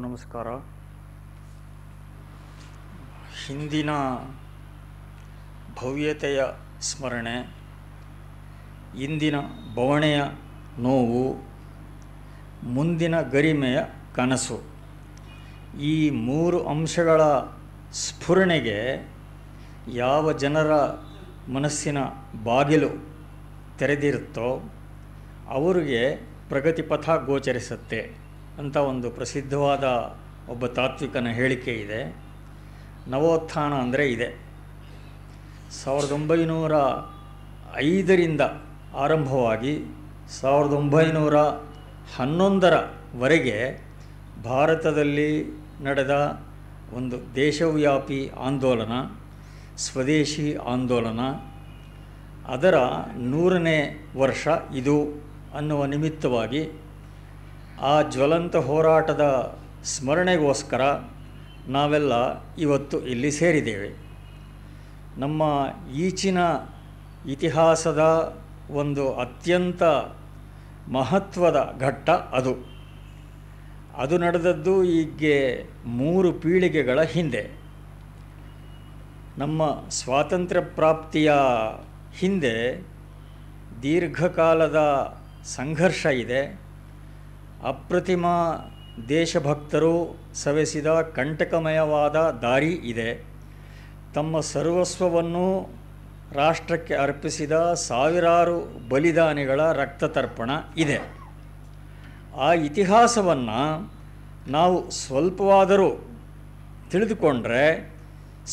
ನಮಸ್ಕಾರ. ಹಿಂದಿನ ಭವ್ಯತೆಯ ಸ್ಮರಣೆ, ಇಂದಿನ ಬವಣೆಯ ನೋವು, ಮುಂದಿನ ಗರಿಮೆಯ ಕನಸು, ಈ ಮೂರು ಅಂಶಗಳ ಸ್ಫುರಣೆಗೆ ಯಾವ ಜನರ ಮನಸ್ಸಿನ ಬಾಗಿಲು ತೆರೆದಿರುತ್ತೋ ಅವರಿಗೆ ಪ್ರಗತಿಪಥ ಗೋಚರಿಸುತ್ತೆ ಅಂತ ಒಂದು ಪ್ರಸಿದ್ಧವಾದ ಒಬ್ಬ ತಾತ್ವಿಕನ ಹೇಳಿಕೆ ಇದೆ. ನವೋತ್ಥಾನ ಅಂದರೆ ಇದೆ. 1905ರಿಂದ ಆರಂಭವಾಗಿ 1911ರವರೆಗೆ ಭಾರತದಲ್ಲಿ ನಡೆದ ಒಂದು ದೇಶವ್ಯಾಪಿ ಆಂದೋಲನ, ಸ್ವದೇಶಿ ಆಂದೋಲನ, ಅದರ 100ನೇ ವರ್ಷ ಇದು ಅನ್ನುವ ನಿಮಿತ್ತವಾಗಿ ಆ ಜ್ವಲಂತ ಹೋರಾಟದ ಸ್ಮರಣೆಗೋಸ್ಕರ ನಾವೆಲ್ಲ ಇವತ್ತು ಇಲ್ಲಿ ಸೇರಿದ್ದೇವೆ. ನಮ್ಮ ಈಚಿನ ಇತಿಹಾಸದ ಒಂದು ಅತ್ಯಂತ ಮಹತ್ವದ ಘಟ್ಟ ಅದು ನಡೆದದ್ದು ಹೀಗೆ 3 ಪೀಳಿಗೆಗಳ ಹಿಂದೆ. ನಮ್ಮ ಸ್ವಾತಂತ್ರ್ಯ ಪ್ರಾಪ್ತಿಯ ಹಿಂದೆ ದೀರ್ಘಕಾಲದ ಸಂಘರ್ಷ ಇದೆ. ಅಪ್ರತಿಮ ದೇಶಭಕ್ತರು ಸವೆಸಿದ ಕಂಟಕಮಯವಾದ ದಾರಿ ಇದೆ. ತಮ್ಮ ಸರ್ವಸ್ವವನ್ನು ರಾಷ್ಟ್ರಕ್ಕೆ ಅರ್ಪಿಸಿದ ಸಾವಿರಾರು ಬಲಿದಾನಿಗಳ ರಕ್ತತರ್ಪಣ ಇದೆ. ಆ ಇತಿಹಾಸವನ್ನು ನಾವು ಸ್ವಲ್ಪವಾದರೂ ತಿಳಿದುಕೊಂಡ್ರೆ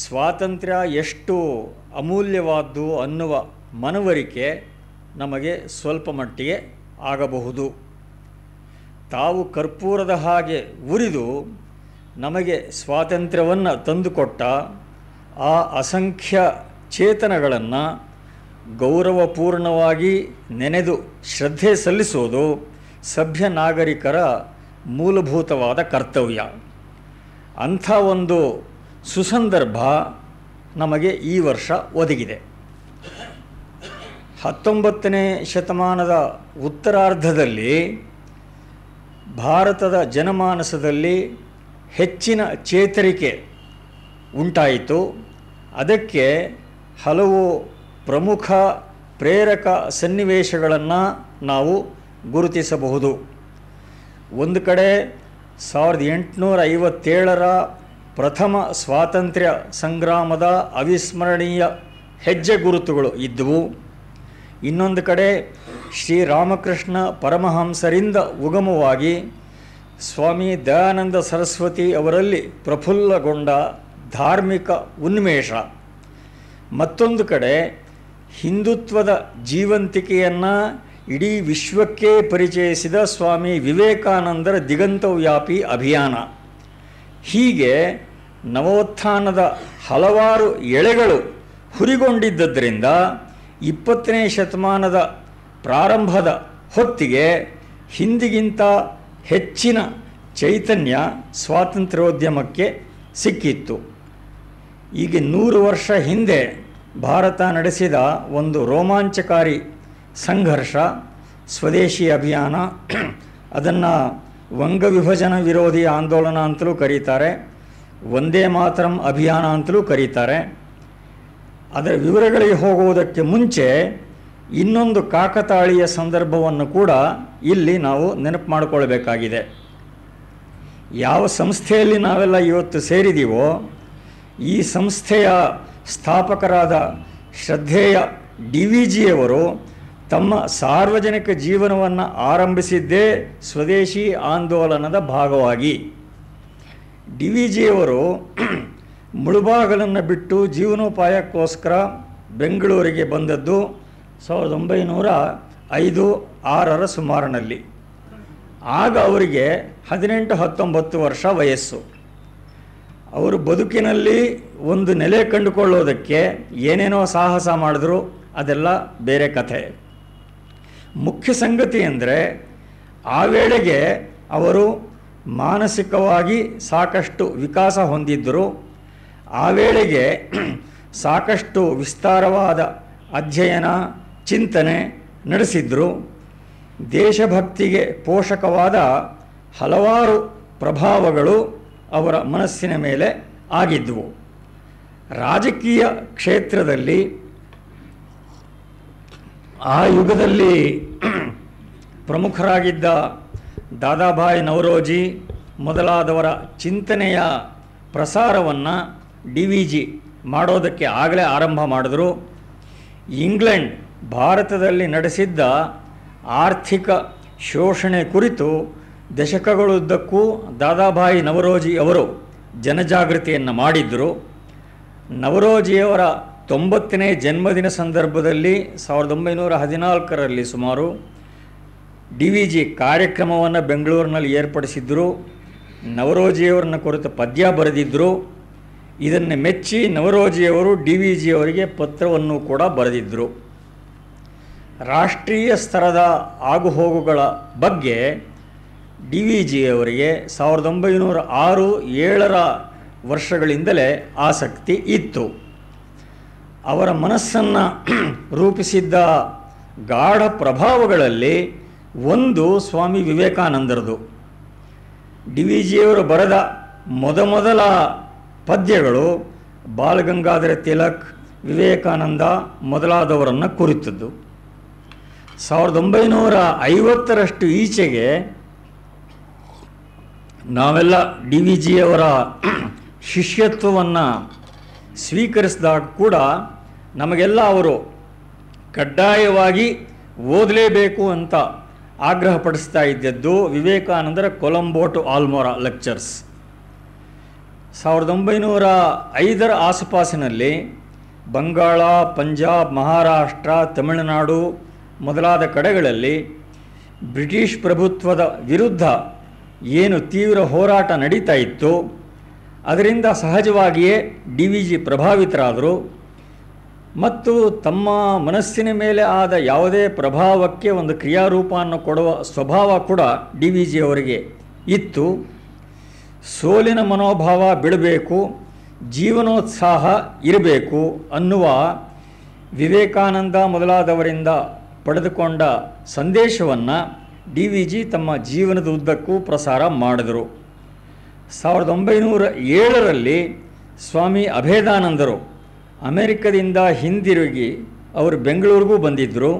ಸ್ವಾತಂತ್ರ್ಯ ಎಷ್ಟು ಅಮೂಲ್ಯವಾದ್ದು ಅನ್ನುವ ಮನವರಿಕೆ ನಮಗೆ ಸ್ವಲ್ಪ ಮಟ್ಟಿಗೆ ಆಗಬಹುದು. ತಾವು ಕರ್ಪೂರದ ಹಾಗೆ ಉರಿದು ನಮಗೆ ಸ್ವಾತಂತ್ರ್ಯವನ್ನು ತಂದುಕೊಟ್ಟ ಆ ಅಸಂಖ್ಯ ಚೇತನಗಳನ್ನು ಗೌರವಪೂರ್ಣವಾಗಿ ನೆನೆದು ಶ್ರದ್ಧೆ ಸಲ್ಲಿಸೋದು ಸಭ್ಯ ನಾಗರಿಕರ ಮೂಲಭೂತವಾದ ಕರ್ತವ್ಯ. ಅಂಥ ಒಂದು ಸುಸಂದರ್ಭ ನಮಗೆ ಈ ವರ್ಷ ಒದಗಿದೆ. 19ನೇ ಶತಮಾನದ ಉತ್ತರಾರ್ಧದಲ್ಲಿ ಭಾರತದ ಜನಮಾನಸದಲ್ಲಿ ಹೆಚ್ಚಿನ ಚೇತರಿಕೆ ಉಂಟಾಯಿತು. ಅದಕ್ಕೆ ಹಲವು ಪ್ರಮುಖ ಪ್ರೇರಕ ಸನ್ನಿವೇಶಗಳನ್ನು ನಾವು ಗುರುತಿಸಬಹುದು. ಒಂದು ಕಡೆ 1857ರ ಪ್ರಥಮ ಸ್ವಾತಂತ್ರ್ಯ ಸಂಗ್ರಾಮದ ಅವಿಸ್ಮರಣೀಯ ಹೆಜ್ಜೆ ಗುರುತುಗಳು ಇದ್ದವು. ಇನ್ನೊಂದು ಕಡೆ ಶ್ರೀರಾಮಕೃಷ್ಣ ಪರಮಹಂಸರಿಂದ ಉಗಮವಾಗಿ ಸ್ವಾಮಿ ದಯಾನಂದ ಸರಸ್ವತಿ ಅವರಲ್ಲಿ ಪ್ರಫುಲ್ಲಗೊಂಡ ಧಾರ್ಮಿಕ ಉನ್ಮೇಷ. ಮತ್ತೊಂದು ಕಡೆ ಹಿಂದುತ್ವದ ಜೀವಂತಿಕೆಯನ್ನು ಇಡೀ ವಿಶ್ವಕ್ಕೆ ಪರಿಚಯಿಸಿದ ಸ್ವಾಮಿ ವಿವೇಕಾನಂದರ ದಿಗಂತವ್ಯಾಪಿ ಅಭಿಯಾನ. ಹೀಗೆ ನವೋತ್ಥಾನದ ಹಲವಾರು ಎಳೆಗಳು ಹುರಿಗೊಂಡಿದ್ದರಿಂದ 20ನೇ ಶತಮಾನದ ಪ್ರಾರಂಭದ ಹೊತ್ತಿಗೆ ಹಿಂದಿಗಿಂತ ಹೆಚ್ಚಿನ ಚೈತನ್ಯ ಸ್ವಾತಂತ್ರ್ಯೋದ್ಯಮಕ್ಕೆ ಸಿಕ್ಕಿತ್ತು. ಈಗ 100 ವರ್ಷ ಹಿಂದೆ ಭಾರತ ನಡೆಸಿದ ಒಂದು ರೋಮಾಂಚಕಾರಿ ಸಂಘರ್ಷ ಸ್ವದೇಶಿ ಅಭಿಯಾನ, ಅದನ್ನು ವಂಗವಿಭಜನ ವಿರೋಧಿ ಆಂದೋಲನ ಅಂತಲೂ ಕರೀತಾರೆ, ವಂದೇ ಮಾತರಂ ಅಭಿಯಾನ ಅಂತಲೂ ಕರೀತಾರೆ. ಅದರ ವಿವರಗಳಿಗೆ ಹೋಗುವುದಕ್ಕೆ ಮುಂಚೆ ಇನ್ನೊಂದು ಕಾಕತಾಳೀಯ ಸಂದರ್ಭವನ್ನು ಕೂಡ ಇಲ್ಲಿ ನಾವು ನೆನಪು ಮಾಡಿಕೊಳ್ಬೇಕಾಗಿದೆ. ಯಾವ ಸಂಸ್ಥೆಯಲ್ಲಿ ನಾವೆಲ್ಲ ಇವತ್ತು ಸೇರಿದ್ದೀವೋ ಈ ಸಂಸ್ಥೆಯ ಸ್ಥಾಪಕರಾದ ಶ್ರದ್ಧೇಯ DVಜಿಯವರು ತಮ್ಮ ಸಾರ್ವಜನಿಕ ಜೀವನವನ್ನು ಆರಂಭಿಸಿದ್ದೇ ಸ್ವದೇಶಿ ಆಂದೋಲನದ ಭಾಗವಾಗಿ. DVಜಿಯವರು ಮುಳುಬಾಗಲನ್ನು ಬಿಟ್ಟು ಜೀವನೋಪಾಯಕ್ಕೋಸ್ಕರ ಬೆಂಗಳೂರಿಗೆ ಬಂದದ್ದು 1905-6ರ ಸುಮಾರಿನಲ್ಲಿ. ಆಗ ಅವರಿಗೆ 18-19 ವರ್ಷ ವಯಸ್ಸು. ಅವರು ಬದುಕಿನಲ್ಲಿ ಒಂದು ನೆಲೆ ಕಂಡುಕೊಳ್ಳೋದಕ್ಕೆ ಏನೇನೋ ಸಾಹಸ ಮಾಡಿದ್ರು, ಅದೆಲ್ಲ ಬೇರೆ ಕಥೆ. ಮುಖ್ಯ ಸಂಗತಿ ಅಂದರೆ ಆ ವೇಳೆಗೆ ಅವರು ಮಾನಸಿಕವಾಗಿ ಸಾಕಷ್ಟು ವಿಕಾಸ ಹೊಂದಿದ್ದರು. ಆ ವೇಳೆಗೆ ಸಾಕಷ್ಟು ವಿಸ್ತಾರವಾದ ಅಧ್ಯಯನ ಚಿಂತನೆ ನಡೆಸಿದ್ರು. ದೇಶಭಕ್ತಿಗೆ ಪೋಷಕವಾದ ಹಲವಾರು ಪ್ರಭಾವಗಳು ಅವರ ಮನಸ್ಸಿನ ಮೇಲೆ ಆಗಿದ್ದವು. ರಾಜಕೀಯ ಕ್ಷೇತ್ರದಲ್ಲಿ ಆ ಯುಗದಲ್ಲಿ ಪ್ರಮುಖರಾಗಿದ್ದ ದಾದಾಭಾಯಿ ನವರೋಜಿ ಮೊದಲಾದವರ ಚಿಂತನೆಯ ಪ್ರಸಾರವನ್ನು DVG ಮಾಡೋದಕ್ಕೆ ಆಗಲೇ ಆರಂಭ ಮಾಡಿದ್ರು. ಇಂಗ್ಲೆಂಡ್ ಭಾರತದಲ್ಲಿ ನಡೆಸಿದ್ದ ಆರ್ಥಿಕ ಶೋಷಣೆ ಕುರಿತು ದಶಕಗಳುದ್ದಕ್ಕೂ ದಾದಾಭಾಯಿ ನವರೋಜಿ ಅವರು ಜನಜಾಗೃತಿಯನ್ನು ಮಾಡಿದ್ದರು. ನವರೋಜಿಯವರ 90ನೇ ಜನ್ಮದಿನ ಸಂದರ್ಭದಲ್ಲಿ 1914ರಲ್ಲಿ ಸುಮಾರು DVG ಕಾರ್ಯಕ್ರಮವನ್ನು ಬೆಂಗಳೂರಿನಲ್ಲಿ ಏರ್ಪಡಿಸಿದ್ದರು. ನವರೋಜಿಯವರನ್ನ ಕುರಿತು ಪದ್ಯ ಬರೆದಿದ್ದರು. ಇದನ್ನು ಮೆಚ್ಚಿ ನವರೋಜಿಯವರು DVG ಅವರಿಗೆ ಪತ್ರವನ್ನು ಕೂಡ ಬರೆದಿದ್ದರು. ರಾಷ್ಟ್ರೀಯ ಸ್ತರದ ಆಗುಹೋಗುಗಳ ಬಗ್ಗೆ DVG ಅವರಿಗೆ 1906-7ರ ವರ್ಷಗಳಿಂದಲೇ ಆಸಕ್ತಿ ಇತ್ತು. ಅವರ ಮನಸ್ಸನ್ನು ರೂಪಿಸಿದ್ದ ಗಾಢ ಪ್ರಭಾವಗಳಲ್ಲಿ ಒಂದು ಸ್ವಾಮಿ ವಿವೇಕಾನಂದರದು. DVG ಅವರು ಬರೆದ ಮೊದಲ ಪದ್ಯಗಳು ಬಾಲಗಂಗಾಧರ ತಿಲಕ್, ವಿವೇಕಾನಂದ ಮೊದಲಾದವರನ್ನು ಕುರಿತದ್ದು. 1950ರಷ್ಟು ಈಚೆಗೆ ನಾವೆಲ್ಲ DVG ಅವರ ಶಿಷ್ಯತ್ವವನ್ನು ಸ್ವೀಕರಿಸಿದಾಗ ಕೂಡ ನಮಗೆಲ್ಲ ಅವರು ಕಡ್ಡಾಯವಾಗಿ ಓದಲೇಬೇಕು ಅಂತ ಆಗ್ರಹಪಡಿಸ್ತಾ ಇದ್ದದ್ದು ವಿವೇಕಾನಂದರ ಕೊಲಂಬೋ ಟು ಆಲ್ಮೋರಾ ಲೆಕ್ಚರ್ಸ್. 1905ರ ಆಸುಪಾಸಿನಲ್ಲಿ ಬಂಗಾಳ, ಪಂಜಾಬ್, ಮಹಾರಾಷ್ಟ್ರ, ತಮಿಳುನಾಡು ಮೊದಲಾದ ಕಡೆಗಳಲ್ಲಿ ಬ್ರಿಟಿಷ್ ಪ್ರಭುತ್ವದ ವಿರುದ್ಧ ಏನು ತೀವ್ರ ಹೋರಾಟ ನಡೀತಾ ಇತ್ತು, ಅದರಿಂದ ಸಹಜವಾಗಿಯೇ DVG ಪ್ರಭಾವಿತರಾದರು ಮತ್ತು ತಮ್ಮ ಮನಸ್ಸಿನ ಮೇಲೆ ಆದ ಯಾವುದೇ ಪ್ರಭಾವಕ್ಕೆ ಒಂದು ಕ್ರಿಯಾರೂಪವನ್ನು ಕೊಡುವ ಸ್ವಭಾವ ಕೂಡ DVG ಅವರಿಗೆ ಇತ್ತು. ಸೋಲಿನ ಮನೋಭಾವ ಬಿಡಬೇಕು, ಜೀವನೋತ್ಸಾಹ ಇರಬೇಕು ಅನ್ನುವ ವಿವೇಕಾನಂದ ಮೊದಲಾದವರಿಂದ ಪಡೆದುಕೊಂಡ ಸಂದೇಶವನ್ನು DVG ತಮ್ಮ ಜೀವನದ ಉದ್ದಕ್ಕೂ ಪ್ರಸಾರ ಮಾಡಿದರು. 1907ರಲ್ಲಿ ಸ್ವಾಮಿ ಅಭೇದಾನಂದರು ಅಮೆರಿಕದಿಂದ ಹಿಂದಿರುಗಿ ಅವರು ಬೆಂಗಳೂರಿಗೂ ಬಂದಿದ್ದರು.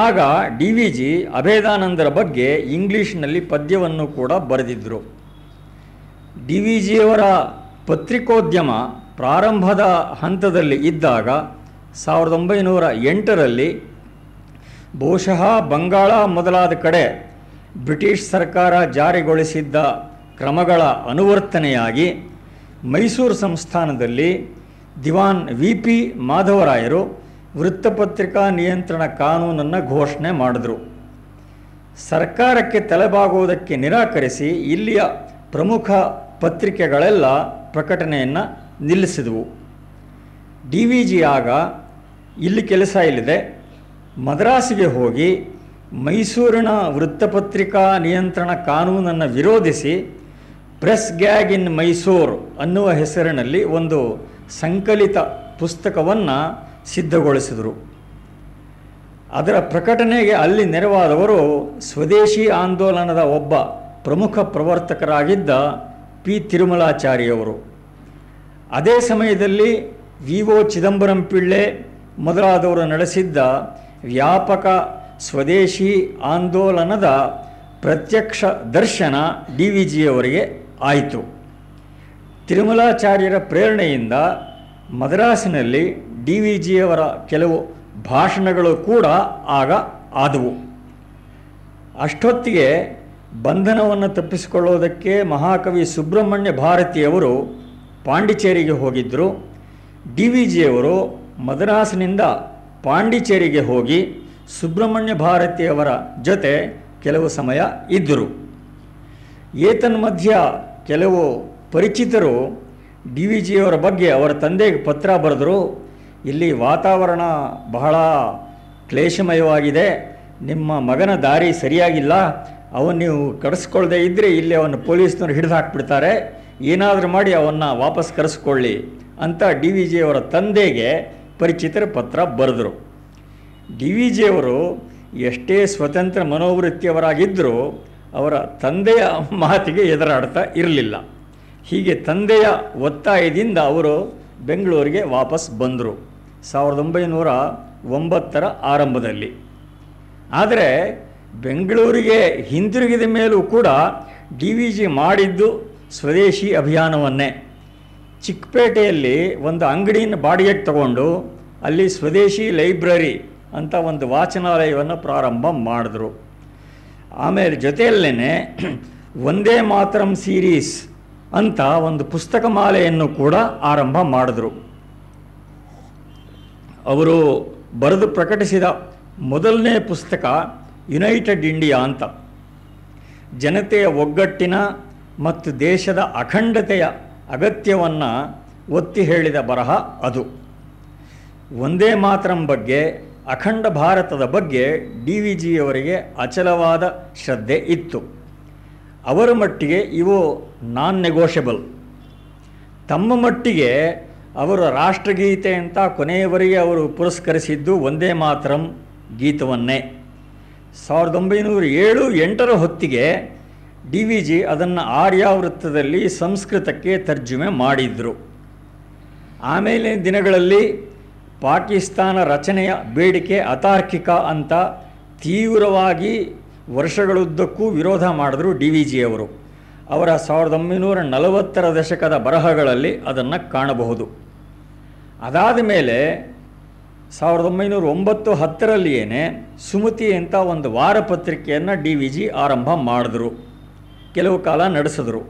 ಆಗ DVG ಅಭೇದಾನಂದರ ಬಗ್ಗೆ ಇಂಗ್ಲೀಷ್ನಲ್ಲಿ ಪದ್ಯವನ್ನು ಕೂಡ ಬರೆದಿದ್ದರು. DVG ಅವರ ಪತ್ರಿಕೋದ್ಯಮ ಪ್ರಾರಂಭದ ಹಂತದಲ್ಲಿ ಇದ್ದಾಗ 1908ರಲ್ಲಿ ಬಹುಶಃ ಬಂಗಾಳ ಮೊದಲಾದ ಕಡೆ ಬ್ರಿಟಿಷ್ ಸರ್ಕಾರ ಜಾರಿಗೊಳಿಸಿದ್ದ ಕ್ರಮಗಳ ಅನುವರ್ತನೆಯಾಗಿ ಮೈಸೂರು ಸಂಸ್ಥಾನದಲ್ಲಿ ದಿವಾನ್ VP ಮಾಧವರಾಯರು ವೃತ್ತಪತ್ರಿಕಾ ನಿಯಂತ್ರಣ ಕಾನೂನನ್ನು ಘೋಷಣೆ ಮಾಡಿದರು. ಸರ್ಕಾರಕ್ಕೆ ತಲೆಬಾಗುವುದಕ್ಕೆ ನಿರಾಕರಿಸಿ ಇಲ್ಲಿಯ ಪ್ರಮುಖ ಪತ್ರಿಕೆಗಳೆಲ್ಲ ಪ್ರಕಟಣೆಯನ್ನು ನಿಲ್ಲಿಸಿದವು. DVG ಆಗ ಇಲ್ಲಿ ಕೆಲಸ ಇಲ್ಲದೆ ಮದ್ರಾಸಿಗೆ ಹೋಗಿ ಮೈಸೂರಿನ ವೃತ್ತಪತ್ರಿಕಾ ನಿಯಂತ್ರಣ ಕಾನೂನನ್ನು ವಿರೋಧಿಸಿ ಪ್ರೆಸ್ ಗ್ಯಾಗ್ ಇನ್ ಮೈಸೂರು ಅನ್ನುವ ಹೆಸರಿನಲ್ಲಿ ಒಂದು ಸಂಕಲಿತ ಪುಸ್ತಕವನ್ನು ಸಿದ್ಧಗೊಳಿಸಿದರು. ಅದರ ಪ್ರಕಟಣೆಗೆ ಅಲ್ಲಿ ನೆರವಾದವರು ಸ್ವದೇಶಿ ಆಂದೋಲನದ ಒಬ್ಬ ಪ್ರಮುಖ ಪ್ರವರ್ತಕರಾಗಿದ್ದ P. ತಿರುಮಲಾಚಾರ್ಯವರು. ಅದೇ ಸಮಯದಲ್ಲಿ V.O. ಚಿದಂಬರಂ ಪಿಳ್ಳೆ ಮೊದಲಾದವರು ನಡೆಸಿದ್ದ ವ್ಯಾಪಕ ಸ್ವದೇಶಿ ಆಂದೋಲನದ ಪ್ರತ್ಯಕ್ಷ ದರ್ಶನ DVG ಅವರಿಗೆ ಆಯಿತು. ತಿರುಮಲಾಚಾರ್ಯರ ಪ್ರೇರಣೆಯಿಂದ ಮದ್ರಾಸಿನಲ್ಲಿ DVG ಅವರ ಕೆಲವು ಭಾಷಣಗಳು ಕೂಡ ಆಗ ಆದವು. ಅಷ್ಟೊತ್ತಿಗೆ ಬಂಧನವನ್ನು ತಪ್ಪಿಸಿಕೊಳ್ಳುವುದಕ್ಕೆ ಮಹಾಕವಿ ಸುಬ್ರಹ್ಮಣ್ಯ ಭಾರತಿಯವರು ಪಾಂಡಿಚೇರಿಗೆ ಹೋಗಿದ್ದರು. DVG ಅವರು ಮದ್ರಾಸಿನಿಂದ ಪಾಂಡಿಚೇರಿಗೆ ಹೋಗಿ ಸುಬ್ರಹ್ಮಣ್ಯ ಭಾರತಿಯವರ ಜೊತೆ ಕೆಲವು ಸಮಯ ಇದ್ದರು. ಏತನ್ಮಧ್ಯ ಕೆಲವು ಪರಿಚಿತರು DVG ಅವರ ಬಗ್ಗೆ ಅವರ ತಂದೆಗೆ ಪತ್ರ ಬರೆದರು. ಇಲ್ಲಿ ವಾತಾವರಣ ಬಹಳ ಕ್ಲೇಶಮಯವಾಗಿದೆ, ನಿಮ್ಮ ಮಗನ ದಾರಿ ಸರಿಯಾಗಿಲ್ಲ, ಅವನು ನೀವು ಕರೆಸ್ಕೊಳ್ಳದೆ ಇದ್ದರೆ ಇಲ್ಲಿ ಅವನು ಪೊಲೀಸ್ನವ್ರು ಹಿಡಿದು ಹಾಕ್ಬಿಡ್ತಾರೆ, ಏನಾದರೂ ಮಾಡಿ ಅವನ್ನು ವಾಪಸ್ ಕರೆಸ್ಕೊಳ್ಳಿ ಅಂತ DVG ಅವರ ತಂದೆಗೆ ಪರಿಚಿತರ ಪತ್ರ ಬರೆದರು. DVG ಅವರು ಎಷ್ಟೇ ಸ್ವತಂತ್ರ ಮನೋವೃತ್ತಿಯವರಾಗಿದ್ದರೂ ಅವರ ತಂದೆಯ ಮಾತಿಗೆ ಎದುರಾಡ್ತಾ ಇರಲಿಲ್ಲ. ಹೀಗೆ ತಂದೆಯ ಒತ್ತಾಯದಿಂದ ಅವರು ಬೆಂಗಳೂರಿಗೆ ವಾಪಸ್ ಬಂದರು 1909ರ ಆರಂಭದಲ್ಲಿ. ಆದರೆ ಬೆಂಗಳೂರಿಗೆ ಹಿಂತಿರುಗಿದ ಮೇಲೂ ಕೂಡ DVG ಮಾಡಿದ್ದು ಸ್ವದೇಶಿ ಅಭಿಯಾನವನ್ನೇ. ಚಿಕ್ಕಪೇಟೆಯಲ್ಲಿ ಒಂದು ಅಂಗಡಿಯನ್ನು ಬಾಡಿಗೆಗೆ ತಗೊಂಡು ಅಲ್ಲಿ ಸ್ವದೇಶಿ ಲೈಬ್ರರಿ ಅಂತ ಒಂದು ವಾಚನಾಲಯವನ್ನು ಪ್ರಾರಂಭ ಮಾಡಿದ್ರು. ಆಮೇಲೆ ಜೊತೆಯಲ್ಲೇ ವಂದೇ ಮಾತರಂ ಸೀರೀಸ್ ಅಂತ ಒಂದು ಪುಸ್ತಕ ಮಾಲೆಯನ್ನು ಕೂಡ ಆರಂಭ ಮಾಡಿದ್ರು. ಅವರು ಬರೆದು ಪ್ರಕಟಿಸಿದ ಮೊದಲನೇ ಪುಸ್ತಕ ಯುನೈಟೆಡ್ ಇಂಡಿಯಾ ಅಂತ. ಜನತೆಯ ಒಗ್ಗಟ್ಟಿನ ಮತ್ತು ದೇಶದ ಅಖಂಡತೆಯ ಅಗತ್ಯವನ್ನು ಒತ್ತಿ ಹೇಳಿದ ಬರಹ ಅದು. ವಂದೇ ಮಾತರಂ ಬಗ್ಗೆ, ಅಖಂಡ ಭಾರತದ ಬಗ್ಗೆ DVGಯವರಿಗೆ ಅಚಲವಾದ ಶ್ರದ್ಧೆ ಇತ್ತು. ಅವರ ಮಟ್ಟಿಗೆ ಇವು ನಾನ್ ನೆಗೋಷಿಯಬಲ್. ತಮ್ಮ ಮಟ್ಟಿಗೆ ಅವರು ರಾಷ್ಟ್ರಗೀತೆ ಅಂತ ಕೊನೆಯವರೆಗೆ ಅವರು ಪುರಸ್ಕರಿಸಿದ್ದು ವಂದೇ ಮಾತರಂ ಗೀತವನ್ನೇ. 1907-8 ಹೊತ್ತಿಗೆ DVG ಅದನ್ನು ಆರ್ಯಾವೃತ್ತದಲ್ಲಿ ಸಂಸ್ಕೃತಕ್ಕೆ ತರ್ಜುಮೆ ಮಾಡಿದರು. ಆಮೇಲಿನ ದಿನಗಳಲ್ಲಿ ಪಾಕಿಸ್ತಾನ ರಚನೆಯ ಬೇಡಿಕೆ ಅತಾರ್ಕಿಕ ಅಂತ ತೀವ್ರವಾಗಿ ವರ್ಷಗಳುದ್ದಕ್ಕೂ ವಿರೋಧ ಮಾಡಿದ್ರು DVGಯವರು. ಅವರ 1940ರ ದಶಕದ ಬರಹಗಳಲ್ಲಿ ಅದನ್ನು ಕಾಣಬಹುದು. ಅದಾದ ಮೇಲೆ 1909-10ರಲ್ಲಿಯೇ ಸುಮತಿ ಅಂತ ಒಂದು ವಾರಪತ್ರಿಕೆಯನ್ನು DVG ಆರಂಭ ಮಾಡಿದ್ರು. ಕೆಲವು ಕಾಲ ನಡೆಸಿದ್ರು.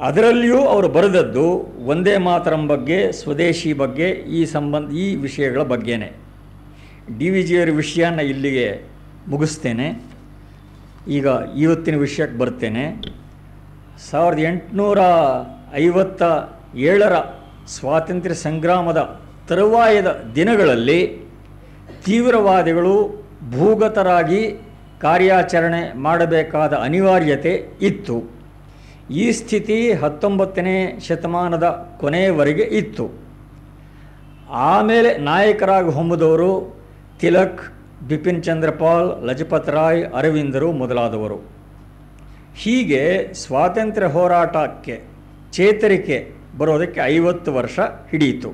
ಅದರಲ್ಲಿಯೂ ಅವರು ಬರೆದದ್ದು ವಂದೇ ಮಾತರಂ ಬಗ್ಗೆ, ಸ್ವದೇಶಿ ಬಗ್ಗೆ, ಈ ವಿಷಯಗಳ ಬಗ್ಗೆನೇ. DVGಯವರ ವಿಷಯನ ಇಲ್ಲಿಗೆ ಮುಗಿಸ್ತೇನೆ. ಈಗ ಇವತ್ತಿನ ವಿಷಯಕ್ಕೆ ಬರ್ತೇನೆ. 1857ರ ಸ್ವಾತಂತ್ರ್ಯ ಸಂಗ್ರಾಮದ ತರುವಾಯದ ದಿನಗಳಲ್ಲಿ ತೀವ್ರವಾದಿಗಳು ಭೂಗತರಾಗಿ ಕಾರ್ಯಾಚರಣೆ ಮಾಡಬೇಕಾದ ಅನಿವಾರ್ಯತೆ ಇತ್ತು. ಈ ಸ್ಥಿತಿ 19ನೇ ಶತಮಾನದ ಕೊನೆಯವರೆಗೆ ಇತ್ತು. ಆಮೇಲೆ ನಾಯಕರಾಗಿ ಹೊಮ್ಮಿದವರು ತಿಲಕ್, ಬಿಪಿನ್ ಚಂದ್ರಪಾಲ್, ಲಜಪತ್ ರಾಯ್, ಅರವಿಂದರು ಮೊದಲಾದವರು. ಹೀಗೆ ಸ್ವಾತಂತ್ರ್ಯ ಹೋರಾಟಕ್ಕೆ ಚೇತರಿಕೆ ಬರೋದಕ್ಕೆ 50 ವರ್ಷ ಹಿಡಿಯಿತು.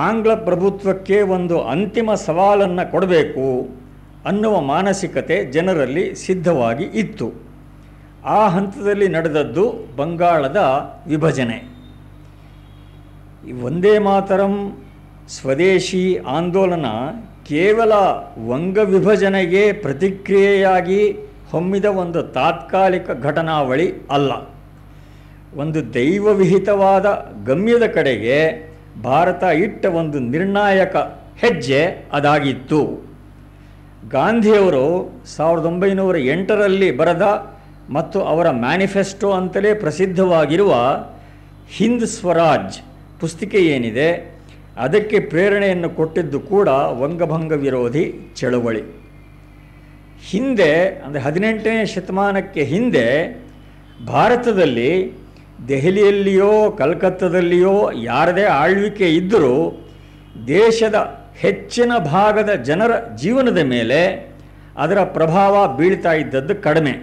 ಆಂಗ್ಲ ಪ್ರಭುತ್ವಕ್ಕೆ ಒಂದು ಅಂತಿಮ ಸವಾಲನ್ನು ಕೊಡಬೇಕು ಅನ್ನುವ ಮಾನಸಿಕತೆ ಜನರಲ್ಲಿ ಸಿದ್ಧವಾಗಿ ಇತ್ತು. ಆ ಹಂತದಲ್ಲಿ ನಡೆದದ್ದು ಬಂಗಾಳದ ವಿಭಜನೆ. ವಂದೇ ಮಾತರಂ ಸ್ವದೇಶಿ ಆಂದೋಲನ ಕೇವಲ ವಂಗ ವಿಭಜನೆಗೆ ಪ್ರತಿಕ್ರಿಯೆಯಾಗಿ ಹೊಮ್ಮಿದ ಒಂದು ತಾತ್ಕಾಲಿಕ ಘಟನಾವಳಿ ಅಲ್ಲ. ಒಂದು ದೈವವಿಹಿತವಾದ ಗಮ್ಯದ ಕಡೆಗೆ ಭಾರತ ಇಟ್ಟ ಒಂದು ನಿರ್ಣಾಯಕ ಹೆಜ್ಜೆ ಅದಾಗಿತ್ತು. ಗಾಂಧಿಯವರು 1908ರಲ್ಲಿ ಬರೆದ ಮತ್ತು ಅವರ ಮ್ಯಾನಿಫೆಸ್ಟೋ ಅಂತಲೇ ಪ್ರಸಿದ್ಧವಾಗಿರುವ ಹಿಂದ್ ಸ್ವರಾಜ್ ಪುಸ್ತಿಕೆ ಏನಿದೆ, ಅದಕ್ಕೆ ಪ್ರೇರಣೆಯನ್ನು ಕೊಟ್ಟಿದ್ದು ಕೂಡ ವಂಗಭಂಗ ವಿರೋಧಿ ಚಳುವಳಿ. ಹಿಂದೆ ಅಂದರೆ 18ನೇ ಶತಮಾನಕ್ಕೆ ಹಿಂದೆ ಭಾರತದಲ್ಲಿ ದೆಹಲಿಯಲ್ಲಿಯೋ ಕಲ್ಕತ್ತಾದಲ್ಲಿಯೋ ಯಾರದೇ ಆಳ್ವಿಕೆ ಇದ್ದರೂ ದೇಶದ ಹೆಚ್ಚಿನ ಭಾಗದ ಜನರ ಜೀವನದ ಮೇಲೆ ಅದರ ಪ್ರಭಾವ ಬೀಳ್ತಾ ಇದ್ದದ್ದು ಕಡಿಮೆ.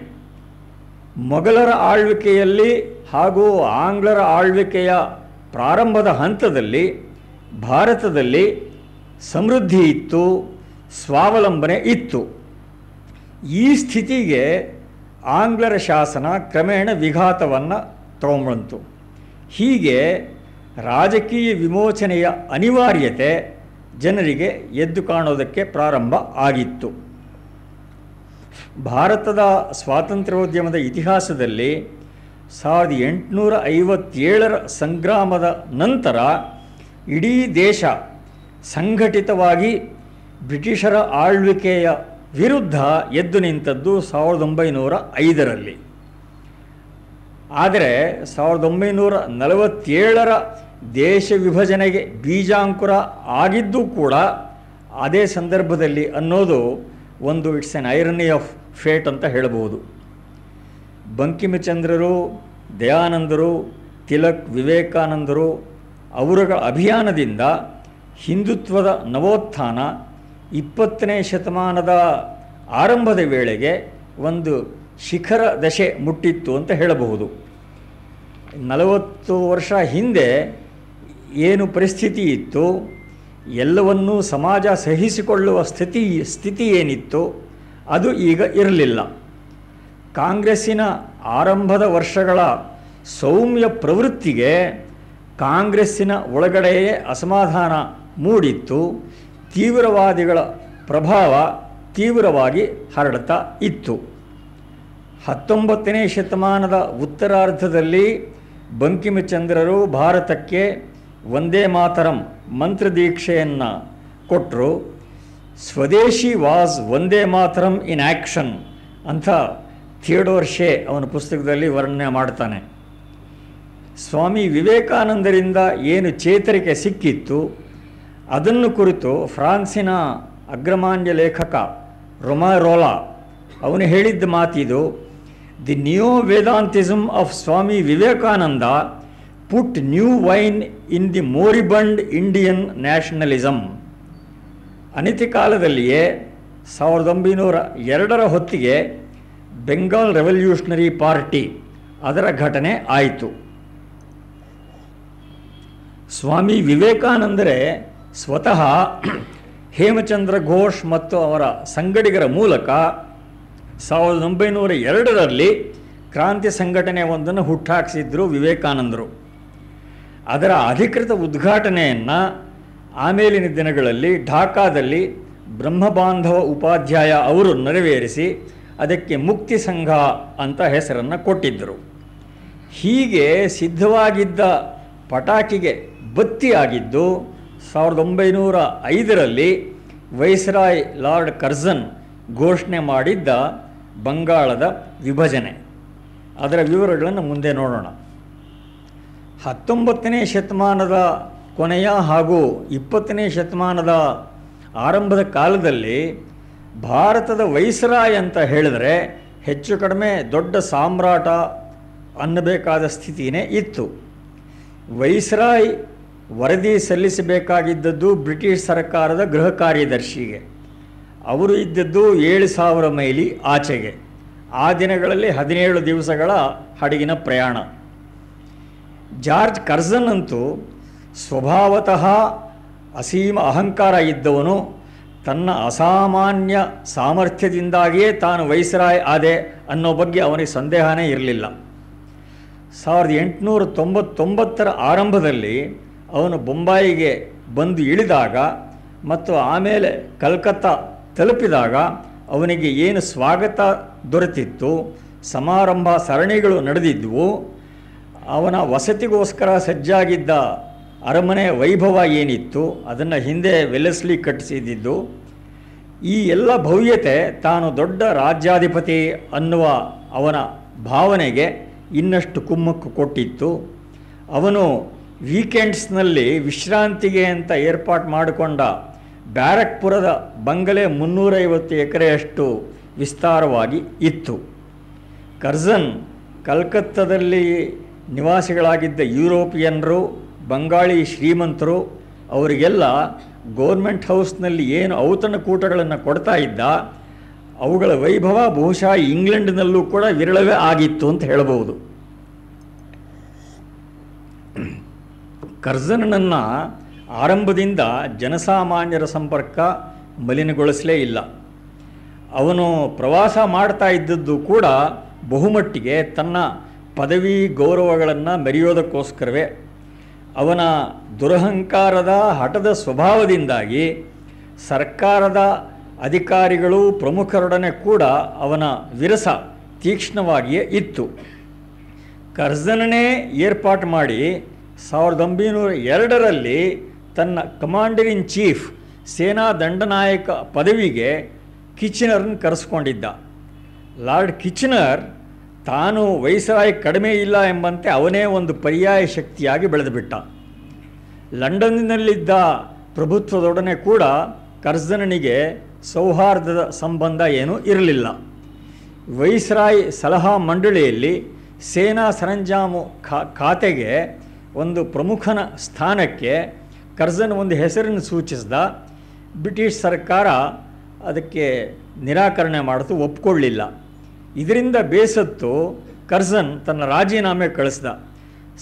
ಮೊಘಲರ ಆಳ್ವಿಕೆಯಲ್ಲಿ ಹಾಗೂ ಆಂಗ್ಲರ ಆಳ್ವಿಕೆಯ ಪ್ರಾರಂಭದ ಹಂತದಲ್ಲಿ ಭಾರತದಲ್ಲಿ ಸಮೃದ್ಧಿ ಇತ್ತು, ಸ್ವಾವಲಂಬನೆ ಇತ್ತು. ಈ ಸ್ಥಿತಿಗೆ ಆಂಗ್ಲರ ಶಾಸನ ಕ್ರಮೇಣ ವಿಘಾತವನ್ನು ತಗೊಂಬಂತು. ಹೀಗೆ ರಾಜಕೀಯ ವಿಮೋಚನೆಯ ಅನಿವಾರ್ಯತೆ ಜನರಿಗೆ ಎದ್ದು ಕಾಣೋದಕ್ಕೆ ಪ್ರಾರಂಭ ಆಗಿತ್ತು. ಭಾರತದ ಸ್ವಾತಂತ್ರ್ಯೋದ್ಯಮದ ಇತಿಹಾಸದಲ್ಲಿ 1857ರ ಸಂಗ್ರಾಮದ ನಂತರ ಇಡೀ ದೇಶ ಸಂಘಟಿತವಾಗಿ ಬ್ರಿಟಿಷರ ಆಳ್ವಿಕೆಯ ವಿರುದ್ಧ ಎದ್ದು ನಿಂತದ್ದು 1905ರಲ್ಲಿ. ಆದರೆ 1947ರ ದೇಶ ವಿಭಜನೆಗೆ ಬೀಜಾಂಕುರ ಆಗಿದ್ದೂ ಕೂಡ ಅದೇ ಸಂದರ್ಭದಲ್ಲಿ ಅನ್ನೋದು ಒಂದು it's an irony of fate ಅಂತ ಹೇಳಬಹುದು. ಬಂಕಿಮಚಂದ್ರರು, ದಯಾನಂದರು, ತಿಲಕ್, ವಿವೇಕಾನಂದರು ಅವರ ಅಭಿಯಾನದಿಂದ ಹಿಂದುತ್ವದ ನವೋತ್ಥಾನ 20ನೇ ಶತಮಾನದ ಆರಂಭದ ವೇಳೆಗೆ ಒಂದು ಶಿಖರ ದಶೆ ಮುಟ್ಟಿತ್ತು ಅಂತ ಹೇಳಬಹುದು. 40 ವರ್ಷ ಹಿಂದೆ ಏನು ಪರಿಸ್ಥಿತಿ ಇತ್ತು, ಎಲ್ಲವನ್ನೂ ಸಮಾಜ ಸಹಿಸಿಕೊಳ್ಳುವ ಸ್ಥಿತಿ ಏನಿತ್ತು ಅದು ಈಗ ಇರಲಿಲ್ಲ. ಕಾಂಗ್ರೆಸ್ಸಿನ ಆರಂಭದ ವರ್ಷಗಳ ಸೌಮ್ಯ ಪ್ರವೃತ್ತಿಗೆ ಕಾಂಗ್ರೆಸ್ಸಿನ ಒಳಗಡೆಯೇ ಅಸಮಾಧಾನ ಮೂಡಿತ್ತು. ತೀವ್ರವಾದಿಗಳ ಪ್ರಭಾವ ತೀವ್ರವಾಗಿ ಹರಡ್ತಾ ಇತ್ತು. 19ನೇ ಶತಮಾನದ ಉತ್ತರಾರ್ಧದಲ್ಲಿ ಬಂಕಿಮಚಂದ್ರರು ಭಾರತಕ್ಕೆ ವಂದೇ ಮಾತರಂ ಮಂತ್ರದೀಕ್ಷೆಯನ್ನು ಕೊಟ್ಟರು. ಸ್ವದೇಶಿ was Vande Mataram in action ಅಂತ ಥಿಯೋಡೋರ್ ಶೇ ಅವನ ಪುಸ್ತಕದಲ್ಲಿ ವರ್ಣನೆ ಮಾಡ್ತಾನೆ. ಸ್ವಾಮಿ ವಿವೇಕಾನಂದರಿಂದ ಏನು ಚೇತರಿಕೆ ಸಿಕ್ಕಿತ್ತು ಅದನ್ನು ಕುರಿತು ಫ್ರಾನ್ಸಿನ ಅಗ್ರಮಾನ್ಯ ಲೇಖಕ ರೊಮಾರೋಲಾ ಅವನು ಹೇಳಿದ್ದ ಮಾತಿದು, the neo Vedantism of Swami Vivekananda put new wine in the moribund Indian nationalism. ಅನಿತಿ ಕಾಲದಲ್ಲಿಯೇ 1902 ಹೊತ್ತಿಗೆ ಬೆಂಗಾಲ್ ರೆವಲ್ಯೂಷನರಿ ಪಾರ್ಟಿ ಅದರ ಘಟನೆ ಆಯಿತು. ಸ್ವಾಮಿ ವಿವೇಕಾನಂದರೇ ಸ್ವತಃ ಹೇಮಚಂದ್ರ ಘೋಷ್ ಮತ್ತು ಅವರ ಸಂಗಡಿಗರ ಮೂಲಕ 1902ರಲ್ಲಿ ಕ್ರಾಂತಿ ಸಂಘಟನೆ ಒಂದನ್ನು ಹುಟ್ಟಾಕಿಸಿದ್ರು ವಿವೇಕಾನಂದರು. ಅದರ ಅಧಿಕೃತ ಉದ್ಘಾಟನೆಯನ್ನು ಆಮೇಲಿನ ದಿನಗಳಲ್ಲಿ ಢಾಕಾದಲ್ಲಿ ಬ್ರಹ್ಮಬಾಂಧವ ಉಪಾಧ್ಯಾಯ ಅವರು ನೆರವೇರಿಸಿ ಅದಕ್ಕೆ ಮುಕ್ತಿ ಸಂಘ ಅಂತ ಹೆಸರನ್ನು ಕೊಟ್ಟಿದ್ದರು. ಹೀಗೆ ಸಿದ್ಧವಾಗಿದ್ದ ಪಟಾಕಿಗೆ ಬತ್ತಿಯಾಗಿದ್ದು 1905ರಲ್ಲಿ ವೈಸ್ರಾಯ್ ಲಾರ್ಡ್ ಕರ್ಜನ್ ಘೋಷಣೆ ಮಾಡಿದ್ದ ಬಂಗಾಳದ ವಿಭಜನೆ. ಅದರ ವಿವರಗಳನ್ನು ಮುಂದೆ ನೋಡೋಣ. 19ನೇ ಶತಮಾನದ ಕೊನೆಯ ಹಾಗೂ 20ನೇ ಶತಮಾನದ ಆರಂಭದ ಕಾಲದಲ್ಲಿ ಭಾರತದ ವೈಸ್ರಾಯ್ ಅಂತ ಹೇಳಿದರೆ ಹೆಚ್ಚು ಕಡಿಮೆ ದೊಡ್ಡ ಸಾಮ್ರಾಟ ಅನ್ನಬೇಕಾದ ಸ್ಥಿತಿಯೇ ಇತ್ತು. ವೈಸ್ರಾಯ್ ವರದಿ ಸಲ್ಲಿಸಬೇಕಾಗಿದ್ದದ್ದು ಬ್ರಿಟಿಷ್ ಸರ್ಕಾರದ ಗೃಹ ಕಾರ್ಯದರ್ಶಿಗೆ. ಅವರು ಇದ್ದದ್ದು 7000 ಮೈಲಿ ಆಚೆಗೆ. ಆ ದಿನಗಳಲ್ಲಿ 17 ದಿವಸಗಳ ಹಡಗಿನ ಪ್ರಯಾಣ. ಜಾರ್ಜ್ ಕರ್ಜನ್ ಅಂತೂ ಸ್ವಭಾವತಃ ಅಸೀಮ ಅಹಂಕಾರ ಇದ್ದವನು. ತನ್ನ ಅಸಾಮಾನ್ಯ ಸಾಮರ್ಥ್ಯದಿಂದಾಗಿಯೇ ತಾನು ವೈಸ್ರಾಯ್ ಆದೆ ಅನ್ನೋ ಬಗ್ಗೆ ಅವನಿಗೆ ಸಂದೇಹನೇ ಇರಲಿಲ್ಲ. 1899ರ ಆರಂಭದಲ್ಲಿ ಅವನು ಬೊಂಬಾಯಿಗೆ ಬಂದು ಇಳಿದಾಗ ಮತ್ತು ಆಮೇಲೆ ಕಲ್ಕತ್ತಾ ತಲುಪಿದಾಗ ಅವನಿಗೆ ಏನು ಸ್ವಾಗತ ದೊರೆತಿತ್ತು, ಸಮಾರಂಭ ಸರಣಿಗಳು ನಡೆದಿದ್ವು, ಅವನ ವಸತಿಗೋಸ್ಕರ ಸಜ್ಜಾಗಿದ್ದ ಅರಮನೆ ವೈಭವ ಏನಿತ್ತು ಅದನ್ನು ಹಿಂದೆ ವೆಲೆಸ್ಲಿ ಕಟ್ಟಿಸಿದ್ದು, ಈ ಎಲ್ಲ ಭವ್ಯತೆ ತಾನು ದೊಡ್ಡ ರಾಜ್ಯಾಧಿಪತಿ ಅನ್ನುವ ಅವನ ಭಾವನೆಗೆ ಇನ್ನಷ್ಟು ಕುಮ್ಮಕ್ಕು ಕೊಟ್ಟಿತ್ತು. ಅವನು ವೀಕೆಂಡ್ಸ್ನಲ್ಲಿ ವಿಶ್ರಾಂತಿಗೆ ಅಂತ ಏರ್ಪಾಡು ಮಾಡಿಕೊಂಡ ಬ್ಯಾರಕ್ಪುರದ ಬಂಗಲೆ 350 ಎಕರೆಯಷ್ಟು ವಿಸ್ತಾರವಾಗಿ ಇತ್ತು. ಕರ್ಜನ್ ಕಲ್ಕತ್ತಾದಲ್ಲಿ ನಿವಾಸಿಗಳಾಗಿದ್ದ ಯುರೋಪಿಯನ್ರು, ಬಂಗಾಳಿ ಶ್ರೀಮಂತರು ಅವರಿಗೆಲ್ಲ ಗೌರ್ಮೆಂಟ್ ಹೌಸ್ನಲ್ಲಿ ಏನು ಔತಣಕೂಟಗಳನ್ನು ಕೊಡ್ತಾ ಇದ್ದ ಅವುಗಳ ವೈಭವ ಬಹುಶಃ ಇಂಗ್ಲೆಂಡ್ನಲ್ಲೂ ಕೂಡ ವಿರಳವೇ ಆಗಿತ್ತು ಅಂತ ಹೇಳಬಹುದು. ಕರ್ಜನನನ್ನು ಆರಂಭದಿಂದ ಜನಸಾಮಾನ್ಯರ ಸಂಪರ್ಕ ಮಲಿನಗೊಳಿಸಲೇ ಇಲ್ಲ. ಅವನು ಪ್ರವಾಸ ಮಾಡ್ತಾ ಇದ್ದದ್ದು ಕೂಡ ಬಹುಮಟ್ಟಿಗೆ ತನ್ನ ಪದವಿ ಗೌರವಗಳನ್ನು ಮೆರೆಯೋದಕ್ಕೋಸ್ಕರವೇ. ಅವನ ದುರಹಂಕಾರದ ಹಠದ ಸ್ವಭಾವದಿಂದಾಗಿ ಸರ್ಕಾರದ ಅಧಿಕಾರಿಗಳು ಪ್ರಮುಖರೊಡನೆ ಕೂಡ ಅವನ ವಿರಸ ತೀಕ್ಷ್ಣವಾಗಿಯೇ ಇತ್ತು. ಕರ್ಜನನೇ ಏರ್ಪಾಟು ಮಾಡಿ 1902ರಲ್ಲಿ ತನ್ನ ಕಮಾಂಡರ್ ಇನ್ ಚೀಫ್ ಸೇನಾ ದಂಡನಾಯಕ ಪದವಿಗೆ ಕಿಚನರ್ನ ಕರೆಸ್ಕೊಂಡಿದ್ದ. ಲಾರ್ಡ್ ಕಿಚನರ್ ತಾನು ವೈಸ್ರಾಯ್ ಕಡಿಮೆ ಇಲ್ಲ ಎಂಬಂತೆ ಅವನೇ ಒಂದು ಪರ್ಯಾಯ ಶಕ್ತಿಯಾಗಿ ಬೆಳೆದುಬಿಟ್ಟ. ಲಂಡನ್ನಿನಲ್ಲಿದ್ದ ಪ್ರಭುತ್ವದೊಡನೆ ಕೂಡ ಕರ್ಜನನಿಗೆ ಸೌಹಾರ್ದದ ಸಂಬಂಧ ಏನೂ ಇರಲಿಲ್ಲ. ವೈಸ್ರಾಯ್ ಸಲಹಾ ಮಂಡಳಿಯಲ್ಲಿ ಸೇನಾ ಸರಂಜಾಮು ಖಾತೆಗೆ ಒಂದು ಪ್ರಮುಖನ ಸ್ಥಾನಕ್ಕೆ ಕರ್ಜನ್ ಒಂದು ಹೆಸರನ್ನು ಸೂಚಿಸಿದ. ಬ್ರಿಟಿಷ್ ಸರ್ಕಾರ ಅದಕ್ಕೆ ನಿರಾಕರಣೆ ಮಾಡಿತು, ಒಪ್ಕೊಳ್ಳಿಲ್ಲ. ಇದರಿಂದ ಬೇಸತ್ತು ಕರ್ಜನ್ ತನ್ನ ರಾಜೀನಾಮೆ ಕಳಿಸ್ದ.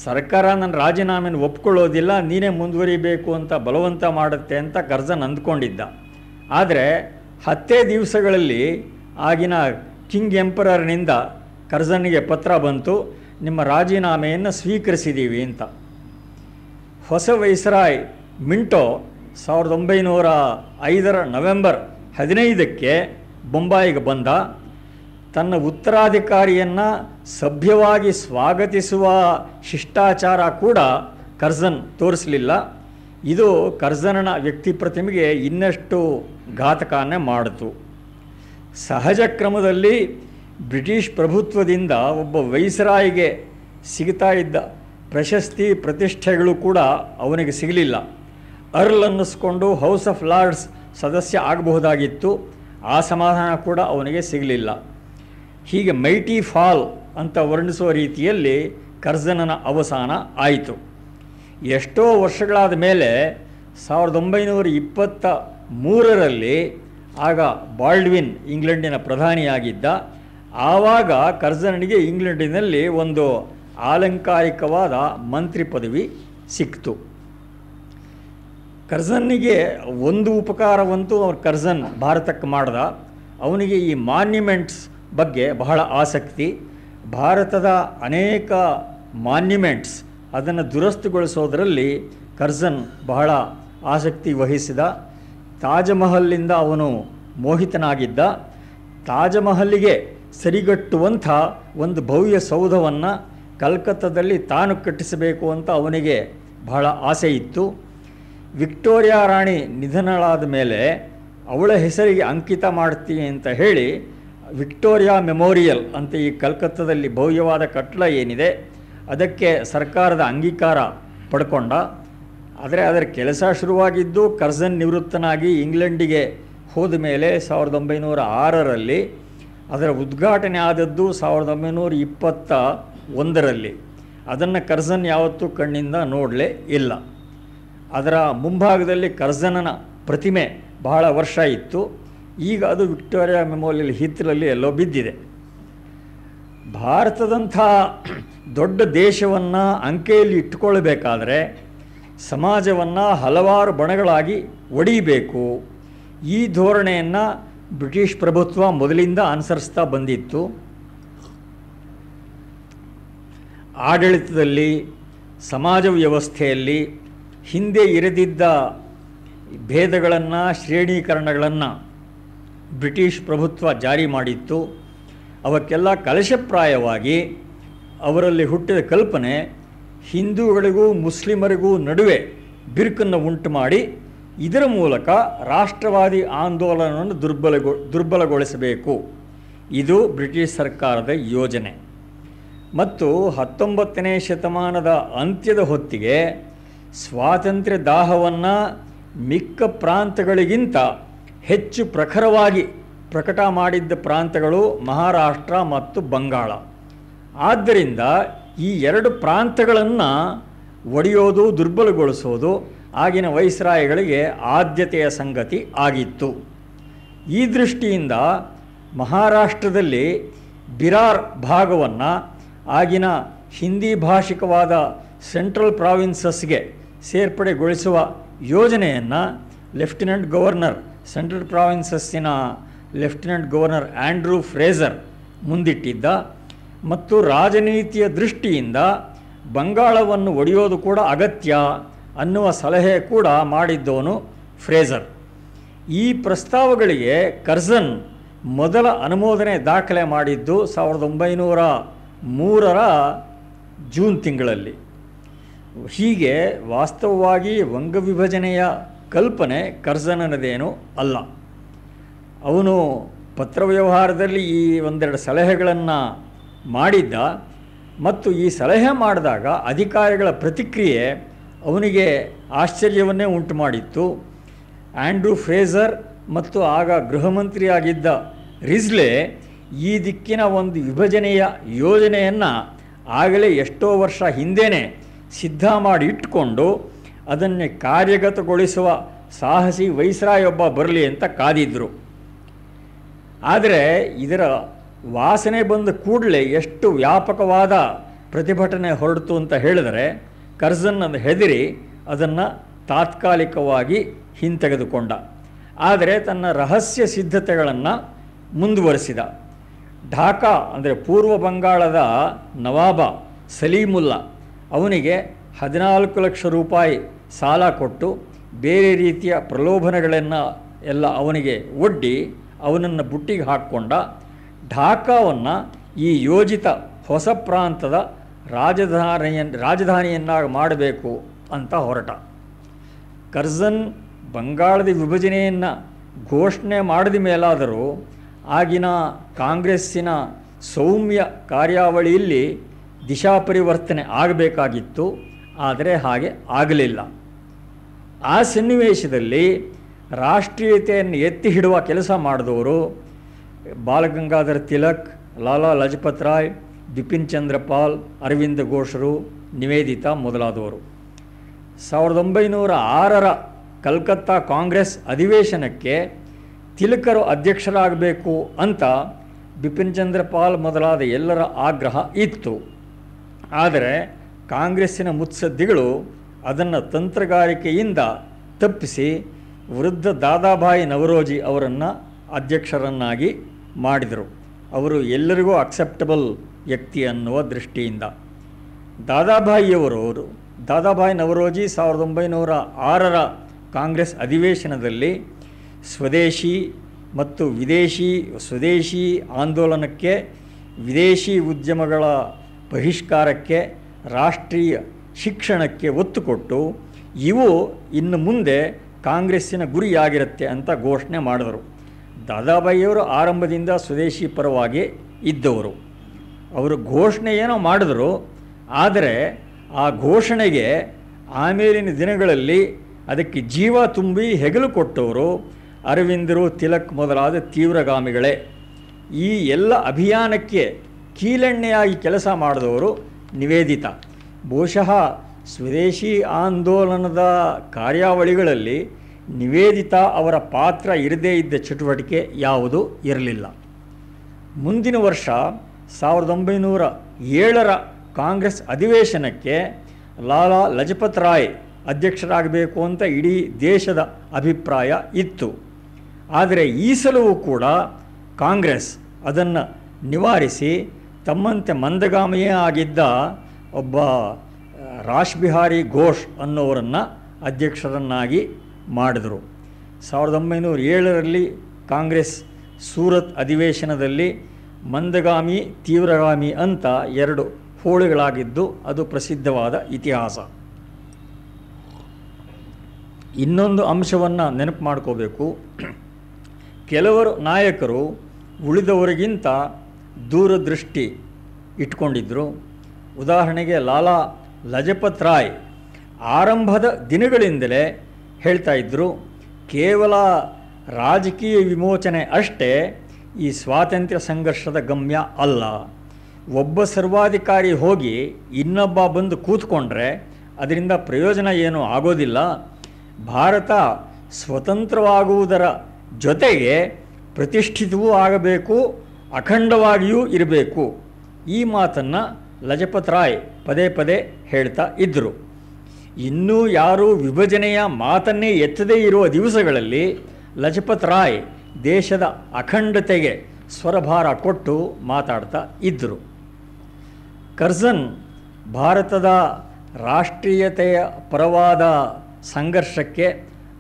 ಸರ್ಕಾರ ನನ್ನ ರಾಜೀನಾಮೆನ ಒಪ್ಕೊಳ್ಳೋದಿಲ್ಲ, ನೀನೇ ಮುಂದುವರಿಬೇಕು ಅಂತ ಬಲವಂತ ಮಾಡುತ್ತೆ ಅಂತ ಕರ್ಜನ್ ಅಂದ್ಕೊಂಡಿದ್ದ. ಆದರೆ 10 ದಿವಸಗಳಲ್ಲಿ ಆಗಿನ ಕಿಂಗ್ ಎಂಪರರ್ನಿಂದ ಕರ್ಜನ್ನಿಗೆ ಪತ್ರ ಬಂತು, ನಿಮ್ಮ ರಾಜೀನಾಮೆಯನ್ನು ಸ್ವೀಕರಿಸಿದ್ದೀವಿ ಅಂತ. ಹೊಸ ವೈಸ್ರಾಯ್ ಮಿಂಟೋ 1905 ನವೆಂಬರ್ 15ಕ್ಕೆ ಬೊಂಬಾಯಿಗೆ ಬಂದ. ತನ್ನ ಉತ್ತರಾಧಿಕಾರಿಯನ್ನು ಸಭ್ಯವಾಗಿ ಸ್ವಾಗತಿಸುವ ಶಿಷ್ಟಾಚಾರ ಕೂಡ ಕರ್ಜನ್ ತೋರಿಸಲಿಲ್ಲ. ಇದು ಕರ್ಜನನ ವ್ಯಕ್ತಿ ಪ್ರತಿಮೆಗೆ ಇನ್ನಷ್ಟು ಘಾತಕನೇ ಮಾಡಿತು. ಸಹಜ ಕ್ರಮದಲ್ಲಿ ಬ್ರಿಟಿಷ್ ಪ್ರಭುತ್ವದಿಂದ ಒಬ್ಬ ವೈಸ್ರಾಯ್ಗೆ ಸಿಗ್ತಾ ಇದ್ದ ಪ್ರಶಸ್ತಿ ಪ್ರತಿಷ್ಠೆಗಳು ಕೂಡ ಅವನಿಗೆ ಸಿಗಲಿಲ್ಲ. ಅರ್ಲ್ ಅನ್ನಿಸ್ಕೊಂಡು ಹೌಸ್ ಆಫ್ ಲಾರ್ಡ್ಸ್ ಸದಸ್ಯ ಆಗಬಹುದಾಗಿತ್ತು, ಆ ಸಮಾಧಾನ ಕೂಡ ಅವನಿಗೆ ಸಿಗಲಿಲ್ಲ. ಹೀಗೆ ಮೈಟಿ ಫಾಲ್ ಅಂತ ವರ್ಣಿಸುವ ರೀತಿಯಲ್ಲಿ ಕರ್ಜನನ ಅವಸಾನ ಆಯಿತು. ಎಷ್ಟೋ ವರ್ಷಗಳಾದ ಮೇಲೆ 1923ರಲ್ಲಿ ಆಗ ಬಾಲ್ಡ್ವಿನ್ ಇಂಗ್ಲೆಂಡಿನ ಪ್ರಧಾನಿಯಾಗಿದ್ದ. ಆವಾಗ ಕರ್ಜನನಿಗೆ ಇಂಗ್ಲೆಂಡಿನಲ್ಲಿ ಒಂದು ಆಲಂಕಾರಿಕವಾದ ಮಂತ್ರಿ ಪದವಿ ಸಿಕ್ತು. ಕರ್ಜನ್ನಿಗೆ ಒಂದು ಉಪಕಾರವಂತೂ ಕರ್ಜನ್ ಭಾರತಕ್ಕೆ ಮಾಡ್ದ. ಅವನಿಗೆ ಈ ಮಾನ್ಯುಮೆಂಟ್ಸ್ ಬಗ್ಗೆ ಬಹಳ ಆಸಕ್ತಿ. ಭಾರತದ ಅನೇಕ ಮಾನ್ಯುಮೆಂಟ್ಸ್ ಅದನ್ನು ದುರಸ್ತಿಗೊಳಿಸೋದರಲ್ಲಿ ಕರ್ಜನ್ ಬಹಳ ಆಸಕ್ತಿ ವಹಿಸಿದ. ತಾಜ್ಮಹಲ್ನಿಂದ ಅವನು ಮೋಹಿತನಾಗಿದ್ದ. ತಾಜ್ಮಹಲ್ಗೆ ಸರಿಗಟ್ಟುವಂಥ ಒಂದು ಭವ್ಯ ಸೌಧವನ್ನು ಕಲ್ಕತ್ತಾದಲ್ಲಿ ತಾನು ಕಟ್ಟಿಸಬೇಕು ಅಂತ ಅವನಿಗೆ ಬಹಳ ಆಸೆ ಇತ್ತು. ವಿಕ್ಟೋರಿಯಾ ರಾಣಿ ನಿಧನಳಾದ ಮೇಲೆ ಅವಳ ಹೆಸರಿಗೆ ಅಂಕಿತ ಮಾಡ್ತೀನಿ ಅಂತ ಹೇಳಿ ವಿಕ್ಟೋರಿಯಾ ಮೆಮೋರಿಯಲ್ ಅಂತ ಈ ಕಲ್ಕತ್ತಾದಲ್ಲಿ ಭವ್ಯವಾದ ಕಟ್ಟಡ ಏನಿದೆ ಅದಕ್ಕೆ ಸರ್ಕಾರದ ಅಂಗೀಕಾರ ಪಡ್ಕೊಂಡ. ಆದರೆ ಅದರ ಕೆಲಸ ಶುರುವಾಗಿದ್ದು ಕರ್ಜನ್ ನಿವೃತ್ತನಾಗಿ ಇಂಗ್ಲೆಂಡಿಗೆ ಹೋದ ಮೇಲೆ 1906ರಲ್ಲಿ. ಅದರ ಉದ್ಘಾಟನೆ ಆದದ್ದು 1921ರಲ್ಲಿ. ಅದನ್ನು ಕರ್ಜನ್ ಯಾವತ್ತೂ ಕಣ್ಣಿಂದ ನೋಡಲೇ ಇಲ್ಲ. ಅದರ ಮುಂಭಾಗದಲ್ಲಿ ಕರ್ಜನನ ಪ್ರತಿಮೆ ಬಹಳ ವರ್ಷ ಇತ್ತು. ಈಗ ಅದು ವಿಕ್ಟೋರಿಯಾ ಮೆಮೋರಿಯಲ್ ಹಿತ್ತಲಲ್ಲಿ ಎಲ್ಲೋ ಬಿದ್ದಿದೆ. ಭಾರತದಂಥ ದೊಡ್ಡ ದೇಶವನ್ನು ಅಂಕೆಯಲ್ಲಿ ಇಟ್ಟುಕೊಳ್ಳಬೇಕಾದ್ರೆ ಸಮಾಜವನ್ನು ಹಲವಾರು ಬಣಗಳಾಗಿ ಒಡೆಯಬೇಕು. ಈ ಧೋರಣೆಯನ್ನು ಬ್ರಿಟಿಷ್ ಪ್ರಭುತ್ವ ಮೊದಲಿಂದ ಅನುಸರಿಸ್ತಾ ಬಂದಿತ್ತು. ಆಡಳಿತದಲ್ಲಿ, ಸಮಾಜ ವ್ಯವಸ್ಥೆಯಲ್ಲಿ ಹಿಂದೆ ಇರದಿದ್ದ ಭೇದಗಳನ್ನು, ಶ್ರೇಣೀಕರಣಗಳನ್ನು ಬ್ರಿಟಿಷ್ ಪ್ರಭುತ್ವ ಜಾರಿ ಮಾಡಿತ್ತು. ಅವಕ್ಕೆಲ್ಲ ಕಲಶಪ್ರಾಯವಾಗಿ ಅವರಲ್ಲಿ ಹುಟ್ಟಿದ ಕಲ್ಪನೆ ಹಿಂದೂಗಳಿಗೂ ಮುಸ್ಲಿಮರಿಗೂ ನಡುವೆ ಬಿರುಕನ್ನು ಉಂಟು ಮಾಡಿ ಇದರ ಮೂಲಕ ರಾಷ್ಟ್ರವಾದಿ ಆಂದೋಲನವನ್ನು ದುರ್ಬಲಗೊಳಿಸಬೇಕು. ಇದು ಬ್ರಿಟಿಷ್ ಸರ್ಕಾರದ ಯೋಜನೆ. ಮತ್ತು 19ನೇ ಶತಮಾನದ ಅಂತ್ಯದ ಹೊತ್ತಿಗೆ ಸ್ವಾತಂತ್ರ್ಯ ದಾಹವನ್ನು ಮಿಕ್ಕ ಪ್ರಾಂತಗಳಿಗಿಂತ ಹೆಚ್ಚು ಪ್ರಖರವಾಗಿ ಪ್ರಕಟ ಮಾಡಿದ್ದ ಪ್ರಾಂತಗಳು ಮಹಾರಾಷ್ಟ್ರ ಮತ್ತು ಬಂಗಾಳ. ಆದ್ದರಿಂದ ಈ ಎರಡು ಪ್ರಾಂತಗಳನ್ನು ಒಡೆಯೋದು, ದುರ್ಬಲಗೊಳಿಸೋದು ಆಗಿನ ವೈಸ್ರಾಯಿಗಳಿಗೆ ಆದ್ಯತೆಯ ಸಂಗತಿ ಆಗಿತ್ತು. ಈ ದೃಷ್ಟಿಯಿಂದ ಮಹಾರಾಷ್ಟ್ರದಲ್ಲಿ ಬಿರಾರ್ ಭಾಗವನ್ನು ಆಗಿನ ಹಿಂದಿ ಭಾಷಿಕವಾದ ಸೆಂಟ್ರಲ್ ಪ್ರಾವಿನ್ಸಸ್ಗೆ ಸೇರ್ಪಡೆಗೊಳಿಸುವ ಯೋಜನೆಯನ್ನು ಲೆಫ್ಟಿನೆಂಟ್ ಗವರ್ನರ್, ಸೆಂಟ್ರಲ್ ಪ್ರಾವಿನ್ಸಸ್ಸಿನ ಲೆಫ್ಟಿನೆಂಟ್ ಗವರ್ನರ್ ಆಂಡ್ರೂ ಫ್ರೇಜರ್ ಮುಂದಿಟ್ಟಿದ್ದ. ಮತ್ತು ರಾಜನೀತಿಯ ದೃಷ್ಟಿಯಿಂದ ಬಂಗಾಳವನ್ನು ಒಡೆಯೋದು ಕೂಡ ಅಗತ್ಯ ಅನ್ನುವ ಸಲಹೆ ಕೂಡ ಮಾಡಿದ್ದವನು ಫ್ರೇಜರ್. ಈ ಪ್ರಸ್ತಾವಗಳಿಗೆ ಕರ್ಜನ್ ಮೊದಲ ಅನುಮೋದನೆ ದಾಖಲೆ ಮಾಡಿದ್ದು 1903ರ ಜೂನ್ ತಿಂಗಳಲ್ಲಿ. ಹೀಗೆ ವಾಸ್ತವವಾಗಿ ವಂಗ ವಿಭಜನೆಯ ಕಲ್ಪನೆ ಕರ್ಜನನದೇನೂ ಅಲ್ಲ. ಅವನು ಪತ್ರವ್ಯವಹಾರದಲ್ಲಿ ಈ ಒಂದೆರಡು ಸಲಹೆಗಳನ್ನು ಮಾಡಿದ್ದ. ಮತ್ತು ಈ ಸಲಹೆ ಮಾಡಿದಾಗ ಅಧಿಕಾರಿಗಳ ಪ್ರತಿಕ್ರಿಯೆ ಅವನಿಗೆ ಆಶ್ಚರ್ಯವನ್ನೇ ಉಂಟು ಮಾಡಿತ್ತು. ಆಂಡ್ರೂ ಫ್ರೇಜರ್ ಮತ್ತು ಆಗ ಗೃಹ ಮಂತ್ರಿಯಾಗಿದ್ದ ರಿಜ್ಲೆ ಈ ದಿಕ್ಕಿನ ಒಂದು ವಿಭಜನೆಯ ಯೋಜನೆಯನ್ನು ಆಗಲೇ ಎಷ್ಟೋ ವರ್ಷ ಹಿಂದೆಯೇ ಸಿದ್ಧ ಮಾಡಿ ಇಟ್ಟುಕೊಂಡು ಅದನ್ನೇ ಕಾರ್ಯಗತಗೊಳಿಸುವ ಸಾಹಸಿ ವೈಸ್ರಾಯೊಬ್ಬ ಬರಲಿ ಅಂತ ಕಾದಿದ್ದರು. ಆದರೆ ಇದರ ವಾಸನೆ ಬಂದ ಕೂಡಲೇ ಎಷ್ಟು ವ್ಯಾಪಕವಾದ ಪ್ರತಿಭಟನೆ ಹೊರಡ್ತು ಅಂತ ಹೇಳಿದರೆ ಕರ್ಜನ್ ಅದು ಹೆದರಿ ಅದನ್ನು ತಾತ್ಕಾಲಿಕವಾಗಿ ಹಿಂತೆಗೆದುಕೊಂಡ. ಆದರೆ ತನ್ನ ರಹಸ್ಯ ಸಿದ್ಧತೆಗಳನ್ನು ಮುಂದುವರಿಸಿದ. ಢಾಕಾ ಅಂದರೆ ಪೂರ್ವ ಬಂಗಾಳದ ನವಾಬ ಸಲೀಮುಲ್ಲಾ ಅವನಿಗೆ 14 ಲಕ್ಷ ರೂಪಾಯಿ ಸಾಲ ಕೊಟ್ಟು ಬೇರೆ ರೀತಿಯ ಪ್ರಲೋಭನೆಗಳನ್ನು ಎಲ್ಲ ಅವನಿಗೆ ಒಡ್ಡಿ ಅವನನ್ನು ಬುಟ್ಟಿಗೆ ಹಾಕ್ಕೊಂಡ. ಢಾಕಾವನ್ನು ಈ ಯೋಜಿತ ಹೊಸ ಪ್ರಾಂತದ ರಾಜಧಾನಿಯನ್ನಾಗಿ ಮಾಡಬೇಕು ಅಂತ ಹೊರಟ. ಕರ್ಜನ್ ಬಂಗಾಳದ ವಿಭಜನೆಯನ್ನು ಘೋಷಣೆ ಮಾಡಿದ ಮೇಲಾದರೂ ಆಗಿನ ಕಾಂಗ್ರೆಸ್ಸಿನ ಸೌಮ್ಯ ಕಾರ್ಯಾವಳಿಯಲ್ಲಿ ದಿಶಾಪರಿವರ್ತನೆ ಆಗಬೇಕಾಗಿತ್ತು. ಆದರೆ ಹಾಗೆ ಆಗಲಿಲ್ಲ. ಆ ಸನ್ನಿವೇಶದಲ್ಲಿ ರಾಷ್ಟ್ರೀಯತೆಯನ್ನು ಎತ್ತಿ ಹಿಡುವ ಕೆಲಸ ಮಾಡಿದವರು ಬಾಲಗಂಗಾಧರ್ ತಿಲಕ್, ಲಾಲಾ ಲಜಪತ್ ರಾಯ್, ಬಿಪಿನ್ ಚಂದ್ರ ಪಾಲ್, ಅರವಿಂದ ಘೋಷರು, ನಿವೇದಿತಾ ಮೊದಲಾದವರು. 1906ರ ಕಲ್ಕತ್ತಾ ಕಾಂಗ್ರೆಸ್ ಅಧಿವೇಶನಕ್ಕೆ ತಿಲಕರು ಅಧ್ಯಕ್ಷರಾಗಬೇಕು ಅಂತ ಬಿಪಿನ್ ಚಂದ್ರ ಪಾಲ್ ಮೊದಲಾದ ಎಲ್ಲರ ಆಗ್ರಹ ಇತ್ತು. ಆದರೆ ಕಾಂಗ್ರೆಸ್ಸಿನ ಮುತ್ಸದ್ದಿಗಳು ಅದನ್ನು ತಂತ್ರಗಾರಿಕೆಯಿಂದ ತಪ್ಪಿಸಿ ವೃದ್ಧ ದಾದಾಭಾಯಿ ನವರೋಜಿ ಅವರನ್ನು ಅಧ್ಯಕ್ಷರನ್ನಾಗಿ ಮಾಡಿದರು. ಅವರು ಎಲ್ಲರಿಗೂ ಅಕ್ಸೆಪ್ಟಬಲ್ ವ್ಯಕ್ತಿ ಅನ್ನುವ ದೃಷ್ಟಿಯಿಂದ. ದಾದಾಭಾಯಿ ನವರೋಜಿ 1906ರ ಕಾಂಗ್ರೆಸ್ ಅಧಿವೇಶನದಲ್ಲಿ ಸ್ವದೇಶಿ ಮತ್ತು ಸ್ವದೇಶಿ ಆಂದೋಲನಕ್ಕೆ, ವಿದೇಶಿ ಉದ್ಯಮಗಳ ಬಹಿಷ್ಕಾರಕ್ಕೆ, ರಾಷ್ಟ್ರೀಯ ಶಿಕ್ಷಣಕ್ಕೆ ಒತ್ತು ಕೊಟ್ಟು ಇವು ಇನ್ನು ಮುಂದೆ ಕಾಂಗ್ರೆಸ್ಸಿನ ಗುರಿಯಾಗಿರುತ್ತೆ ಅಂತ ಘೋಷಣೆ ಮಾಡಿದರು. ದಾದಾಬಾಯಿಯವರು ಆರಂಭದಿಂದ ಸ್ವದೇಶಿ ಪರವಾಗಿ ಇದ್ದವರು. ಅವರು ಘೋಷಣೆ ಏನೋ ಮಾಡಿದ್ರು. ಆದರೆ ಆ ಘೋಷಣೆಗೆ ಆಮೇಲಿನ ದಿನಗಳಲ್ಲಿ ಅದಕ್ಕೆ ಜೀವ ತುಂಬಿ ಹೆಗಲು ಕೊಟ್ಟವರು ಅರವಿಂದರು, ತಿಲಕ್ ಮೊದಲಾದ ತೀವ್ರಗಾಮಿಗಳೇ. ಈ ಎಲ್ಲ ಅಭಿಯಾನಕ್ಕೆ ಕೀಲೆಣ್ಣೆಯಾಗಿ ಕೆಲಸ ಮಾಡಿದವರು ನಿವೇದಿತಾ. ಬಹುಶಃ ಸ್ವದೇಶಿ ಆಂದೋಲನದ ಕಾರ್ಯಾವಳಿಗಳಲ್ಲಿ ನಿವೇದಿತಾ ಅವರ ಪಾತ್ರ ಇರದೇ ಇದ್ದ ಚಟುವಟಿಕೆ ಯಾವುದೂ ಇರಲಿಲ್ಲ. ಮುಂದಿನ ವರ್ಷ 1907ರ ಕಾಂಗ್ರೆಸ್ ಅಧಿವೇಶನಕ್ಕೆ ಲಾಲಾ ಲಜಪತ್ ರಾಯ್ ಅಧ್ಯಕ್ಷರಾಗಬೇಕು ಅಂತ ಇಡೀ ದೇಶದ ಅಭಿಪ್ರಾಯ ಇತ್ತು. ಆದರೆ ಈ ಸಲವೂ ಕೂಡ ಕಾಂಗ್ರೆಸ್ ಅದನ್ನು ನಿವಾರಿಸಿ ತಮ್ಮಂತೆ ಮಂದಗಾಮಿಯೇ ಆಗಿದ್ದ ಒಬ್ಬ ರಾಷ್ಬಿಹಾರಿ ಘೋಷ್ ಅನ್ನೋವರನ್ನು ಅಧ್ಯಕ್ಷರನ್ನಾಗಿ ಮಾಡಿದರು. 1907ರಲ್ಲಿ ಕಾಂಗ್ರೆಸ್ ಸೂರತ್ ಅಧಿವೇಶನದಲ್ಲಿ ಮಂದಗಾಮಿ, ತೀವ್ರಗಾಮಿ ಅಂತ 2 ಹೋಳುಗಳಾಗಿದ್ದು ಅದು ಪ್ರಸಿದ್ಧವಾದ ಇತಿಹಾಸ. ಇನ್ನೊಂದು ಅಂಶವನ್ನು ನೆನಪು ಮಾಡ್ಕೋಬೇಕು. ಕೆಲವರು ನಾಯಕರು ಉಳಿದವರಿಗಿಂತ ದೂರದೃಷ್ಟಿ ಇಟ್ಕೊಂಡಿದ್ದರು. ಉದಾಹರಣೆಗೆ ಲಾಲಾ ಲಜಪತ್ ರಾಯ್ ಆರಂಭದ ದಿನಗಳಿಂದಲೇ ಹೇಳ್ತಾ ಇದ್ದರು, ಕೇವಲ ರಾಜಕೀಯ ವಿಮೋಚನೆ ಅಷ್ಟೇ ಈ ಸ್ವಾತಂತ್ರ್ಯ ಸಂಘರ್ಷದ ಗಮ್ಯ ಅಲ್ಲ. ಒಬ್ಬ ಸರ್ವಾಧಿಕಾರಿ ಹೋಗಿ ಇನ್ನೊಬ್ಬ ಬಂದು ಕೂತ್ಕೊಂಡ್ರೆ ಅದರಿಂದ ಪ್ರಯೋಜನ ಏನೂ ಆಗೋದಿಲ್ಲ. ಭಾರತ ಸ್ವತಂತ್ರವಾಗುವುದರ ಜೊತೆಗೆ ಪ್ರತಿಷ್ಠಿತವೂ ಆಗಬೇಕು, ಅಖಂಡವಾಗಿಯೂ ಇರಬೇಕು. ಈ ಮಾತನ್ನು ಲಜಪತ್ ರಾಯ್ ಪದೇ ಪದೇ ಹೇಳ್ತಾ ಇದ್ದರು. ಇನ್ನೂ ಯಾರೂ ವಿಭಜನೆಯ ಮಾತನ್ನೇ ಎತ್ತದೇ ಇರುವ ದಿವಸಗಳಲ್ಲಿ ಲಜಪತ್ ರಾಯ್ ದೇಶದ ಅಖಂಡತೆಗೆ ಸ್ವರಭಾರ ಕೊಟ್ಟು ಮಾತಾಡ್ತಾ ಇದ್ದರು. ಕರ್ಜನ್ ಭಾರತದ ರಾಷ್ಟ್ರೀಯತೆಯ ಪರವಾದ ಸಂಘರ್ಷಕ್ಕೆ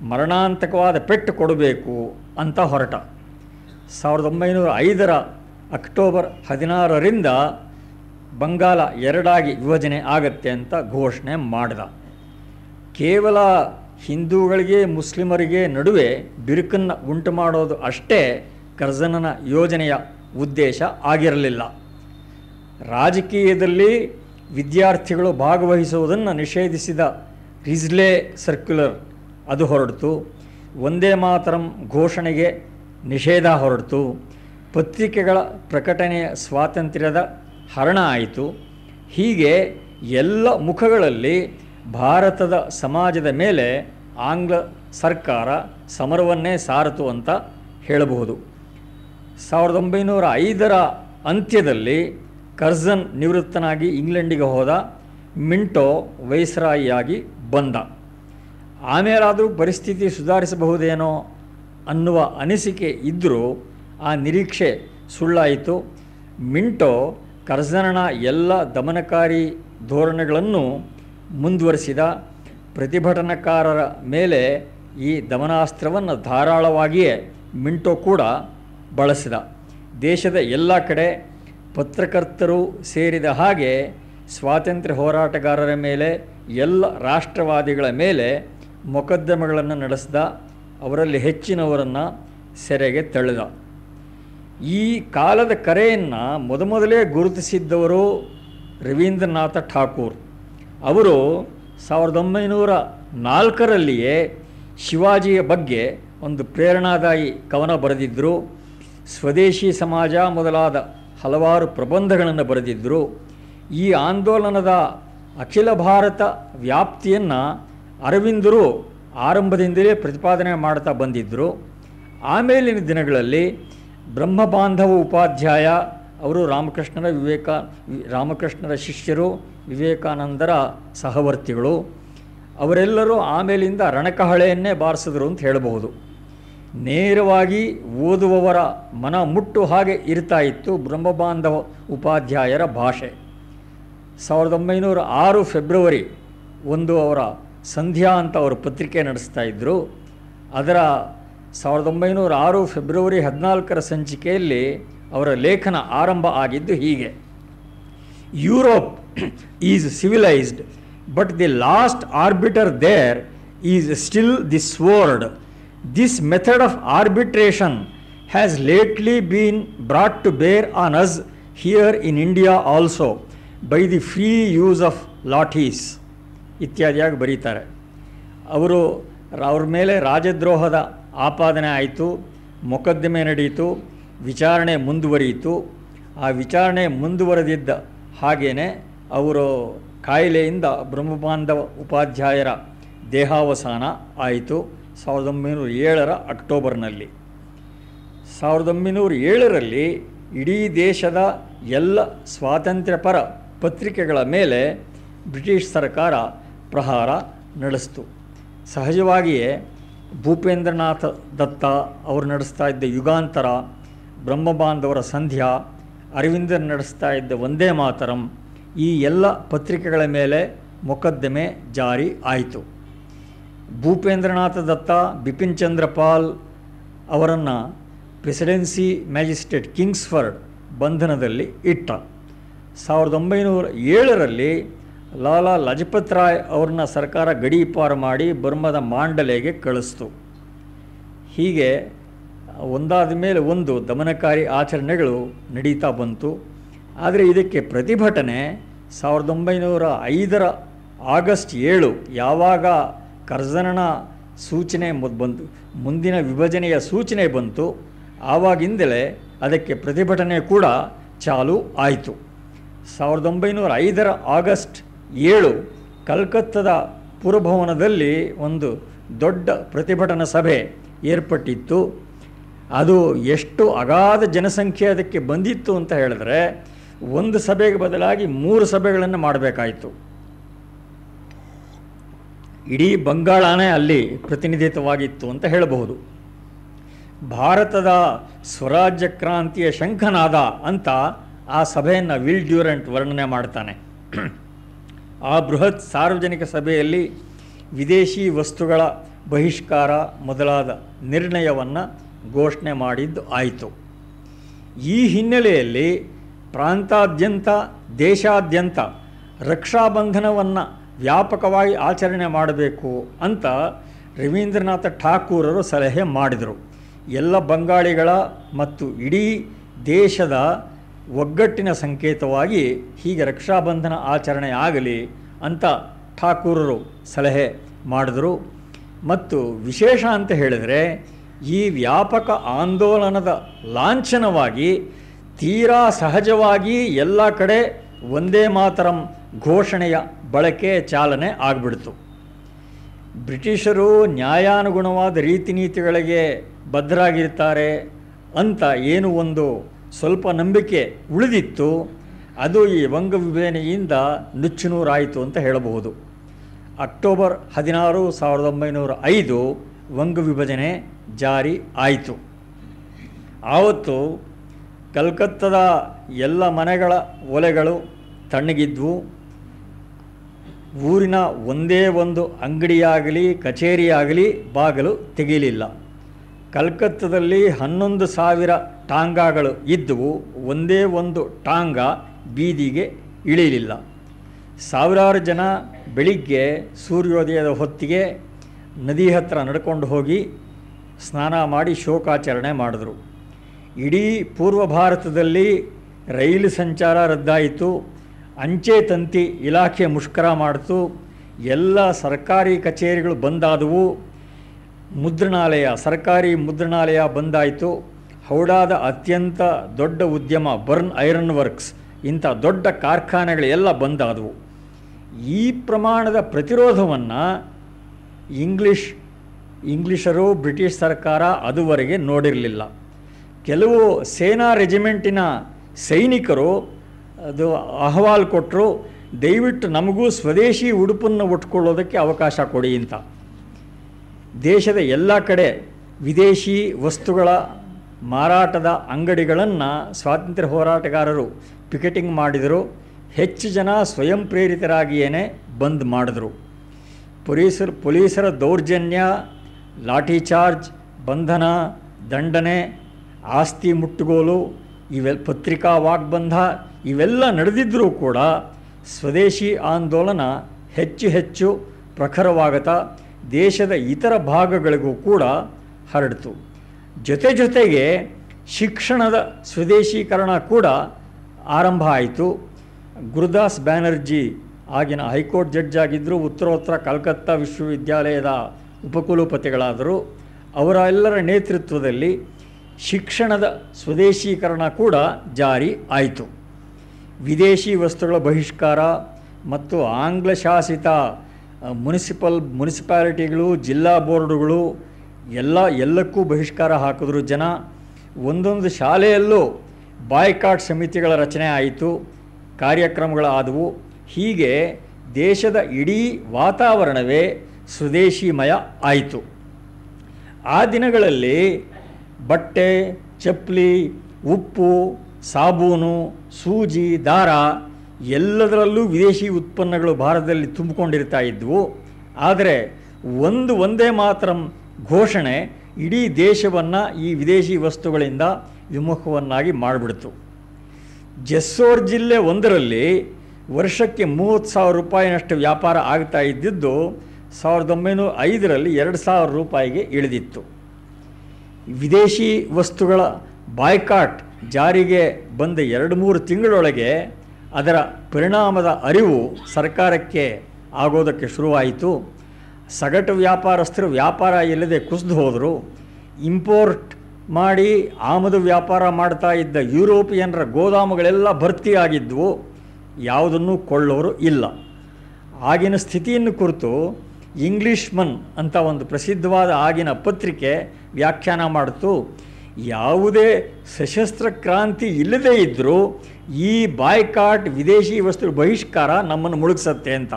ಮರಣಾಂತಕವಾದ ಪೆಟ್ಟು ಕೊಡಬೇಕು ಅಂತ ಹೊರಟ. 1905ರ ಅಕ್ಟೋಬರ್ 16ರಿಂದ ಬಂಗಾಲ 2ಆಗಿ ವಿಭಜನೆ ಆಗತ್ತೆ ಅಂತ ಘೋಷಣೆ ಮಾಡಿದ. ಕೇವಲ ಹಿಂದೂಗಳಿಗೆ ಮುಸ್ಲಿಮರಿಗೆ ನಡುವೆ ಬಿರುಕನ್ನು ಉಂಟು ಮಾಡೋದು ಅಷ್ಟೇ ಕರ್ಜನನ ಯೋಜನೆಯ ಉದ್ದೇಶ ಆಗಿರಲಿಲ್ಲ. ರಾಜಕೀಯದಲ್ಲಿ ವಿದ್ಯಾರ್ಥಿಗಳು ಭಾಗವಹಿಸುವುದನ್ನು ನಿಷೇಧಿಸಿದ ರಿಜ್ಲೆ ಸರ್ಕ್ಯುಲರ್ ಅದು ಹೊರಡಿತು. ವಂದೇ ಮಾತರಂ ಘೋಷಣೆಗೆ ನಿಷೇಧ ಹೊರಡಿತು. ಪತ್ರಿಕೆಗಳ ಪ್ರಕಟಣೆಯ ಸ್ವಾತಂತ್ರ್ಯದ ಹರಣ ಆಯಿತು. ಹೀಗೆ ಎಲ್ಲ ಮುಖಗಳಲ್ಲಿ ಭಾರತದ ಸಮಾಜದ ಮೇಲೆ ಆಂಗ್ಲ ಸರ್ಕಾರ ಸಮರವನ್ನೇ ಸಾರಿತು ಅಂತ ಹೇಳಬಹುದು. 1905ರ ಅಂತ್ಯದಲ್ಲಿ ಕರ್ಜನ್ ನಿವೃತ್ತನಾಗಿ ಇಂಗ್ಲೆಂಡಿಗೆ ಹೋದ. ಮಿಂಟೋ ವೈಸ್ರಾಯಿಯಾಗಿ ಬಂದ. ಆಮೇಲಾದರೂ ಪರಿಸ್ಥಿತಿ ಸುಧಾರಿಸಬಹುದೇನೋ ಅನ್ನುವ ಅನಿಸಿಕೆ ಇದ್ದರೂ ಆ ನಿರೀಕ್ಷೆ ಸುಳ್ಳಾಯಿತು. ಮಿಂಟೋ ಕರ್ಜನನ ಎಲ್ಲ ದಮನಕಾರಿ ಧೋರಣೆಗಳನ್ನು ಮುಂದುವರಿಸಿದ. ಪ್ರತಿಭಟನಾಕಾರರ ಮೇಲೆ ಈ ದಮನಾಸ್ತ್ರವನ್ನು ಧಾರಾಳವಾಗಿಯೇ ಮಿಂಟೋ ಕೂಡ ಬಳಸಿದ. ದೇಶದ ಎಲ್ಲ ಕಡೆ ಪತ್ರಕರ್ತರು ಸೇರಿದ ಹಾಗೆ ಸ್ವಾತಂತ್ರ್ಯ ಹೋರಾಟಗಾರರ ಮೇಲೆ, ಎಲ್ಲ ರಾಷ್ಟ್ರವಾದಿಗಳ ಮೇಲೆ ಮೊಕದ್ದಮೆಗಳನ್ನು ನಡೆಸಿದ. ಅವರಲ್ಲಿ ಹೆಚ್ಚಿನವರನ್ನು ಸೆರೆಗೆ ತಳ್ಳಿದ. ಈ ಕಾಲದ ಕರೆಯನ್ನು ಮೊದಲೇ ಗುರುತಿಸಿದ್ದವರು ರವೀಂದ್ರನಾಥ ಠಾಕೂರ್. ಅವರು 1904ರಲ್ಲಿಯೇ ಶಿವಾಜಿಯ ಬಗ್ಗೆ ಒಂದು ಪ್ರೇರಣಾದಾಯಿ ಕವನ ಬರೆದಿದ್ದರು. ಸ್ವದೇಶಿ ಸಮಾಜ ಮೊದಲಾದ ಹಲವಾರು ಪ್ರಬಂಧಗಳನ್ನು ಬರೆದಿದ್ದರು. ಈ ಆಂದೋಲನದ ಅಖಿಲ ಭಾರತ ವ್ಯಾಪ್ತಿಯನ್ನು ಅರವಿಂದರು ಆರಂಭದಿಂದಲೇ ಪ್ರತಿಪಾದನೆ ಮಾಡ್ತಾ ಬಂದಿದ್ದರು. ಆಮೇಲಿನ ದಿನಗಳಲ್ಲಿ ಬ್ರಹ್ಮಬಾಂಧವ ಉಪಾಧ್ಯಾಯ ಅವರು ರಾಮಕೃಷ್ಣರ ಶಿಷ್ಯರು, ವಿವೇಕಾನಂದರ ಸಹವರ್ತಿಗಳು. ಅವರೆಲ್ಲರೂ ಆಮೇಲಿಂದ ರಣಕಹಳೆಯನ್ನೇ ಬಾರಿಸಿದ್ರು ಅಂತ ಹೇಳಬಹುದು. ನೇರವಾಗಿ ಓದುವವರ ಮನ ಮುಟ್ಟು ಹಾಗೆ ಇರ್ತಾ ಇತ್ತು ಬ್ರಹ್ಮಬಾಂಧವ ಉಪಾಧ್ಯಾಯರ ಭಾಷೆ. 1906 ಫೆಬ್ರವರಿ 1 ಅವರ ಸಂಧ್ಯಾ ಅಂತ ಅವರು ಪತ್ರಿಕೆ ನಡೆಸ್ತಾ ಇದ್ದರು. ಅದರ 1906 ಫೆಬ್ರವರಿ 14ರ ಸಂಚಿಕೆಯಲ್ಲಿ ಅವರ ಲೇಖನ ಆರಂಭ ಆಗಿದ್ದು ಹೀಗೆ: Europe is civilised, but the last arbiter there is still the sword. This method of arbitration has lately been brought to bear on us here in India also by the free use of lathis ಇತ್ಯಾದಿಯಾಗಿ ಬರೀತಾರೆ. ಅವ್ರ ಮೇಲೆ ರಾಜದ್ರೋಹದ ಆಪಾದನೆ ಆಯಿತು, ಮೊಕದ್ದಮೆ ನಡೆಯಿತು, ವಿಚಾರಣೆ ಮುಂದುವರಿಯಿತು. ಆ ವಿಚಾರಣೆ ಮುಂದುವರೆದಿದ್ದ ಹಾಗೇ ಅವರು ಕಾಯಿಲೆಯಿಂದ ಬ್ರಹ್ಮಬಾಂಧವ ಉಪಾಧ್ಯಾಯರ ದೇಹಾವಸಾನ ಆಯಿತು 1907ರ ಅಕ್ಟೋಬರ್ನಲ್ಲಿ. 1907ರಲ್ಲಿ ಇಡೀ ದೇಶದ ಎಲ್ಲ ಸ್ವಾತಂತ್ರ್ಯಪರ ಪತ್ರಿಕೆಗಳ ಮೇಲೆ ಬ್ರಿಟಿಷ್ ಸರ್ಕಾರ ಪ್ರಹಾರ ನಡೆಸಿತು. ಸಹಜವಾಗಿಯೇ ಭೂಪೇಂದ್ರನಾಥ ದತ್ತ ಅವರು ನಡೆಸ್ತಾ ಇದ್ದ ಯುಗಾಂತರ, ಬ್ರಹ್ಮಬಾಂಧವರ ಸಂಧ್ಯಾ, ಅರವಿಂದರ್ ನಡೆಸ್ತಾ ಇದ್ದ ವಂದೇ ಮಾತರಂ, ಈ ಎಲ್ಲ ಪತ್ರಿಕೆಗಳ ಮೇಲೆ ಮೊಕದ್ದಮೆ ಜಾರಿ ಆಯಿತು. ಭೂಪೇಂದ್ರನಾಥ ದತ್ತ ಬಿಪಿನ್ ಚಂದ್ರ ಪಾಲ್ ಅವರನ್ನು ಪ್ರೆಸಿಡೆನ್ಸಿ ಮ್ಯಾಜಿಸ್ಟ್ರೇಟ್ ಕಿಂಗ್ಸ್ಫರ್ಡ್ ಬಂಧನದಲ್ಲಿ ಇಟ್ಟ. 1907ರಲ್ಲಿ ಲಾಲಾ ಲಜಪತ್ ರಾಯ್ ಅವ್ರನ್ನ ಸರ್ಕಾರ ಗಡೀಪಾರು ಮಾಡಿ ಬರ್ಮದ ಮಾಂಡಲೆಗೆ ಕಳಿಸ್ತು. ಹೀಗೆ ಒಂದಾದ ಮೇಲೆ ಒಂದು ದಮನಕಾರಿ ಆಚರಣೆಗಳು ನಡೀತಾ ಬಂತು. ಆದರೆ ಇದಕ್ಕೆ ಪ್ರತಿಭಟನೆ 1905ರ ಆಗಸ್ಟ್ 7 ಯಾವಾಗ ಕರ್ಜನನ ಸೂಚನೆ ಬಂತು, ಮುಂದಿನ ವಿಭಜನೆಯ ಸೂಚನೆ ಬಂತು, ಆವಾಗಿಂದಲೇ ಅದಕ್ಕೆ ಪ್ರತಿಭಟನೆ ಕೂಡ ಚಾಲು ಆಯಿತು. 1905ರ ಆಗಸ್ಟ್ 7 ಕಲ್ಕತ್ತಾದ ಪುರಭವನದಲ್ಲಿ ಒಂದು ದೊಡ್ಡ ಪ್ರತಿಭಟನಾ ಸಭೆ ಏರ್ಪಟ್ಟಿತ್ತು. ಅದು ಎಷ್ಟು ಅಗಾಧ ಜನಸಂಖ್ಯೆ ಅದಕ್ಕೆ ಬಂದಿತ್ತು ಅಂತ ಹೇಳಿದ್ರೆ, ಒಂದು ಸಭೆಗೆ ಬದಲಾಗಿ 3 ಸಭೆಗಳನ್ನು ಮಾಡಬೇಕಾಯಿತು. ಇಡೀ ಬಂಗಾಳನೇ ಅಲ್ಲಿ ಪ್ರತಿನಿಧಿತವಾಗಿತ್ತು ಅಂತ ಹೇಳಬಹುದು. ಭಾರತದ ಸ್ವರಾಜ್ಯ ಕ್ರಾಂತಿಯ ಶಂಖನಾದ ಅಂತ ಆ ಸಭೆಯನ್ನು ವಿಲ್ ಡ್ಯೂರೆಂಟ್ ವರ್ಣನೆ ಮಾಡ್ತಾನೆ. ಆ ಬೃಹತ್ ಸಾರ್ವಜನಿಕ ಸಭೆಯಲ್ಲಿ ವಿದೇಶಿ ವಸ್ತುಗಳ ಬಹಿಷ್ಕಾರ ಮೊದಲಾದ ನಿರ್ಣಯವನ್ನು ಘೋಷಣೆ ಮಾಡಿದ್ದು ಆಯಿತು. ಈ ಹಿನ್ನೆಲೆಯಲ್ಲಿ ಪ್ರಾಂತಾದ್ಯಂತ, ದೇಶಾದ್ಯಂತ ರಕ್ಷಾಬಂಧನವನ್ನು ವ್ಯಾಪಕವಾಗಿ ಆಚರಣೆ ಮಾಡಬೇಕು ಅಂತ ರವೀಂದ್ರನಾಥ ಠಾಕೂರರು ಸಲಹೆ ಮಾಡಿದರು. ಎಲ್ಲ ಬಂಗಾಳಿಗಳ ಮತ್ತು ಇಡೀ ದೇಶದ ಒಗ್ಗಟ್ಟಿನ ಸಂಕೇತವಾಗಿ ಹೀಗೆ ರಕ್ಷಾಬಂಧನ ಆಚರಣೆ ಆಗಲಿ ಅಂತ ಠಾಕೂರರು ಸಲಹೆ ಮಾಡಿದರು. ಮತ್ತು ವಿಶೇಷ ಅಂತ ಹೇಳಿದರೆ, ಈ ವ್ಯಾಪಕ ಆಂದೋಲನದ ಲಾಂಛನವಾಗಿ ತೀರಾ ಸಹಜವಾಗಿ ಎಲ್ಲ ಕಡೆ ವಂದೇ ಮಾತರಂ ಘೋಷಣೆಯ ಬಳಕೆ ಚಾಲನೆ ಆಗಿಬಿಡ್ತು. ಬ್ರಿಟಿಷರು ನ್ಯಾಯಾನುಗುಣವಾದ ರೀತಿ ನೀತಿಗಳಿಗೆ ಬದ್ಧರಾಗಿರ್ತಾರೆ ಅಂತ ಏನು ಒಂದು ಸ್ವಲ್ಪ ನಂಬಿಕೆ ಉಳಿದಿತ್ತು. ಅದು ಈ ವಂಗ ವಿಭಜನೆಯಿಂದ ನುಚ್ಚುನೂರಾಯಿತು ಅಂತ ಹೇಳಬಹುದು. ಅಕ್ಟೋಬರ್ 16, 1905 ವಂಗ ವಿಭಜನೆ ಜಾರಿ ಆಯಿತು. ಆವತ್ತು ಕಲ್ಕತ್ತಾದ ಎಲ್ಲ ಮನೆಗಳ ಒಲೆಗಳು ತಣ್ಣಗಿದ್ವು. ಊರಿನ ಒಂದೇ ಒಂದು ಅಂಗಡಿಯಾಗಲಿ ಕಚೇರಿಯಾಗಲಿ ಬಾಗಿಲು ತೆಗೆಯಲಿಲ್ಲ. ಕಲ್ಕತ್ತಾದಲ್ಲಿ 11,000 ಟಾಂಗಾಗಳು ಇದ್ದವು. ಒಂದೇ ಒಂದು ಟಾಂಗಾ ಬೀದಿಗೆ ಇಳಿಯಲಿಲ್ಲ. ಸಾವಿರಾರು ಜನ ಬೆಳಿಗ್ಗೆ ಸೂರ್ಯೋದಯದ ಹೊತ್ತಿಗೆ ನದಿ ಹತ್ತಿರ ನಡ್ಕೊಂಡು ಹೋಗಿ ಸ್ನಾನ ಮಾಡಿ ಶೋಕಾಚರಣೆ ಮಾಡಿದ್ರು. ಇಡೀ ಪೂರ್ವ ಭಾರತದಲ್ಲಿ ರೈಲು ಸಂಚಾರ ರದ್ದಾಯಿತು. ಅಂಚೆ ತಂತಿ ಇಲಾಖೆ ಮುಷ್ಕರ ಮಾಡಿತು. ಎಲ್ಲ ಸರ್ಕಾರಿ ಕಚೇರಿಗಳು ಬಂದಾದವು. ಸರ್ಕಾರಿ ಮುದ್ರಣಾಲಯ ಬಂದಾಯಿತು. ಹೌಡಾದ ಅತ್ಯಂತ ದೊಡ್ಡ ಉದ್ಯಮ ಬರ್ನ್ ಐರನ್ ವರ್ಕ್ಸ್ ಇಂಥ ದೊಡ್ಡ ಕಾರ್ಖಾನೆಗಳೆಲ್ಲ ಬಂದಾದವು. ಈ ಪ್ರಮಾಣದ ಪ್ರತಿರೋಧವನ್ನು ಇಂಗ್ಲಿಷರು ಬ್ರಿಟಿಷ್ ಸರ್ಕಾರ ಅದುವರೆಗೆ ನೋಡಿರಲಿಲ್ಲ. ಕೆಲವು ಸೇನಾ ರೆಜಿಮೆಂಟಿನ ಸೈನಿಕರು ಅದು ಅಹವಾಲು ಕೊಟ್ಟರು, ದಯವಿಟ್ಟು ನಮಗೂ ಸ್ವದೇಶಿ ಉಡುಪನ್ನು ಉಟ್ಕೊಳ್ಳೋದಕ್ಕೆ ಅವಕಾಶ ಕೊಡಿ ಅಂತ. ದೇಶದ ಎಲ್ಲ ಕಡೆ ವಿದೇಶಿ ವಸ್ತುಗಳ ಮಾರಾಟದ ಅಂಗಡಿಗಳನ್ನು ಸ್ವಾತಂತ್ರ್ಯ ಹೋರಾಟಗಾರರು ಪಿಕೆಟಿಂಗ್ ಮಾಡಿದರು. ಹೆಚ್ಚು ಜನ ಸ್ವಯಂ ಪ್ರೇರಿತರಾಗಿಯೇ ಬಂದ್ ಮಾಡಿದ್ರು. ಪೊಲೀಸರ ದೌರ್ಜನ್ಯ, ಲಾಠಿ ಚಾರ್ಜ್, ಬಂಧನ, ದಂಡನೆ, ಆಸ್ತಿ ಮುಟ್ಟುಗೋಲು, ಪತ್ರಿಕಾ ವಾಗ್ಬಂಧ ಇವೆಲ್ಲ ನಡೆದಿದ್ದರೂ ಕೂಡ ಸ್ವದೇಶಿ ಆಂದೋಲನ ಹೆಚ್ಚು ಹೆಚ್ಚು ಪ್ರಖರವಾಗುತ್ತಾ ದೇಶದ ಇತರ ಭಾಗಗಳಿಗೂ ಕೂಡ ಹರಡಿತು. ಜೊತೆಗೆ ಶಿಕ್ಷಣದ ಸ್ವದೇಶೀಕರಣ ಕೂಡ ಆರಂಭ ಆಯಿತು. ಗುರುದಾಸ್ ಬ್ಯಾನರ್ಜಿ ಆಗಿನ ಹೈಕೋರ್ಟ್ ಜಡ್ಜ್ ಆಗಿದ್ದರು. ಉತ್ತರೋತ್ತರ ಕಲ್ಕತ್ತಾ ವಿಶ್ವವಿದ್ಯಾಲಯದ ಉಪಕುಲಪತಿಗಳಾದರು. ಅವರ ಎಲ್ಲರ ನೇತೃತ್ವದಲ್ಲಿ ಶಿಕ್ಷಣದ ಸ್ವದೇಶೀಕರಣ ಕೂಡ ಜಾರಿ ಆಯಿತು. ವಿದೇಶಿ ವಸ್ತುಗಳ ಬಹಿಷ್ಕಾರ ಮತ್ತು ಆಂಗ್ಲ ಶಾಸಿತ ಮುನಿಸಿಪಾಲಿಟಿಗಳು, ಜಿಲ್ಲಾ ಬೋರ್ಡುಗಳು ಎಲ್ಲಕ್ಕೂ ಬಹಿಷ್ಕಾರ ಹಾಕಿದ್ರು ಜನ. ಒಂದೊಂದು ಶಾಲೆಯಲ್ಲೂ ಬಾಯ್ಕಾಟ್ ಸಮಿತಿಗಳ ರಚನೆ ಆಯಿತು, ಕಾರ್ಯಕ್ರಮಗಳಾದವು. ಹೀಗೆ ದೇಶದ ಇಡೀ ವಾತಾವರಣವೇ ಸ್ವದೇಶಿಮಯ ಆಯಿತು. ಆ ದಿನಗಳಲ್ಲಿ ಬಟ್ಟೆ, ಚಪ್ಪಲಿ, ಉಪ್ಪು, ಸಾಬೂನು, ಸೂಜಿ, ದಾರ ಎಲ್ಲದರಲ್ಲೂ ವಿದೇಶಿ ಉತ್ಪನ್ನಗಳು ಭಾರತದಲ್ಲಿ ತುಂಬಿಕೊಂಡಿರ್ತಾ ಇದ್ವು. ಆದರೆ ಒಂದೇ ಮಾತ್ರ ಘೋಷಣೆ ಇಡೀ ದೇಶವನ್ನು ಈ ವಿದೇಶಿ ವಸ್ತುಗಳಿಂದ ವಿಮುಖವನ್ನಾಗಿ ಮಾಡಿಬಿಡ್ತು. ಜೆಸ್ಸೋರ್ ಜಿಲ್ಲೆ ಒಂದರಲ್ಲಿ ವರ್ಷಕ್ಕೆ 30,000 ರೂಪಾಯಿನಷ್ಟು ವ್ಯಾಪಾರ ಆಗ್ತಾ ಇದ್ದಿದ್ದು 1905ರಲ್ಲಿ 2,000 ರೂಪಾಯಿಗೆ ಇಳಿದಿತ್ತು. ವಿದೇಶಿ ವಸ್ತುಗಳ ಬಾಯ್ಕಾಟ್ ಜಾರಿಗೆ ಬಂದ 2-3 ತಿಂಗಳೊಳಗೆ ಅದರ ಪರಿಣಾಮದ ಅರಿವು ಸರ್ಕಾರಕ್ಕೆ ಆಗೋದಕ್ಕೆ ಶುರುವಾಯಿತು. ಸಗಟು ವ್ಯಾಪಾರಸ್ಥರು ವ್ಯಾಪಾರ ಇಲ್ಲದೆ ಕುಸಿದು ಹೋದರು. ಇಂಪೋರ್ಟ್ ಮಾಡಿ ಆಮದು ವ್ಯಾಪಾರ ಮಾಡ್ತಾ ಇದ್ದ ಯುರೋಪಿಯನ್ರ ಗೋದಾಮುಗಳೆಲ್ಲ ಭರ್ತಿಯಾಗಿದ್ವು. ಯಾವುದನ್ನು ಕೊಳ್ಳೋರು ಇಲ್ಲ. ಆಗಿನ ಸ್ಥಿತಿಯನ್ನು ಕುರಿತು ಇಂಗ್ಲಿಷ್ಮನ್ ಅಂತ ಒಂದು ಪ್ರಸಿದ್ಧವಾದ ಆಗಿನ ಪತ್ರಿಕೆ ವ್ಯಾಖ್ಯಾನ ಮಾಡಿತು. ಯಾವುದೇ ಸಶಸ್ತ್ರ ಕ್ರಾಂತಿ ಇಲ್ಲದೇ ಇದ್ದರೂ ಈ ಬಾಯ್ಕಾಟ್ ವಿದೇಶಿ ವಸ್ತು ಬಹಿಷ್ಕಾರ ನಮ್ಮನ್ನು ಮುಳುಗಿಸತ್ತೆ ಅಂತ.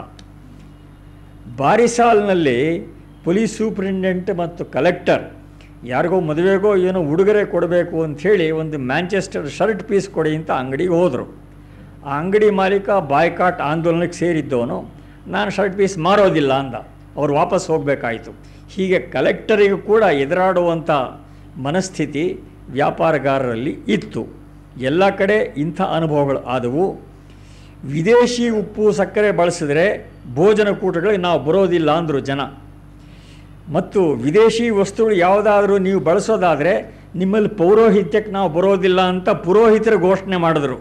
ಬಾರಿಸಾಲ್ನಲ್ಲಿ ಪೊಲೀಸ್ ಸೂಪ್ರಿಂಟೆಂಡೆಂಟ್ ಮತ್ತು ಕಲೆಕ್ಟರ್ ಯಾರಿಗೋ ಮದುವೆಗೋ ಏನೋ ಉಡುಗೊರೆ ಕೊಡಬೇಕು ಅಂಥೇಳಿ ಒಂದು ಮ್ಯಾಂಚೆಸ್ಟರ್ ಶರ್ಟ್ ಪೀಸ್ ಕೊಡಿ ಅಂತ ಅಂಗಡಿಗೆ ಹೋದರು. ಆ ಅಂಗಡಿ ಮಾಲೀಕ ಬಾಯ್ಕಾಟ್ ಆಂದೋಲನಕ್ಕೆ ಸೇರಿದ್ದವನು, ನಾನು ಶರ್ಟ್ ಪೀಸ್ ಮಾರೋದಿಲ್ಲ ಅಂದ. ಅವರು ವಾಪಸ್ ಹೋಗಬೇಕಾಯಿತು. ಹೀಗೆ ಕಲೆಕ್ಟರಿಗೂ ಕೂಡ ಎದುರಾಡುವಂಥ ಮನಸ್ಥಿತಿ ವ್ಯಾಪಾರಗಾರರಲ್ಲಿ ಇತ್ತು. ಎಲ್ಲ ಕಡೆ ಇಂಥ ಅನುಭವಗಳು ಆದವು. ವಿದೇಶಿ ಉಪ್ಪು ಸಕ್ಕರೆ ಬಳಸಿದ್ರೆ ಭೋಜನ ಕೂಟಗಳಿಗೆ ನಾವು ಬರೋದಿಲ್ಲ ಅಂದರು ಜನ. ಮತ್ತು ವಿದೇಶಿ ವಸ್ತುಗಳು ಯಾವುದಾದ್ರೂ ನೀವು ಬಳಸೋದಾದರೆ ನಿಮ್ಮಲ್ಲಿ ಪೌರೋಹಿತ್ಯಕ್ಕೆ ನಾವು ಬರೋದಿಲ್ಲ ಅಂತ ಪುರೋಹಿತರು ಘೋಷಣೆ ಮಾಡಿದ್ರು.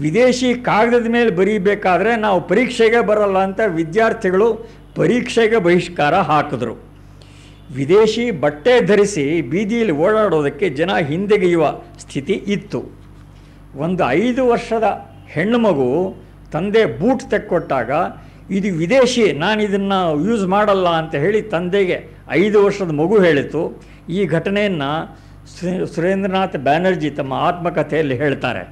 ವಿದೇಶಿ ಕಾಗದದ ಮೇಲೆ ಬರೀಬೇಕಾದ್ರೆ ನಾವು ಪರೀಕ್ಷೆಗೆ ಬರಲ್ಲ ಅಂತ ವಿದ್ಯಾರ್ಥಿಗಳು ಪರೀಕ್ಷೆಗೆ ಬಹಿಷ್ಕಾರ ಹಾಕಿದ್ರು. ವಿದೇಶಿ ಬಟ್ಟೆ ಧರಿಸಿ ಬೀದಿಯಲ್ಲಿ ಓಡಾಡೋದಕ್ಕೆ ಜನ ಹಿಂದೆಗೆಯುವ ಸ್ಥಿತಿ ಇತ್ತು. ಒಂದು 5 ವರ್ಷದ ಹೆಣ್ಣು ಮಗು ತಂದೆ ಬೂಟ್ ತೆಕ್ಕೊಟ್ಟಾಗ ಇದು ವಿದೇಶಿ, ನಾನು ಇದನ್ನು ಯೂಸ್ ಮಾಡಲ್ಲ ಅಂತ ಹೇಳಿ ತಂದೆಗೆ 5 ವರ್ಷದ ಮಗು ಹೇಳಿತು. ಈ ಘಟನೆಯನ್ನು ಸುರೇಂದ್ರನಾಥ್ ಬ್ಯಾನರ್ಜಿ ತಮ್ಮ ಆತ್ಮಕಥೆಯಲ್ಲಿ ಹೇಳ್ತಾರೆ,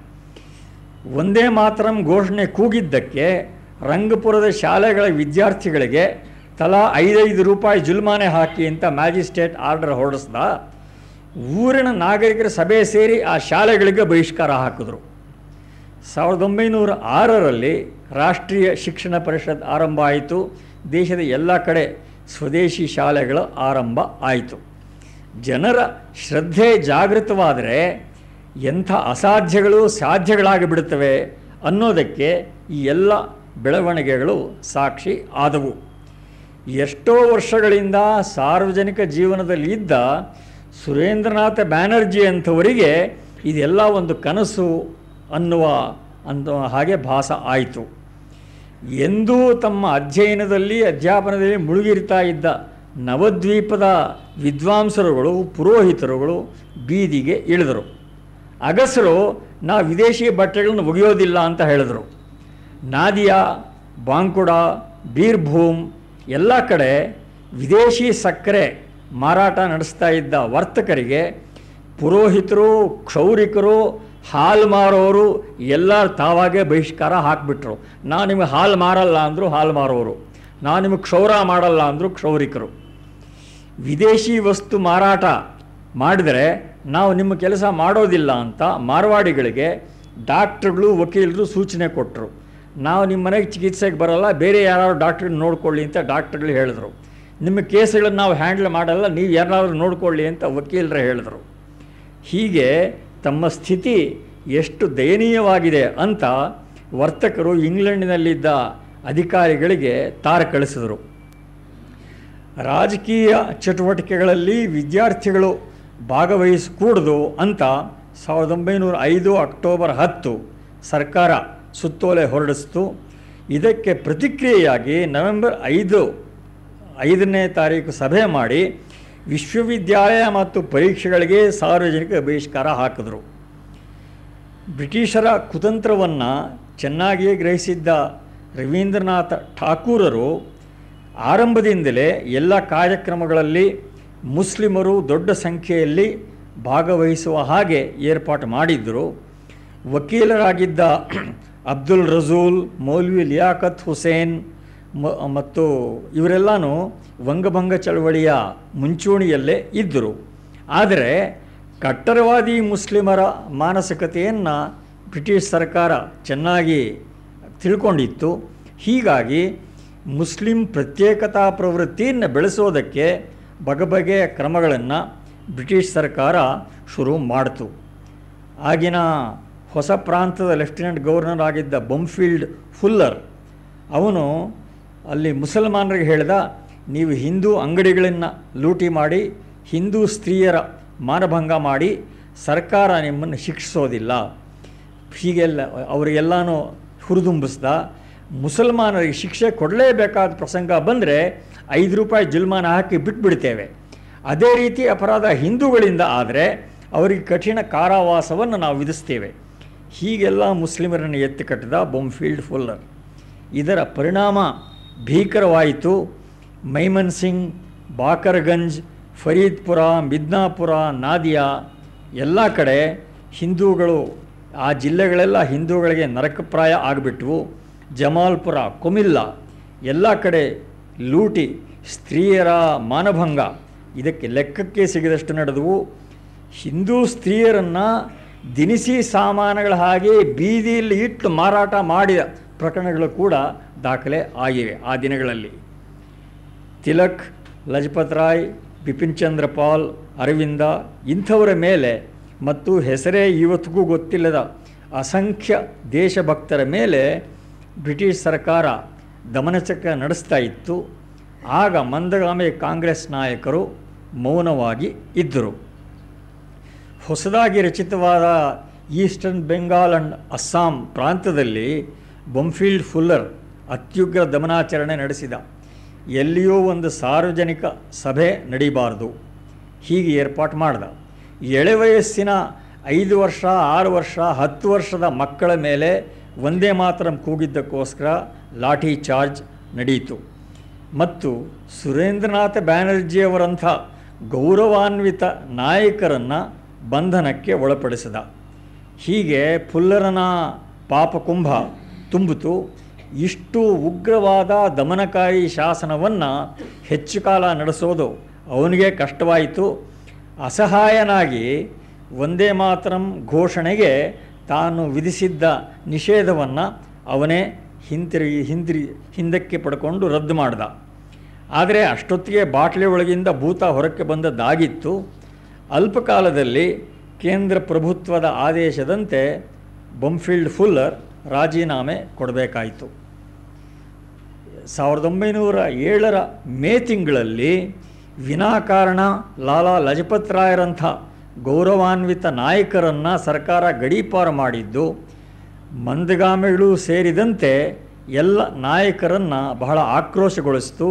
ಒಂದೇ ಮಾತರಂ ಘೋಷಣೆ ಕೂಗಿದ್ದಕ್ಕೆ ರಂಗಪುರದ ಶಾಲೆಗಳ ವಿದ್ಯಾರ್ಥಿಗಳಿಗೆ ತಲಾ 5 ರೂಪಾಯಿ ಜುಲ್ಮಾನೆ ಹಾಕಿ ಅಂತ ಮ್ಯಾಜಿಸ್ಟ್ರೇಟ್ ಆರ್ಡರ್ ಹೊರಡಿಸ್ದ. ಊರಿನ ನಾಗರಿಕರ ಸಭೆ ಸೇರಿ ಆ ಶಾಲೆಗಳಿಗೆ ಬಹಿಷ್ಕಾರ ಹಾಕಿದ್ರು. 1906ರಲ್ಲಿ ರಾಷ್ಟ್ರೀಯ ಶಿಕ್ಷಣ ಪರಿಷತ್ ಆರಂಭ ಆಯಿತು. ದೇಶದ ಎಲ್ಲ ಕಡೆ ಸ್ವದೇಶಿ ಶಾಲೆಗಳ ಆರಂಭ ಆಯಿತು. ಜನರ ಶ್ರದ್ಧೆ ಜಾಗೃತವಾದರೆ ಎಂಥ ಅಸಾಧ್ಯಗಳು ಸಾಧ್ಯಗಳಾಗಿ ಬಿಡುತ್ತವೆ ಅನ್ನೋದಕ್ಕೆ ಈ ಎಲ್ಲ ಬೆಳವಣಿಗೆಗಳು ಸಾಕ್ಷಿ ಆದವು. ಎಷ್ಟೋ ವರ್ಷಗಳಿಂದ ಸಾರ್ವಜನಿಕ ಜೀವನದಲ್ಲಿ ಇದ್ದ ಸುರೇಂದ್ರನಾಥ ಬ್ಯಾನರ್ಜಿ ಅಂಥವರಿಗೆ ಇದೆಲ್ಲ ಒಂದು ಕನಸು ಅನ್ನುವ ಹಾಗೆ ಭಾಸ ಆಯಿತು. ಎಂದೂ ತಮ್ಮ ಅಧ್ಯಯನದಲ್ಲಿ ಮುಳುಗಿರ್ತಾ ಇದ್ದ ನವದ್ವೀಪದ ವಿದ್ವಾಂಸರುಗಳು ಪುರೋಹಿತರುಗಳು ಬೀದಿಗೆ ಇಳಿದರು. ಅಗಸರು ನಾವು ವಿದೇಶಿ ಬಟ್ಟೆಗಳನ್ನು ಒಗೆಯೋದಿಲ್ಲ ಅಂತ ಹೇಳಿದರು. ನಾದಿಯಾ, ಬಾಂಕುಡಾ, ಬೀರ್ಭೂಮ್ ಎಲ್ಲ ಕಡೆ ವಿದೇಶಿ ಸಕ್ಕರೆ ಮಾರಾಟ ನಡೆಸ್ತಾ ಇದ್ದ ವರ್ತಕರಿಗೆ ಪುರೋಹಿತರು, ಕ್ಷೌರಿಕರು, ಹಾಲು ಮಾರೋರು ಎಲ್ಲರೂ ತಾವಾಗೇ ಬಹಿಷ್ಕಾರ ಹಾಕಿಬಿಟ್ರು. ನಾವು ನಿಮಗೆ ಹಾಲು ಮಾರಲ್ಲ ಅಂದರು ಹಾಲು ಮಾರೋರು, ನಾವು ನಿಮಗೆ ಕ್ಷೌರ ಮಾಡಲ್ಲ ಅಂದರು ಕ್ಷೌರಿಕರು. ವಿದೇಶಿ ವಸ್ತು ಮಾರಾಟ ಮಾಡಿದರೆ ನಾವು ನಿಮ್ಮ ಕೆಲಸ ಮಾಡೋದಿಲ್ಲ ಅಂತ ಮಾರ್ವಾಡಿಗಳಿಗೆ ಡಾಕ್ಟ್ರುಗಳು ವಕೀಲರು ಸೂಚನೆ ಕೊಟ್ಟರು. ನಾವು ನಿಮ್ಮ ಮನೆಗೆ ಚಿಕಿತ್ಸೆಗೆ ಬರಲ್ಲ, ಬೇರೆ ಯಾರು ಡಾಕ್ಟ್ರನ್ನ ನೋಡ್ಕೊಳ್ಳಿ ಅಂತ ಡಾಕ್ಟ್ರುಗಳು ಹೇಳಿದ್ರು. ನಿಮ್ಮ ಕೇಸುಗಳನ್ನು ನಾವು ಹ್ಯಾಂಡಲ್ ಮಾಡಲ್ಲ, ನೀವು ಯಾರಾದರೂ ನೋಡ್ಕೊಳ್ಳಿ ಅಂತ ವಕೀಲರು ಹೇಳಿದರು. ಹೀಗೆ ತಮ್ಮ ಸ್ಥಿತಿ ಎಷ್ಟು ದಯನೀಯವಾಗಿದೆ ಅಂತ ವರ್ತಕರು ಇಂಗ್ಲೆಂಡಿನಲ್ಲಿದ್ದ ಅಧಿಕಾರಿಗಳಿಗೆ ತಾರ ಕಳಿಸಿದರು. ರಾಜಕೀಯ ಚಟುವಟಿಕೆಗಳಲ್ಲಿ ವಿದ್ಯಾರ್ಥಿಗಳು ಭಾಗವಹಿಸಕೂಡದು ಅಂತ 1905 ಅಕ್ಟೋಬರ್ 10 ಸರ್ಕಾರ ಸುತ್ತೋಲೆ ಹೊರಡಿಸಿತು. ಇದಕ್ಕೆ ಪ್ರತಿಕ್ರಿಯೆಯಾಗಿ ನವೆಂಬರ್ 5ನೇ ತಾರೀಕು ಸಭೆ ಮಾಡಿ ವಿಶ್ವವಿದ್ಯಾಲಯ ಮತ್ತು ಪರೀಕ್ಷೆಗಳಿಗೆ ಸಾರ್ವಜನಿಕ ಬಹಿಷ್ಕಾರ ಹಾಕಿದ್ರು. ಬ್ರಿಟಿಷರ ಕುತಂತ್ರವನ್ನು ಚೆನ್ನಾಗಿಯೇ ಗ್ರಹಿಸಿದ್ದ ರವೀಂದ್ರನಾಥ ಠಾಕೂರರು ಆರಂಭದಿಂದಲೇ ಎಲ್ಲ ಕಾರ್ಯಕ್ರಮಗಳಲ್ಲಿ ಮುಸ್ಲಿಮರು ದೊಡ್ಡ ಸಂಖ್ಯೆಯಲ್ಲಿ ಭಾಗವಹಿಸುವ ಹಾಗೆ ಏರ್ಪಾಟು ಮಾಡಿದ್ದರು. ವಕೀಲರಾಗಿದ್ದ ಅಬ್ದುಲ್ ರಜೂಲ್, ಮೌಲ್ವಿ ಲಿಯಾಕತ್ ಹುಸೇನ್ ಮತ್ತು ಇವರೆಲ್ಲನೂ ವಂಗಭಂಗ ಚಳವಳಿಯ ಮುಂಚೂಣಿಯಲ್ಲೇ ಇದ್ದರು. ಆದರೆ ಕಟ್ಟರವಾದಿ ಮುಸ್ಲಿಮರ ಮಾನಸಿಕತೆಯನ್ನು ಬ್ರಿಟಿಷ್ ಸರ್ಕಾರ ಚೆನ್ನಾಗಿ ತಿಳ್ಕೊಂಡಿತ್ತು. ಹೀಗಾಗಿ ಮುಸ್ಲಿಂ ಪ್ರತ್ಯೇಕತಾ ಪ್ರವೃತ್ತಿಯನ್ನು ಬೆಳೆಸೋದಕ್ಕೆ ಬಗೆಬಗೆಯ ಕ್ರಮಗಳನ್ನು ಬ್ರಿಟಿಷ್ ಸರ್ಕಾರ ಶುರು ಮಾಡಿತು. ಆಗಿನ ಹೊಸ ಪ್ರಾಂತದ ಲೆಫ್ಟಿನೆಂಟ್ ಗವರ್ನರ್ ಆಗಿದ್ದ ಬಂಫೀಲ್ಡ್ ಫುಲ್ಲರ್ ಅವನು ಅಲ್ಲಿ ಮುಸಲ್ಮಾನರಿಗೆ ಹೇಳಿದ, ನೀವು ಹಿಂದೂ ಅಂಗಡಿಗಳನ್ನು ಲೂಟಿ ಮಾಡಿ ಹಿಂದೂ ಸ್ತ್ರೀಯರ ಮಾನಭಂಗ ಮಾಡಿ ಸರ್ಕಾರ ನಿಮ್ಮನ್ನು ಶಿಕ್ಷಿಸೋದಿಲ್ಲ. ಹೀಗೆಲ್ಲ ಅವರಿಗೆಲ್ಲನೂ ಹುರಿದುಂಬಿಸ್ದ. ಮುಸಲ್ಮಾನರಿಗೆ ಶಿಕ್ಷೆ ಕೊಡಲೇಬೇಕಾದ ಪ್ರಸಂಗ ಬಂದರೆ 5 ರೂಪಾಯಿ ಜುಲ್ಮಾನ ಹಾಕಿ ಬಿಟ್ಬಿಡ್ತೇವೆ. ಅದೇ ರೀತಿ ಅಪರಾಧ ಹಿಂದೂಗಳಿಂದ ಆದರೆ ಅವರಿಗೆ ಕಠಿಣ ಕಾರಾವಾಸವನ್ನು ನಾವು ವಿಧಿಸ್ತೇವೆ. ಹೀಗೆಲ್ಲ ಮುಸ್ಲಿಮರನ್ನು ಎತ್ತಿ ಕಟ್ಟಿದ ಬಂಫೀಲ್ಡ್ ಫುಲ್ಲರ್. ಇದರ ಪರಿಣಾಮ ಭೀಕರವಾಯಿತು. ಮೈಮನ್ ಸಿಂಗ್, ಬಾಕರ್ಗಂಜ್, ಫರೀದ್ಪುರ, ಮಿದ್ನಾಪುರ, ನಾದಿಯಾ ಎಲ್ಲ ಕಡೆ ಹಿಂದೂಗಳು, ಆ ಜಿಲ್ಲೆಗಳೆಲ್ಲ ಹಿಂದೂಗಳಿಗೆ ನರಕಪ್ರಾಯ ಆಗಿಬಿಟ್ವು. ಜಮಾಲ್ಪುರ, ಕುಮಿಲ್ಲಾ ಎಲ್ಲ ಕಡೆ ಲೂಟಿ, ಸ್ತ್ರೀಯರ ಮಾನಭಂಗ ಇದಕ್ಕೆ ಲೆಕ್ಕಕ್ಕೆ ಸಿಗದಷ್ಟು ನಡೆದವು. ಹಿಂದೂ ಸ್ತ್ರೀಯರನ್ನು ದಿನಸಿ ಸಾಮಾನುಗಳ ಹಾಗೆ ಬೀದಿಯಲ್ಲಿ ಇಟ್ಟು ಮಾರಾಟ ಮಾಡಿದ ಪ್ರಕರಣಗಳು ಕೂಡ ದಾಖಲೆ ಆಗಿವೆ ಆ ದಿನಗಳಲ್ಲಿ. ತಿಲಕ್, ಲಜಪತ್ ರಾಯ್, ಬಿಪಿನ್ ಚಂದ್ರ ಪಾಲ್, ಅರವಿಂದ ಇಂಥವರ ಮೇಲೆ ಮತ್ತು ಹೆಸರೇ ಇವತ್ತಿಗೂ ಗೊತ್ತಿಲ್ಲದ ಅಸಂಖ್ಯ ದೇಶಭಕ್ತರ ಮೇಲೆ ಬ್ರಿಟಿಷ್ ಸರ್ಕಾರ ದಮನಚಕ್ರ ನಡೆಸ್ತಾ ಇತ್ತು. ಆಗ ಮಂದಗಾಮಿ ಕಾಂಗ್ರೆಸ್ ನಾಯಕರು ಮೌನವಾಗಿ ಇದ್ದರು. ಹೊಸದಾಗಿ ರಚಿತವಾದ ಈಸ್ಟರ್ನ್ ಬೆಂಗಾಲ್ ಅಂಡ್ ಅಸ್ಸಾಂ ಪ್ರಾಂತದಲ್ಲಿ ಬಂಫೀಲ್ಡ್ ಫುಲ್ಲರ್ ಅತ್ಯುಗ್ರ ದಮನಾಚರಣೆ ನಡೆಸಿದ. ಎಲ್ಲಿಯೂ ಒಂದು ಸಾರ್ವಜನಿಕ ಸಭೆ ನಡೀಬಾರದು ಹೀಗೆ ಏರ್ಪಾಟು ಮಾಡಿದ. ಎಳೆ ವಯಸ್ಸಿನ 5 ವರ್ಷ, 6 ವರ್ಷ, 10 ವರ್ಷದ ಮಕ್ಕಳ ಮೇಲೆ ಒಂದೇ ಮಾತರಂ ಕೂಗಿದ್ದಕ್ಕೋಸ್ಕರ ಲಾಠಿ ಚಾರ್ಜ್ ನಡೆಯಿತು. ಮತ್ತು ಸುರೇಂದ್ರನಾಥ ಬ್ಯಾನರ್ಜಿಯವರಂಥ ಗೌರವಾನ್ವಿತ ನಾಯಕರನ್ನು ಬಂಧನಕ್ಕೆ ಒಳಪಡಿಸಿದ. ಹೀಗೆ ಪುಲ್ಲರನ ಪಾಪಕುಂಭ ತುಂಬಿತು. ಇಷ್ಟು ಉಗ್ರವಾದ ದಮನಕಾರಿ ಶಾಸನವನ್ನು ಹೆಚ್ಚು ಕಾಲ ನಡೆಸೋದು ಅವನಿಗೆ ಕಷ್ಟವಾಯಿತು. ಅಸಹಾಯನಾಗಿ ವಂದೇ ಮಾತರಂ ಘೋಷಣೆಗೆ ತಾನು ವಿಧಿಸಿದ್ದ ನಿಷೇಧವನ್ನು ಅವನೇ ಹಿಂದಕ್ಕೆ ಪಡ್ಕೊಂಡು ರದ್ದು ಮಾಡ್ದ. ಆದರೆ ಅಷ್ಟೊತ್ತಿಗೆ ಬಾಟ್ಲಿ ಒಳಗಿಂದ ಭೂತ ಹೊರಕ್ಕೆ ಬಂದದ್ದಾಗಿತ್ತು. ಅಲ್ಪಕಾಲದಲ್ಲಿ ಕೇಂದ್ರ ಪ್ರಭುತ್ವದ ಆದೇಶದಂತೆ ಬಂಫೀಲ್ಡ್ ಫುಲ್ಲರ್ ರಾಜೀನಾಮೆ ಕೊಡಬೇಕಾಯಿತು. 1907 ಮೇ ತಿಂಗಳಲ್ಲಿ ವಿನಾಕಾರಣ ಲಾಲಾ ಲಜಪತ್ ರಾಯರಂಥ ಗೌರವಾನ್ವಿತ ನಾಯಕರನ್ನು ಸರ್ಕಾರ ಗಡೀಪಾರು ಮಾಡಿದ್ದು ಮಂದಗಾಮಿಗಳು ಸೇರಿದಂತೆ ಎಲ್ಲ ನಾಯಕರನ್ನು ಬಹಳ ಆಕ್ರೋಶಗೊಳಿಸಿತು.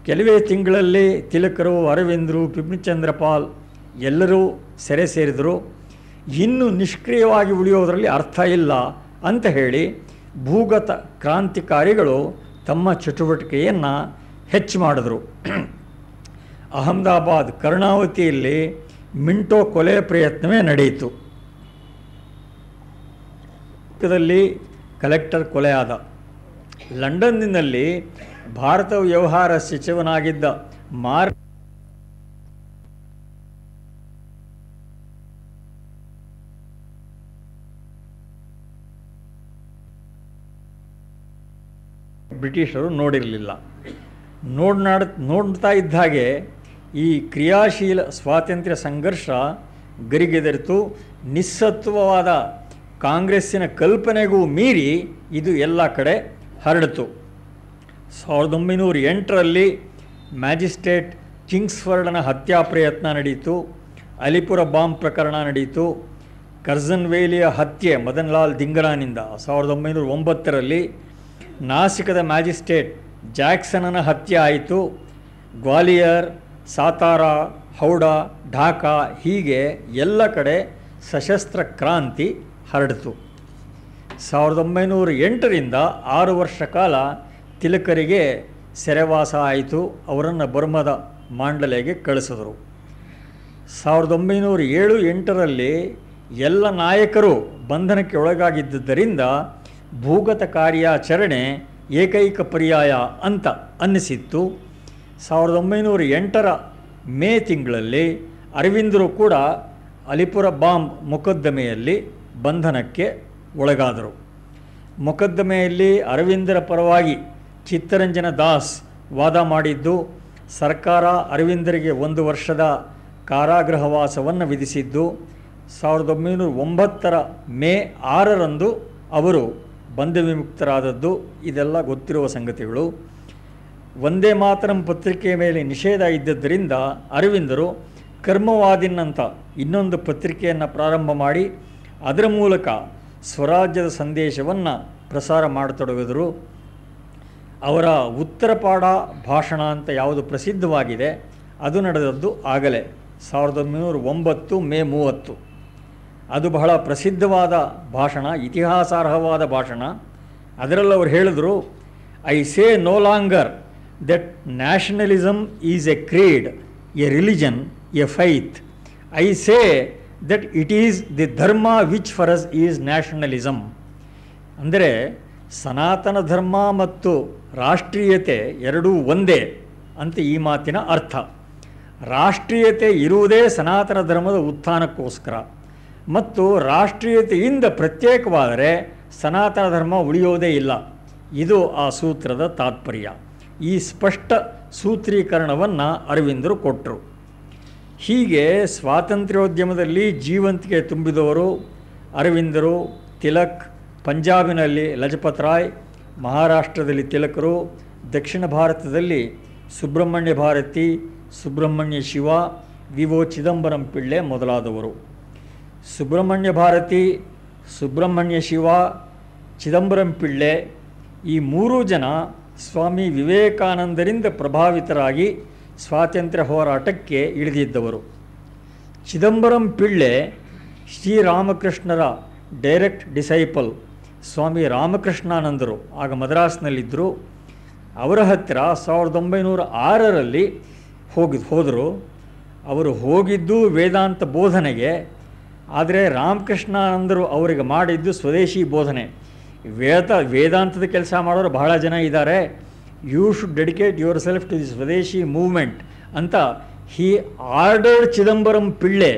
ಕೆಲವೇ ತಿಂಗಳಲ್ಲಿ ತಿಲಕರು, ಅರವಿಂದರು, ಬಿಪಿನ್ ಪಾಲ್ ಎಲ್ಲರೂ ಸೆರೆ ಸೇರಿದರು. ಇನ್ನು ನಿಷ್ಕ್ರಿಯವಾಗಿ ಉಳಿಯೋದರಲ್ಲಿ ಅರ್ಥ ಇಲ್ಲ ಅಂತ ಹೇಳಿ ಭೂಗತ ಕ್ರಾಂತಿಕಾರಿಗಳು ತಮ್ಮ ಚಟುವಟಿಕೆಯನ್ನು ಹೆಚ್ಚು ಮಾಡಿದರು. ಅಹಮದಾಬಾದ್ ಕರ್ಣಾವತಿಯಲ್ಲಿ ಮಿಂಟೋ ಕೊಲೆ ಪ್ರಯತ್ನವೇ ನಡೆಯಿತು. ಕಲೆಕ್ಟರ್ ಕೊಲೆಯಾದ. ಲಂಡನ್ನಿನಲ್ಲಿ ಭಾರತ ವ್ಯವಹಾರ ಸಚಿವನಾಗಿದ್ದ ಬ್ರಿಟಿಷರು ನೋಡಿರಲಿಲ್ಲ. ನೋಡ್ತಾ ಇದ್ದ ಹಾಗೆ ಈ ಕ್ರಿಯಾಶೀಲ ಸ್ವಾತಂತ್ರ್ಯ ಸಂಘರ್ಷ ಗರಿಗೆದರಿತು. ನಿಸ್ಸತ್ವವಾದ ಕಾಂಗ್ರೆಸ್ಸಿನ ಕಲ್ಪನೆಗೂ ಮೀರಿ ಇದು ಎಲ್ಲ ಕಡೆ ಹರಡಿತು. 1908ರಲ್ಲಿ ಮ್ಯಾಜಿಸ್ಟ್ರೇಟ್ ಕಿಂಗ್ಸ್ಫರ್ಡ್ನ ಹತ್ಯಾ ಪ್ರಯತ್ನ ನಡೆಯಿತು. ಅಲಿಪುರ ಬಾಂಬ್ ಪ್ರಕರಣ ನಡೆಯಿತು. ಕರ್ಜನ್ ವೇಲಿಯ ಹತ್ಯೆ ಮದನ್ ಲಾಲ್ ಧಿಂಗರಾನಿಂದ 1909ರಲ್ಲಿ. ನಾಸಿಕದ ಮ್ಯಾಜಿಸ್ಟ್ರೇಟ್ ಜಾಕ್ಸನನ ಹತ್ಯೆ ಆಯಿತು. ಗ್ವಾಲಿಯರ್, ಸಾತಾರಾ, ಹೌಡಾ, ಢಾಕಾ ಹೀಗೆ ಎಲ್ಲ ಕಡೆ ಸಶಸ್ತ್ರ ಕ್ರಾಂತಿ ಹರಡಿತು. 1908ರಿಂದ 6 ವರ್ಷ ಕಾಲ ತಿಲಕರಿಗೆ ಸೆರೆವಾಸ ಆಯಿತು. ಅವರನ್ನು ಬರ್ಮದ ಮಾಂಡಲೆಗೆ ಕಳಿಸಿದರು. 1907-08ರಲ್ಲಿ ಎಲ್ಲ ನಾಯಕರು ಬಂಧನಕ್ಕೆ ಒಳಗಾಗಿದ್ದರಿಂದ ಭೂಗತ ಕಾರ್ಯಾಚರಣೆ ಏಕೈಕ ಪರ್ಯಾಯ ಅಂತ ಅನ್ನಿಸಿತ್ತು. 1908ರ ಮೇ ತಿಂಗಳಲ್ಲಿ ಅರವಿಂದರು ಕೂಡ ಅಲಿಪುರ ಬಾಂಬ್ ಮೊಕದ್ದಮೆಯಲ್ಲಿ ಬಂಧನಕ್ಕೆ ಒಳಗಾದರು. ಮೊಕದ್ದಮೆಯಲ್ಲಿ ಅರವಿಂದರ ಪರವಾಗಿ ಚಿತ್ತರಂಜನ ದಾಸ್ ವಾದ ಮಾಡಿದ್ದು ಸರ್ಕಾರ ಅರವಿಂದರಿಗೆ 1 ವರ್ಷದ ಕಾರಾಗೃಹವಾಸವನ್ನು ವಿಧಿಸಿದ್ದು. 1909ರ ಮೇ 6ರಂದು ಅವರು ಬಂಧ ವಿಮುಕ್ತರಾದದ್ದು. ಇದೆಲ್ಲ ಗೊತ್ತಿರುವ ಸಂಗತಿಗಳು. ವಂದೇ ಮಾತರಂ ಪತ್ರಿಕೆಯ ಮೇಲೆ ನಿಷೇಧ ಇದ್ದದ್ದರಿಂದ ಅರವಿಂದರು ಕರ್ಮವಾದಿನ್ ಅಂತ ಇನ್ನೊಂದು ಪತ್ರಿಕೆಯನ್ನು ಪ್ರಾರಂಭ ಮಾಡಿ ಅದರ ಮೂಲಕ ಸ್ವರಾಜ್ಯದ ಸಂದೇಶವನ್ನು ಪ್ರಸಾರ ಮಾಡತೊಡಗಿದರು. ಅವರ ಉತ್ತರಪಾಡ ಭಾಷಣ ಅಂತ ಯಾವುದು ಪ್ರಸಿದ್ಧವಾಗಿದೆ ಅದು ನಡೆದದ್ದು ಆಗಲೇ 1909 ಮೇ 30. ಅದು ಬಹಳ ಪ್ರಸಿದ್ಧವಾದ ಭಾಷಣ, ಇತಿಹಾಸಾರ್ಹವಾದ ಭಾಷಣ. ಅದರಲ್ಲಿ ಅವರು ಹೇಳಿದರು, I say no longer that nationalism is a creed, a religion, a faith. I say that it is the dharma which for us is nationalism. ಅಂದರೆ ಸನಾತನ ಧರ್ಮ ಮತ್ತು ರಾಷ್ಟ್ರೀಯತೆ ಎರಡೂ ಒಂದೇ ಅಂತ ಈ ಮಾತಿನ ಅರ್ಥ. ರಾಷ್ಟ್ರೀಯತೆ ಇರುವುದೇ ಸನಾತನ ಧರ್ಮದ ಉತ್ಥಾನಕ್ಕೋಸ್ಕರ ಮತ್ತು ರಾಷ್ಟ್ರೀಯತೆಯಿಂದ ಪ್ರತ್ಯೇಕವಾದರೆ ಸನಾತನ ಧರ್ಮ ಉಳಿಯೋದೇ ಇಲ್ಲ. ಇದು ಆ ಸೂತ್ರದ ತಾತ್ಪರ್ಯ. ಈ ಸ್ಪಷ್ಟ ಸೂತ್ರೀಕರಣವನ್ನು ಅರವಿಂದರು ಕೊಟ್ಟರು. ಹೀಗೆ ಸ್ವಾತಂತ್ರ್ಯೋದ್ಯಮದಲ್ಲಿ ಜೀವಂತಿಕೆ ತುಂಬಿದವರು ಅರವಿಂದರು, ತಿಲಕ್, ಪಂಜಾಬಿನಲ್ಲಿ ಲಜಪತ್ ರಾಯ್, ಮಹಾರಾಷ್ಟ್ರದಲ್ಲಿ ತಿಲಕರು, ದಕ್ಷಿಣ ಭಾರತದಲ್ಲಿ ಸುಬ್ರಹ್ಮಣ್ಯ ಭಾರತಿ, ಸುಬ್ರಹ್ಮಣ್ಯ ಶಿವ, ವಿ.ಓ. ಚಿದಂಬರಂ ಪಿಳ್ಳೆ ಮೊದಲಾದವರು. ಸುಬ್ರಹ್ಮಣ್ಯ ಭಾರತಿ, ಸುಬ್ರಹ್ಮಣ್ಯ ಶಿವ, ಚಿದಂಬರಂ ಪಿಳ್ಳೆ ಈ 3 ಜನ ಸ್ವಾಮಿ ವಿವೇಕಾನಂದರಿಂದ ಪ್ರಭಾವಿತರಾಗಿ ಸ್ವಾತಂತ್ರ್ಯ ಹೋರಾಟಕ್ಕೆ ಇಳಿದಿದ್ದವರು. ಚಿದಂಬರಂ ಪಿಳ್ಳೆ ಶ್ರೀರಾಮಕೃಷ್ಣರ ಡೈರೆಕ್ಟ್ ಡಿಸೈಪಲ್. ಸ್ವಾಮಿ ರಾಮಕೃಷ್ಣಾನಂದರು ಆಗ ಮದ್ರಾಸ್ನಲ್ಲಿದ್ದರು. ಅವರ ಹತ್ತಿರ 1906ರಲ್ಲಿ ಹೋದರು. ಅವರು ಹೋಗಿದ್ದು ವೇದಾಂತ ಬೋಧನೆಗೆ, ಆದರೆ ರಾಮಕೃಷ್ಣಾನಂದರು ಅವರಿಗೆ ಮಾಡಿದ್ದು ಸ್ವದೇಶಿ ಬೋಧನೆ. ವೇದಾಂತದ ಕೆಲಸ ಮಾಡೋರು ಬಹಳ ಜನ ಇದ್ದಾರೆ. You should dedicate yourself to the swadeshi movement ಅಂತ he ordered Chidambaram Pillai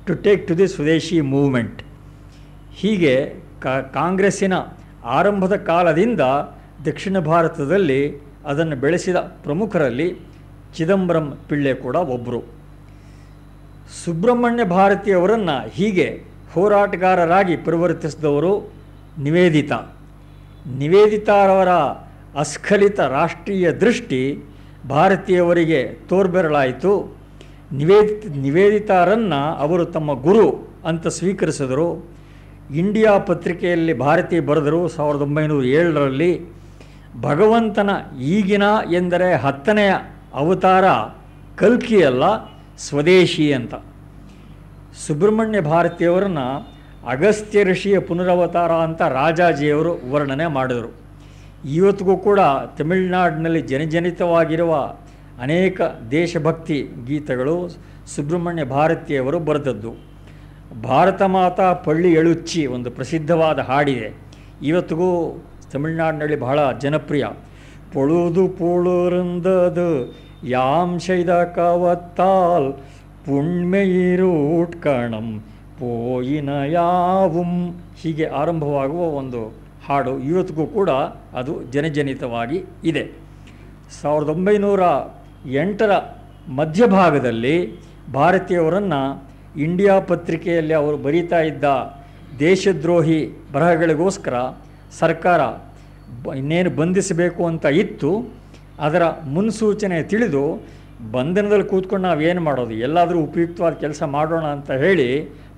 to take to the swadeshi movement. ಹೀಗೆ ಕಾಂಗ್ರೆಸ್ಸಿನ ಆರಂಭದ ಕಾಲದಿಂದ ದಕ್ಷಿಣ ಭಾರತದಲ್ಲಿ ಅದನ್ನು ಬೆಳೆಸಿದ ಪ್ರಮುಖರಲ್ಲಿ ಚಿದಂಬರಂ ಪಿಳ್ಳೆ ಕೂಡ ಒಬ್ಬರು. ಸುಬ್ರಹ್ಮಣ್ಯ ಭಾರತಿಯವರನ್ನು ಹೀಗೆ ಹೋರಾಟಗಾರರಾಗಿ ಪರಿವರ್ತಿಸಿದವರು ನಿವೇದಿತಾರವರ ಅಸ್ಖಲಿತ ರಾಷ್ಟ್ರೀಯ ದೃಷ್ಟಿ ಭಾರತೀಯವರಿಗೆ ತೋರ್ಬೆರಳಾಯಿತು. ನಿವೇದಿತಾರನ್ನು ಅವರು ತಮ್ಮ ಗುರು ಅಂತ ಸ್ವೀಕರಿಸಿದರು. ಇಂಡಿಯಾ ಪತ್ರಿಕೆಯಲ್ಲಿ ಭಾರತಿ ಬರೆದರು 1907ರಲ್ಲಿ. ಭಗವಂತನ ಈಗಿನ ಎಂದರೆ 10ನೆಯ ಅವತಾರ ಕಲ್ಕಿಯಲ್ಲ, ಸ್ವದೇಶಿ ಅಂತ. ಸುಬ್ರಹ್ಮಣ್ಯ ಭಾರತಿಯವರನ್ನು ಅಗಸ್ತ್ಯ ಋಷಿಯ ಪುನರವತಾರ ಅಂತ ರಾಜಾಜಿಯವರು ವರ್ಣನೆ ಮಾಡಿದರು. ಇವತ್ತಿಗೂ ಕೂಡ ತಮಿಳುನಾಡಿನಲ್ಲಿ ಜನಜನಿತವಾಗಿರುವ ಅನೇಕ ದೇಶಭಕ್ತಿ ಗೀತೆಗಳು ಸುಬ್ರಹ್ಮಣ್ಯ ಭಾರತಿಯವರು ಬರೆದದ್ದು. ಭಾರತ ಮಾತಾ ಪಳ್ಳಿ ಎಳುಚ್ಚಿ ಒಂದು ಪ್ರಸಿದ್ಧವಾದ ಹಾಡಿದೆ, ಇವತ್ತಿಗೂ ತಮಿಳುನಾಡಿನಲ್ಲಿ ಬಹಳ ಜನಪ್ರಿಯ. ಪೊಳುದು ಪೋಳುರಂದದು ಯಾಮ್ ಶೈದ ಕವತ್ತಾಲ್ ಪುಣ್ಮೆಯಿರೂಟ್ ಕಣಂ ಪೋಯಿನ ಯಾವುಂ, ಹೀಗೆ ಆರಂಭವಾಗುವ ಒಂದು ಹಾಡು ಇವತ್ತಿಗೂ ಕೂಡ ಅದು ಜನಜನಿತವಾಗಿ ಇದೆ. 1908ರ ಮಧ್ಯಭಾಗದಲ್ಲಿ ಭಾರತೀಯವರನ್ನು ಇಂಡಿಯಾ ಪತ್ರಿಕೆಯಲ್ಲಿ ಅವರು ಬರೀತಾ ಇದ್ದ ದೇಶದ್ರೋಹಿ ಬರಹಗಳಿಗೋಸ್ಕರ ಸರ್ಕಾರ ಇನ್ನೇನು ಬಂಧಿಸಬೇಕು ಅಂತ ಇತ್ತು. ಅದರ ಮುನ್ಸೂಚನೆ ತಿಳಿದು ಬಂಧನದಲ್ಲಿ ಕೂತ್ಕೊಂಡು ನಾವೇನು ಮಾಡೋದು, ಎಲ್ಲಾದರೂ ಉಪಯುಕ್ತವಾದ ಕೆಲಸ ಮಾಡೋಣ ಅಂತ ಹೇಳಿ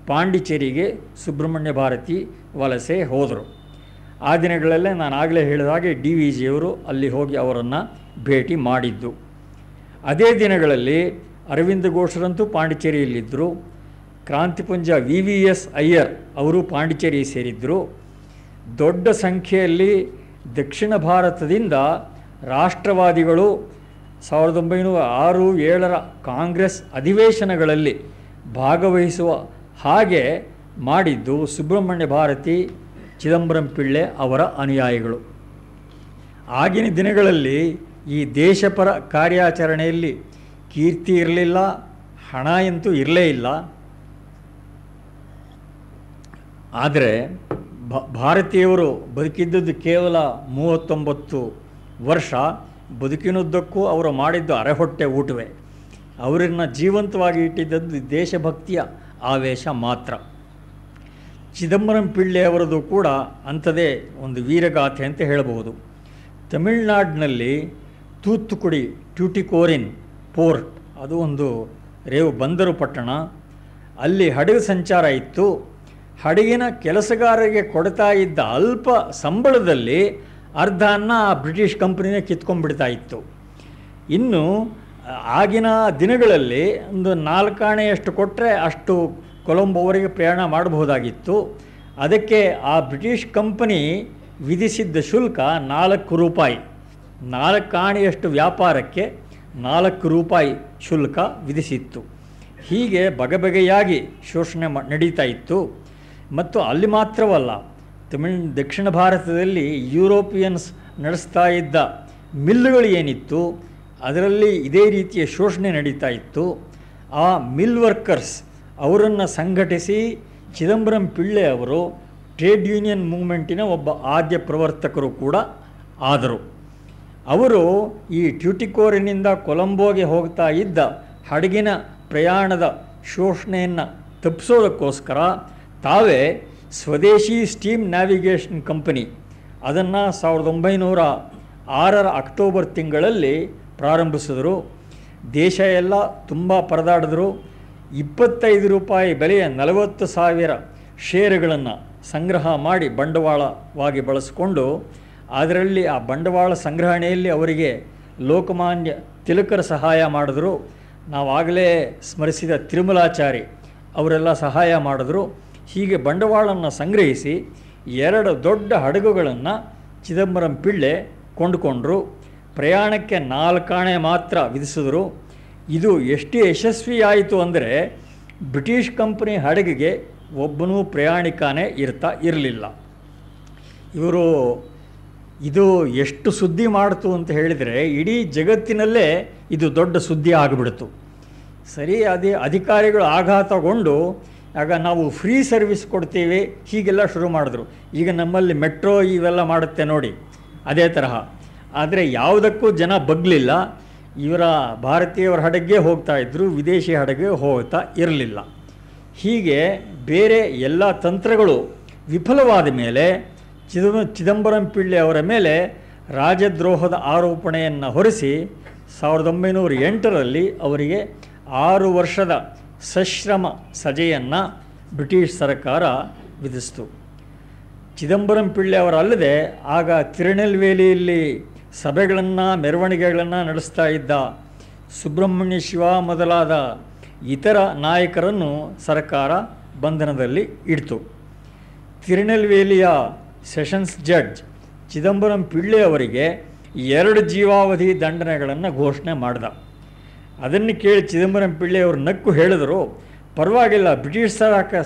ಪಾಂಡಿಚೇರಿಗೆ ಸುಬ್ರಹ್ಮಣ್ಯ ಭಾರತಿ ವಲಸೆ ಹೋದರು. ಆ ದಿನಗಳಲ್ಲೇ ನಾನು ಆಗಲೇ ಹೇಳಿದ ಹಾಗೆ DVಜಿಯವರು ಅಲ್ಲಿ ಹೋಗಿ ಅವರನ್ನು ಭೇಟಿ ಮಾಡಿದ್ದು. ಅದೇ ದಿನಗಳಲ್ಲಿ ಅರವಿಂದ ಘೋಷರಂತೂ ಪಾಂಡಿಚೇರಿಯಲ್ಲಿದ್ದರು. ಕ್ರಾಂತಿಪುಂಜ VVS ಅಯ್ಯರ್ ಅವರು ಪಾಂಡಿಚೇರಿ ಸೇರಿದ್ದರು. ದೊಡ್ಡ ಸಂಖ್ಯೆಯಲ್ಲಿ ದಕ್ಷಿಣ ಭಾರತದಿಂದ ರಾಷ್ಟ್ರವಾದಿಗಳು 1906-07ರ ಕಾಂಗ್ರೆಸ್ ಅಧಿವೇಶನಗಳಲ್ಲಿ ಭಾಗವಹಿಸುವ ಹಾಗೆ ಮಾಡಿದ್ದು ಸುಬ್ರಹ್ಮಣ್ಯ ಭಾರತಿ, ಚಿದಂಬರಂ ಪಿಳ್ಳೆ ಅವರ ಅನುಯಾಯಿಗಳು. ಆಗಿನ ದಿನಗಳಲ್ಲಿ ಈ ದೇಶಪರ ಕಾರ್ಯಾಚರಣೆಯಲ್ಲಿ ಕೀರ್ತಿ ಇರಲಿಲ್ಲ, ಹಣ ಅಂತೂ ಇರಲೇ ಇಲ್ಲ. ಆದರೆ ಭಾರತೀಯವರು ಬದುಕಿದ್ದದ್ದು ಕೇವಲ 39 ವರ್ಷ. ಬದುಕಿನುದ್ದಕ್ಕೂ ಅವರು ಮಾಡಿದ್ದು ಅರೆಹೊಟ್ಟೆ ಊಟವೇ. ಅವರನ್ನು ಜೀವಂತವಾಗಿ ಇಟ್ಟಿದ್ದದ್ದು ದೇಶಭಕ್ತಿಯ ಆವೇಶ ಮಾತ್ರ. ಚಿದಂಬರಂ ಪಿಳ್ಳೆ ಅವರದು ಕೂಡ ಅಂಥದೇ ಒಂದು ವೀರಗಾಥೆ ಅಂತ ಹೇಳಬಹುದು. ತಮಿಳುನಾಡಿನಲ್ಲಿ ತೂತ್ತುಕುಡಿ ಟ್ಯೂಟಿಕೋರಿನ್ ಪೋರ್ಟ್, ಅದು ಒಂದು ಬಂದರು ಪಟ್ಟಣ. ಅಲ್ಲಿ ಹಡಗು ಸಂಚಾರ ಇತ್ತು. ಹಡಗಿನ ಕೆಲಸಗಾರರಿಗೆ ಕೊಡ್ತಾ ಇದ್ದ ಅಲ್ಪ ಸಂಬಳದಲ್ಲಿ ಅರ್ಧನ್ನ ಬ್ರಿಟಿಷ್ ಕಂಪನಿನೇ ಕಿತ್ಕೊಂಡ್ಬಿಡ್ತಾ ಇತ್ತು. ಇನ್ನು ಆಗಿನ ದಿನಗಳಲ್ಲಿ ಒಂದು 4 ಆಣೆಯಷ್ಟು ಕೊಟ್ಟರೆ ಅಷ್ಟು ಕೊಲಂಬೋವರೆಗೆ ಪ್ರಯಾಣ ಮಾಡಬಹುದಾಗಿತ್ತು. ಅದಕ್ಕೆ ಆ ಬ್ರಿಟಿಷ್ ಕಂಪನಿ ವಿಧಿಸಿದ್ದ ಶುಲ್ಕ 4 ರೂಪಾಯಿ. 4 ಆಣೆಯಷ್ಟು ವ್ಯಾಪಾರಕ್ಕೆ 4 ರೂಪಾಯಿ ಶುಲ್ಕ ವಿಧಿಸಿತ್ತು. ಹೀಗೆ ಬಗೆಬಗೆಯಾಗಿ ಶೋಷಣೆ ನಡೀತಾ ಇತ್ತು. ಮತ್ತು ಅಲ್ಲಿ ಮಾತ್ರವಲ್ಲ, ದಕ್ಷಿಣ ಭಾರತದಲ್ಲಿ ಯುರೋಪಿಯನ್ಸ್ ನಡೆಸ್ತಾ ಇದ್ದ ಮಿಲ್ಗಳು ಏನಿತ್ತು ಅದರಲ್ಲಿ ಇದೇ ರೀತಿಯ ಶೋಷಣೆ ನಡೀತಾ ಇತ್ತು. ಆ ಮಿಲ್ ವರ್ಕರ್ಸ್ ಅವರನ್ನು ಸಂಘಟಿಸಿ ಚಿದಂಬರಂ ಪಿಳ್ಳೆ ಅವರು ಟ್ರೇಡ್ ಯೂನಿಯನ್ ಮೂವ್ಮೆಂಟಿನ ಒಬ್ಬ ಆದ್ಯ ಪ್ರವರ್ತಕರು ಕೂಡ ಆದರು. ಅವರು ಈ ಟ್ಯೂಟಿಕೋರಿನಿಂದ ಕೊಲಂಬೋಗೆ ಹೋಗ್ತಾ ಇದ್ದ ಹಡಗಿನ ಪ್ರಯಾಣದ ಶೋಷಣೆಯನ್ನು ತಪ್ಪಿಸೋದಕ್ಕೋಸ್ಕರ ತಾವೇ ಸ್ವದೇಶಿ ಸ್ಟೀಮ್ ನ್ಯಾವಿಗೇಷನ್ ಕಂಪನಿ ಅದನ್ನು 1906ರ ಅಕ್ಟೋಬರ್ ತಿಂಗಳಲ್ಲಿ ಪ್ರಾರಂಭಿಸಿದರು. ದೇಶ ಎಲ್ಲ ತುಂಬ ಪರದಾಡಿದ್ರು. 25 ರೂಪಾಯಿ ಬೆಲೆಯ 40,000 ಷೇರುಗಳನ್ನು ಸಂಗ್ರಹ ಮಾಡಿ ಬಂಡವಾಳವಾಗಿ ಬಳಸಿಕೊಂಡು ಅದರಲ್ಲಿ ಆ ಬಂಡವಾಳ ಸಂಗ್ರಹಣೆಯಲ್ಲಿ ಅವರಿಗೆ ಲೋಕಮಾನ್ಯ ತಿಲಕರ ಸಹಾಯ ಮಾಡಿದ್ರು. ನಾವಾಗಲೇ ಸ್ಮರಿಸಿದ ತಿರುಮಲಾಚಾರಿ ಅವರೆಲ್ಲ ಸಹಾಯ ಮಾಡಿದ್ರು. ಹೀಗೆ ಬಂಡವಾಳವನ್ನು ಸಂಗ್ರಹಿಸಿ 2 ದೊಡ್ಡ ಹಡಗುಗಳನ್ನು ಚಿದಂಬರಂ ಪಿಳ್ಳೆ ಕೊಂಡುಕೊಂಡರು. ಪ್ರಯಾಣಕ್ಕೆ 4 ಆಣೆ ಮಾತ್ರ ವಿಧಿಸಿದರು. ಇದು ಎಷ್ಟು ಯಶಸ್ವಿಯಾಯಿತು ಅಂದರೆ ಬ್ರಿಟಿಷ್ ಕಂಪನಿ ಹಡಗಿಗೆ ಒಬ್ಬನೂ ಪ್ರಯಾಣಿಕನೇ ಇರಲಿಲ್ಲ. ಇದು ಎಷ್ಟು ಸುದ್ದಿ ಮಾಡ್ತು ಅಂತ ಹೇಳಿದರೆ ಇಡೀ ಜಗತ್ತಿನಲ್ಲೇ ಇದು ದೊಡ್ಡ ಸುದ್ದಿ ಆಗಿಬಿಡ್ತು. ಸರಿ, ಅದೇ ಅಧಿಕಾರಿಗಳು ಆಘಾತಗೊಂಡು ಆಗ ನಾವು ಫ್ರೀ ಸರ್ವಿಸ್ ಕೊಡ್ತೀವಿ ಹೀಗೆಲ್ಲ ಶುರು ಮಾಡಿದ್ರು. ಈಗ ನಮ್ಮಲ್ಲಿ ಮೆಟ್ರೋ ಇವೆಲ್ಲ ಮಾಡುತ್ತೆ ನೋಡಿ, ಅದೇ ತರಹ. ಆದರೆ ಯಾವುದಕ್ಕೂ ಜನ ಬಗ್ಲಿಲ್ಲ. ಇವರ ಭಾರತೀಯವರ ಹಡಗ್ಗೆ ಹೋಗ್ತಾಯಿದ್ರು, ವಿದೇಶಿ ಹಡಗೆ ಹೋಗ್ತಾ ಇರಲಿಲ್ಲ. ಹೀಗೆ ಬೇರೆ ಎಲ್ಲ ತಂತ್ರಗಳು ವಿಫಲವಾದ ಮೇಲೆ ಚಿದಂಬರಂ ಪಿಳ್ಳೆ ಅವರ ಮೇಲೆ ರಾಜದ್ರೋಹದ ಆರೋಪಣೆಯನ್ನು ಹೊರಿಸಿ 1908ರಲ್ಲಿ ಅವರಿಗೆ 6 ವರ್ಷದ ಸಶ್ರಮ ಸಜೆಯನ್ನು ಬ್ರಿಟಿಷ್ ಸರ್ಕಾರ ವಿಧಿಸಿತು. ಚಿದಂಬರಂ ಪಿಳ್ಳೆ ಅವರಲ್ಲದೆ ಆಗ ತಿರುನೆಲ್ವೇಲಿಯಲ್ಲಿ ಸಭೆಗಳನ್ನು ಮೆರವಣಿಗೆಗಳನ್ನು ನಡೆಸ್ತಾ ಇದ್ದ ಸುಬ್ರಹ್ಮಣ್ಯ ಶಿವ ಮೊದಲಾದ ಇತರ ನಾಯಕರನ್ನು ಸರ್ಕಾರ ಬಂಧನದಲ್ಲಿ ಇಡ್ತು. ತಿರುನೆಲ್ವೇಲಿಯ ಸೆಷನ್ಸ್ ಜಡ್ಜ್ ಚಿದಂಬರಂ ಪಿಳ್ಳೆ ಅವರಿಗೆ 2 ಜೀವಾವಧಿ ದಂಡನೆಗಳನ್ನು ಘೋಷಣೆ ಮಾಡಿದ. ಅದನ್ನು ಕೇಳಿ ಚಿದಂಬರಂ ಪಿಳ್ಳೆ ಅವರು ನಕ್ಕು ಹೇಳಿದರು, ಪರವಾಗಿಲ್ಲ, ಬ್ರಿಟಿಷ್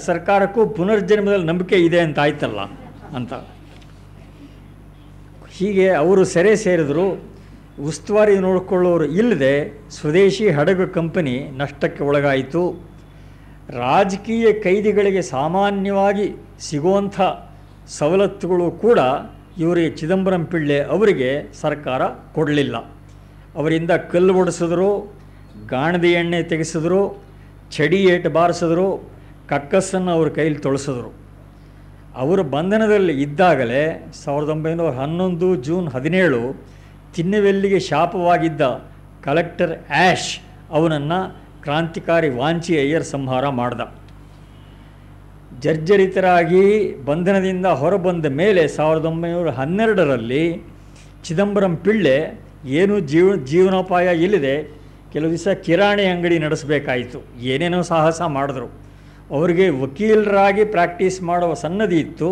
ಸರ್ಕಾರಕ್ಕೂ ಪುನರ್ಜನ್ಮದಲ್ಲಿ ನಂಬಿಕೆ ಇದೆ ಅಂತ ಆಯ್ತಲ್ಲ ಅಂತ. ಹೀಗೆ ಅವರು ಸೆರೆ ಸೇರಿದರು. ಉಸ್ತುವಾರಿ ನೋಡಿಕೊಳ್ಳೋರು ಇಲ್ಲದೆ ಸ್ವದೇಶಿ ಹಡಗು ಕಂಪನಿ ನಷ್ಟಕ್ಕೆ ಒಳಗಾಯಿತು. ರಾಜಕೀಯ ಕೈದಿಗಳಿಗೆ ಸಾಮಾನ್ಯವಾಗಿ ಸಿಗುವಂಥ ಸವಲತ್ತುಗಳು ಕೂಡ ಇವರಿಗೆ ಚಿದಂಬರಂ ಪಿಳ್ಳೆ ಅವರಿಗೆ ಸರ್ಕಾರ ಕೊಡಲಿಲ್ಲ. ಅವರಿಂದ ಕಲ್ಲು ಒಡಿಸಿದ್ರು, ಗಾಣದ ಎಣ್ಣೆ ತೆಗೆಸಿದ್ರು, ಚಡಿ ಏಟು ಬಾರಿಸಿದ್ರು, ಕಕ್ಕಸ್ಸನ್ನು ಅವ್ರ ಕೈಲಿ ತೊಳಸಿದ್ರು. ಅವರು ಬಂಧನದಲ್ಲಿ ಇದ್ದಾಗಲೇ 1911 ಜೂನ್ 17 ತಿನ್ನುವೆಲ್ಲಿಗೆ ಶಾಪವಾಗಿದ್ದ ಕಲೆಕ್ಟರ್ ಆ್ಯಶ್ ಅವನನ್ನು ಕ್ರಾಂತಿಕಾರಿ ವಾಂಚಿ ಅಯ್ಯರ್ ಸಂಹಾರ ಮಾಡ್ದ. ಜರ್ಜರಿತರಾಗಿ ಬಂಧನದಿಂದ ಹೊರಬಂದ ಮೇಲೆ 1912ರಲ್ಲಿ ಚಿದಂಬರಂ ಪಿಳ್ಳೆ ಏನೂ ಜೀವನೋಪಾಯ ಇಲ್ಲದೆ ಕೆಲವು ದಿವಸ ಕಿರಾಣಿ ಅಂಗಡಿ ನಡೆಸಬೇಕಾಯಿತು. ಏನೇನೋ ಸಾಹಸ ಮಾಡಿದ್ರು. ಅವರಿಗೆ ವಕೀಲರಾಗಿ ಪ್ರಾಕ್ಟೀಸ್ ಮಾಡುವ ಸನ್ನದಿ ಇತ್ತು.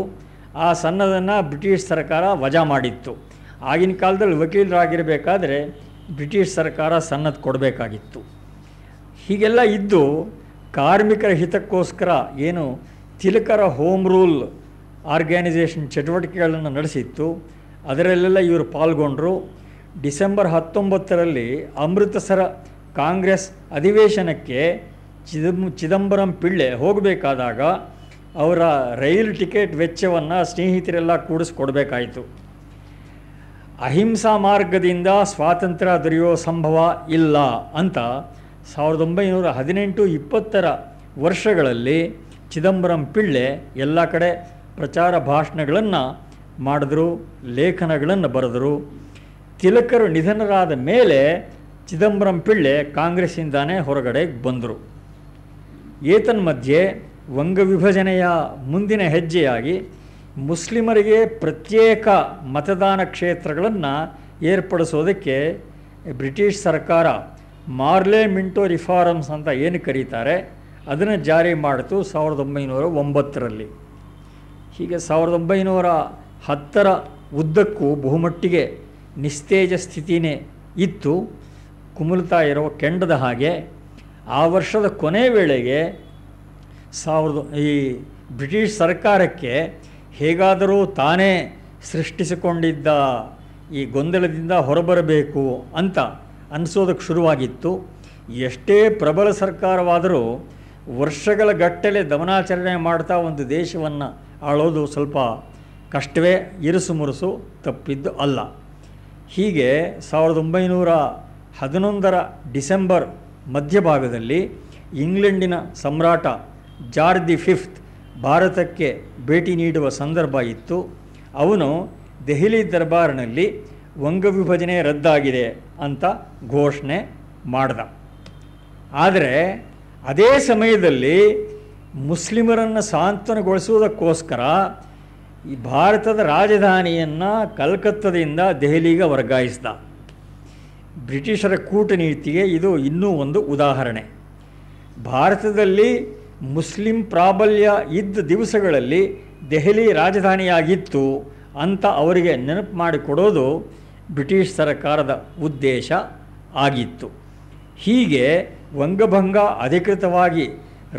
ಆ ಸನ್ನದನ್ನು ಬ್ರಿಟಿಷ್ ಸರ್ಕಾರ ವಜಾ ಮಾಡಿತ್ತು. ಆಗಿನ ಕಾಲದಲ್ಲಿ ವಕೀಲರಾಗಿರಬೇಕಾದ್ರೆ ಬ್ರಿಟಿಷ್ ಸರ್ಕಾರ ಸನ್ನದ ಕೊಡಬೇಕಾಗಿತ್ತು. ಹೀಗೆಲ್ಲ ಇದ್ದು ಕಾರ್ಮಿಕರ ಹಿತಕ್ಕೋಸ್ಕರ ಏನು ತಿಲಕರ ಹೋಮ್ ರೂಲ್ ಆರ್ಗ್ಯಾನೈಸೇಷನ್ ಚಟುವಟಿಕೆಗಳನ್ನು ನಡೆಸಿತ್ತು, ಅದರಲ್ಲೆಲ್ಲ ಇವರು ಪಾಲ್ಗೊಂಡರು. ಡಿಸೆಂಬರ್ 19ರಲ್ಲಿ ಅಮೃತಸರ ಕಾಂಗ್ರೆಸ್ ಅಧಿವೇಶನಕ್ಕೆ ಚಿದಂಬರಂ ಪಿಳ್ಳೆ ಹೋಗಬೇಕಾದಾಗ ಅವರ ರೈಲು ಟಿಕೆಟ್ ವೆಚ್ಚವನ್ನು ಸ್ನೇಹಿತರೆಲ್ಲ ಕೂಡಿಸ್ಕೊಡ್ಬೇಕಾಯಿತು. ಅಹಿಂಸಾ ಮಾರ್ಗದಿಂದ ಸ್ವಾತಂತ್ರ್ಯ ದೊರೆಯೋ ಸಂಭವ ಇಲ್ಲ ಅಂತ 1918-20ರ ವರ್ಷಗಳಲ್ಲಿ ಚಿದಂಬರಂ ಪಿಳ್ಳೆ ಎಲ್ಲ ಕಡೆ ಪ್ರಚಾರ ಭಾಷಣಗಳನ್ನು ಮಾಡಿದ್ರು, ಲೇಖನಗಳನ್ನು ಬರೆದರು. ತಿಲಕರು ನಿಧನರಾದ ಮೇಲೆ ಚಿದಂಬರಂ ಪಿಳ್ಳೆ ಕಾಂಗ್ರೆಸ್ಸಿಂದಾನೇ ಹೊರಗಡೆ ಬಂದರು. ಏತನ್ಮಧ್ಯೆ ವಂಗ ವಿಭಜನೆಯ ಮುಂದಿನ ಹೆಜ್ಜೆಯಾಗಿ ಮುಸ್ಲಿಮರಿಗೆ ಪ್ರತ್ಯೇಕ ಮತದಾನ ಕ್ಷೇತ್ರಗಳನ್ನು ಏರ್ಪಡಿಸೋದಕ್ಕೆ ಬ್ರಿಟಿಷ್ ಸರ್ಕಾರ ಮಾರ್ಲೆ ಮಿಂಟೋ ರಿಫಾರ್ಮ್ಸ್ ಅಂತ ಏನು ಕರೀತಾರೆ ಅದನ್ನು ಜಾರಿ ಮಾಡಿತು 1909ರಲ್ಲಿ. ಹೀಗೆ 1910ರ ಉದ್ದಕ್ಕೂ ಬಹುಮಟ್ಟಿಗೆ ನಿಸ್ತೇಜ ಸ್ಥಿತಿನೇ ಇತ್ತು, ಕುಮುಲ್ತಾ ಇರೋ ಕೆಂಡದ ಹಾಗೆ. ಆ ವರ್ಷದ ಕೊನೆ ವೇಳೆಗೆ ಈ ಬ್ರಿಟಿಷ್ ಸರ್ಕಾರಕ್ಕೆ ಹೇಗಾದರೂ ತಾನೇ ಸೃಷ್ಟಿಸಿಕೊಂಡಿದ್ದ ಈ ಗೊಂದಲದಿಂದ ಹೊರಬರಬೇಕು ಅಂತ ಅನಿಸೋದಕ್ಕೆ ಶುರುವಾಗಿತ್ತು. ಎಷ್ಟೇ ಪ್ರಬಲ ಸರ್ಕಾರವಾದರೂ ವರ್ಷಗಳ ಗಟ್ಟಲೆ ದಮನಾಚರಣೆ ಮಾಡ್ತಾ ಒಂದು ದೇಶವನ್ನು ಆಳೋದು ಸ್ವಲ್ಪ ಕಷ್ಟವೇ, ಇರುಸು ಮುರುಸು ತಪ್ಪಿದ್ದು ಅಲ್ಲ. ಹೀಗೆ 1911ರ ಡಿಸೆಂಬರ್ ಮಧ್ಯಭಾಗದಲ್ಲಿ ಇಂಗ್ಲೆಂಡಿನ ಸಮ್ರಾಟ ಜಾರ್ಜ್ ದಿ ಫಿಫ್ತ್ ಭಾರತಕ್ಕೆ ಭೇಟಿ ನೀಡುವ ಸಂದರ್ಭ ಇತ್ತು. ಅವನು ದೆಹಲಿ ದರ್ಬಾರ್ನಲ್ಲಿ ವಂಗ ವಿಭಜನೆ ರದ್ದಾಗಿದೆ ಅಂತ ಘೋಷಣೆ ಮಾಡ್ದ. ಆದರೆ ಅದೇ ಸಮಯದಲ್ಲಿ ಮುಸ್ಲಿಮರನ್ನು ಸಾಂತ್ವನಗೊಳಿಸುವುದಕ್ಕೋಸ್ಕರ ಈ ಭಾರತದ ರಾಜಧಾನಿಯನ್ನು ಕಲ್ಕತ್ತದಿಂದ ದೆಹಲಿಗೆ ವರ್ಗಾಯಿಸಿದ. ಬ್ರಿಟಿಷರ ಕೂಟನೀತಿಗೆ ಇದು ಇನ್ನೂ ಒಂದು ಉದಾಹರಣೆ. ಭಾರತದಲ್ಲಿ ಮುಸ್ಲಿಂ ಪ್ರಾಬಲ್ಯ ಇದ್ದ ದಿವಸಗಳಲ್ಲಿ ದೆಹಲಿ ರಾಜಧಾನಿಯಾಗಿತ್ತು ಅಂತ ಅವರಿಗೆ ನೆನಪು ಮಾಡಿಕೊಡೋದು ಬ್ರಿಟಿಷ್ ಸರ್ಕಾರದ ಉದ್ದೇಶ ಆಗಿತ್ತು. ಹೀಗೆ ವಂಗಭಂಗ ಅಧಿಕೃತವಾಗಿ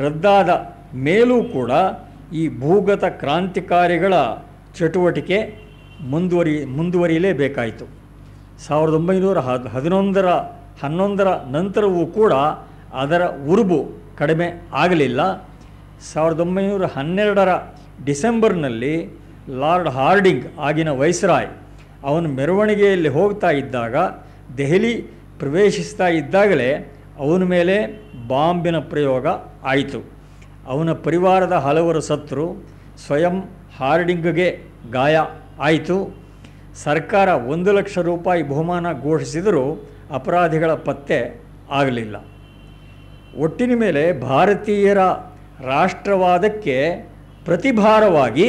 ರದ್ದಾದ ಮೇಲೂ ಕೂಡ ಈ ಭೂಗತ ಕ್ರಾಂತಿಕಾರಿಗಳ ಚಟುವಟಿಕೆ ಮುಂದುವರಿಯಲೇಬೇಕಾಯಿತು. 1911ರ ನಂತರವೂ ಕೂಡ ಅದರ ಉರುಬು ಕಡಿಮೆ ಆಗಲಿಲ್ಲ. 1912ರ ಡಿಸೆಂಬರ್ನಲ್ಲಿ ಲಾರ್ಡ್ ಹಾರ್ಡಿಂಗ್ ಆಗಿನ ವೈಸ್ರಾಯ್ ಅವನ ಮೆರವಣಿಗೆಯಲ್ಲಿ ಹೋಗ್ತಾ ಇದ್ದಾಗ, ದೆಹಲಿ ಪ್ರವೇಶಿಸ್ತಾ ಇದ್ದಾಗಲೇ ಅವನ ಮೇಲೆ ಬಾಂಬಿನ ಪ್ರಯೋಗ ಆಯಿತು. ಅವನ ಪರಿವಾರದ ಹಲವರು ಸತ್ತರು. ಸ್ವಯಂ ಹಾರ್ಡಿಂಗ್ಗೆ ಗಾಯ ಆಯಿತು. ಸರ್ಕಾರ 1 ಲಕ್ಷ ರೂಪಾಯಿ ಬಹುಮಾನ ಘೋಷಿಸಿದರೂ ಅಪರಾಧಿಗಳ ಪತ್ತೆ ಆಗಲಿಲ್ಲ. ಒಟ್ಟಿನ ಮೇಲೆ ಭಾರತೀಯರ ರಾಷ್ಟ್ರವಾದಕ್ಕೆ ಪ್ರತಿಭಾರವಾಗಿ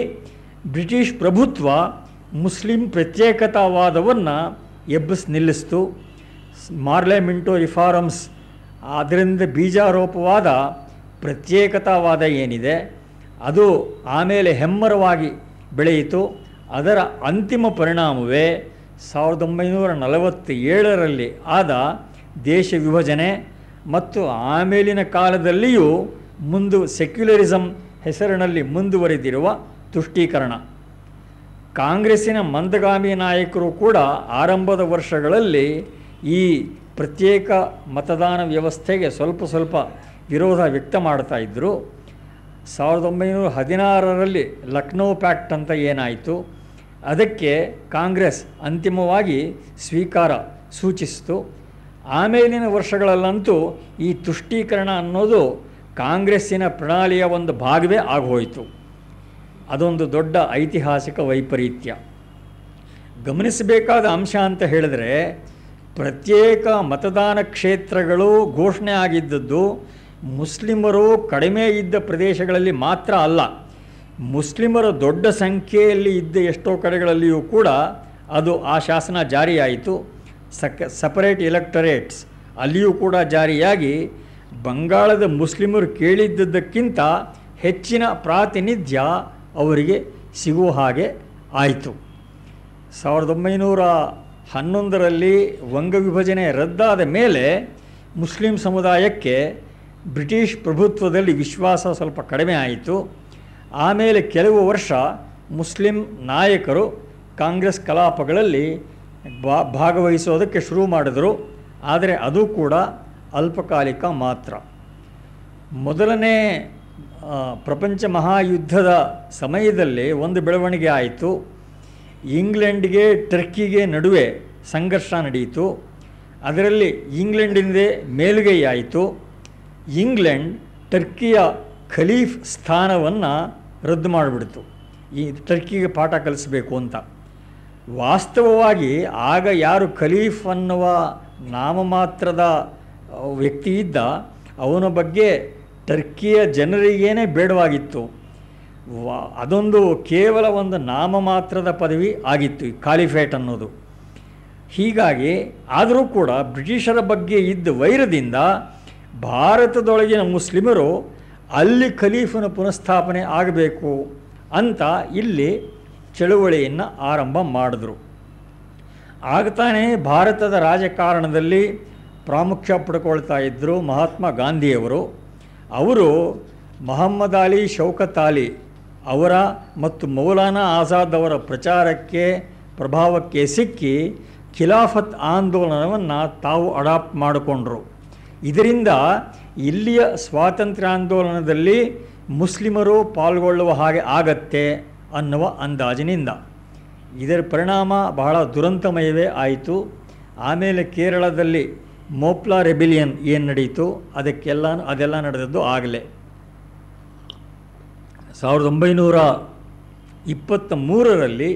ಬ್ರಿಟಿಷ್ ಪ್ರಭುತ್ವ ಮುಸ್ಲಿಂ ಪ್ರತ್ಯೇಕತಾವಾದವನ್ನು ಎಬ್ಬಿಸಿ ನಿಲ್ಲಿಸಿತು. ಮಾರ್ಲೆ ಮಿಂಟೋ ರಿಫಾರ್ಮ್ಸ್, ಅದರಿಂದ ಬೀಜಾರೋಪವಾದ ಪ್ರತ್ಯೇಕತಾವಾದ ಏನಿದೆ ಅದು ಆಮೇಲೆ ಹೆಮ್ಮರವಾಗಿ ಬೆಳೆಯಿತು. ಅದರ ಅಂತಿಮ ಪರಿಣಾಮವೇ 1947ರಲ್ಲಿ ಆದ ದೇಶ ವಿಭಜನೆ ಮತ್ತು ಆಮೇಲಿನ ಕಾಲದಲ್ಲಿಯೂ ಸೆಕ್ಯುಲರಿಸಮ್ ಹೆಸರಿನಲ್ಲಿ ಮುಂದುವರೆದಿರುವ ತುಷ್ಟೀಕರಣ. ಕಾಂಗ್ರೆಸ್ಸಿನ ಮಂದಗಾಮಿ ನಾಯಕರು ಕೂಡ ಆರಂಭದ ವರ್ಷಗಳಲ್ಲಿ ಈ ಪ್ರತ್ಯೇಕ ಮತದಾನ ವ್ಯವಸ್ಥೆಗೆ ಸ್ವಲ್ಪ ವಿರೋಧ ವ್ಯಕ್ತ ಮಾಡ್ತಾ ಇದ್ದರು. 1916ರಲ್ಲಿ ಲಕ್ನೋ ಪ್ಯಾಕ್ಟ್ ಅಂತ ಏನಾಯಿತು, ಅದಕ್ಕೆ ಕಾಂಗ್ರೆಸ್ ಅಂತಿಮವಾಗಿ ಸ್ವೀಕಾರ ಸೂಚಿಸಿತು. ಆಮೇಲಿನ ವರ್ಷಗಳಲ್ಲಂತೂ ಈ ತುಷ್ಟೀಕರಣ ಅನ್ನೋದು ಕಾಂಗ್ರೆಸ್ಸಿನ ಪ್ರಣಾಳಿಯ ಒಂದು ಭಾಗವೇ ಆಗೋಯಿತು. ಅದೊಂದು ದೊಡ್ಡ ಐತಿಹಾಸಿಕ ವೈಪರೀತ್ಯ. ಗಮನಿಸಬೇಕಾದ ಅಂಶ ಅಂತ ಹೇಳಿದರೆ, ಪ್ರತ್ಯೇಕ ಮತದಾನ ಕ್ಷೇತ್ರಗಳು ಘೋಷಣೆ ಆಗಿದ್ದದ್ದು ಮುಸ್ಲಿಮರು ಕಡಿಮೆ ಇದ್ದ ಪ್ರದೇಶಗಳಲ್ಲಿ ಮಾತ್ರ ಅಲ್ಲ. ಮುಸ್ಲಿಮರು ದೊಡ್ಡ ಸಂಖ್ಯೆಯಲ್ಲಿ ಇದ್ದ ಎಷ್ಟೋ ಕಡೆಗಳಲ್ಲಿಯೂ ಕೂಡ ಅದು ಆ ಶಾಸನ ಜಾರಿಯಾಯಿತು. ಸಪರೇಟ್ ಎಲೆಕ್ಟರೇಟ್ಸ್ ಅಲ್ಲಿಯೂ ಕೂಡ ಜಾರಿಯಾಗಿ ಬಂಗಾಳದ ಮುಸ್ಲಿಮರು ಕೇಳಿದ್ದಕ್ಕಿಂತ ಹೆಚ್ಚಿನ ಪ್ರಾತಿನಿಧ್ಯ ಅವರಿಗೆ ಸಿಗುವ ಹಾಗೆ ಆಯಿತು. 1911ರಲ್ಲಿ ವಂಗ ವಿಭಜನೆ ರದ್ದಾದ ಮೇಲೆ ಮುಸ್ಲಿಂ ಸಮುದಾಯಕ್ಕೆ ಬ್ರಿಟಿಷ್ ಪ್ರಭುತ್ವದಲ್ಲಿ ವಿಶ್ವಾಸ ಸ್ವಲ್ಪ ಕಡಿಮೆ ಆಯಿತು. ಆಮೇಲೆ ಕೆಲವು ವರ್ಷ ಮುಸ್ಲಿಂ ನಾಯಕರು ಕಾಂಗ್ರೆಸ್ ಕಲಾಪಗಳಲ್ಲಿ ಭಾಗವಹಿಸೋದಕ್ಕೆ ಶುರು ಮಾಡಿದರು. ಆದರೆ ಅದು ಕೂಡ ಅಲ್ಪಕಾಲಿಕ ಮಾತ್ರ. ಮೊದಲನೇ ಪ್ರಪಂಚ ಮಹಾಯುದ್ಧದ ಸಮಯದಲ್ಲಿ ಒಂದು ಬೆಳವಣಿಗೆ ಆಯಿತು. ಇಂಗ್ಲೆಂಡ್ಗೆ ಟರ್ಕಿಗೆ ನಡುವೆ ಸಂಘರ್ಷ ನಡೆಯಿತು. ಅದರಲ್ಲಿ ಇಂಗ್ಲೆಂಡಿಂದೇ ಮೇಲುಗೈಯಾಯಿತು. ಇಂಗ್ಲೆಂಡ್ ಟರ್ಕಿಯ ಖಲೀಫ್ ಸ್ಥಾನವನ್ನು ರದ್ದು ಮಾಡಿಬಿಡ್ತು, ಈ ಟರ್ಕಿಗೆ ಪಾಠ ಕಲಿಸಬೇಕು ಅಂತ. ವಾಸ್ತವವಾಗಿ ಆಗ ಯಾರು ಖಲೀಫ್ ಅನ್ನುವ ನಾಮಮಾತ್ರದ ವ್ಯಕ್ತಿ ಇದ್ದ, ಅವನ ಬಗ್ಗೆ ಟರ್ಕಿಯ ಜನರಿಗೇನೆ ಬೇಡವಾಗಿತ್ತು. ಅದೊಂದು ಕೇವಲ ಒಂದು ನಾಮಮಾತ್ರದ ಪದವಿ ಆಗಿತ್ತು ಈ ಖಾಲಿಫೇಟ್ ಅನ್ನೋದು. ಹೀಗಾಗಿ ಆದರೂ ಕೂಡ ಬ್ರಿಟಿಷರ ಬಗ್ಗೆ ಇದ್ದ ವೈರದಿಂದ ಭಾರತದೊಳಗಿನ ಮುಸ್ಲಿಮರು ಅಲ್ಲಿ ಖಲೀಫನ ಪುನಃಸ್ಥಾಪನೆ ಆಗಬೇಕು ಅಂತ ಇಲ್ಲಿ ಚಳುವಳಿಯನ್ನು ಆರಂಭ ಮಾಡಿದ್ರು. ಆಗ್ತಾನೆ ಭಾರತದ ರಾಜಕಾರಣದಲ್ಲಿ ಪ್ರಾಮುಖ್ಯ ಪಡ್ಕೊಳ್ತಾ ಇದ್ದರು ಮಹಾತ್ಮ ಗಾಂಧಿಯವರು. ಅವರು ಮೊಹಮ್ಮದ್ ಅಲಿ ಶೌಕತ್ ಅಲಿ ಅವರ ಮತ್ತು ಮೌಲಾನಾ ಆಜಾದ್ ಅವರ ಪ್ರಚಾರಕ್ಕೆ ಪ್ರಭಾವಕ್ಕೆ ಸಿಕ್ಕಿ ಖಿಲಾಫತ್ ಆಂದೋಲನವನ್ನು ತಾವು ಅಡಾಪ್ಟ್ ಮಾಡಿಕೊಂಡ್ರು. ಇದರಿಂದ ಇಲ್ಲಿಯ ಸ್ವಾತಂತ್ರ್ಯಾಂದೋಲನದಲ್ಲಿ ಮುಸ್ಲಿಮರು ಪಾಲ್ಗೊಳ್ಳುವ ಹಾಗೆ ಆಗತ್ತೆ ಅನ್ನುವ ಅಂದಾಜಿನಿಂದ. ಇದರ ಪರಿಣಾಮ ಬಹಳ ದುರಂತಮಯವೇ ಆಯಿತು. ಆಮೇಲೆ ಕೇರಳದಲ್ಲಿ ಮೋಪ್ಲಾ ರೆಬಿಲಿಯನ್ ಏನು ನಡೀತು ಅದೆಲ್ಲ ನಡೆದದ್ದು ಆಗಲೇ. 1923ರಲ್ಲಿ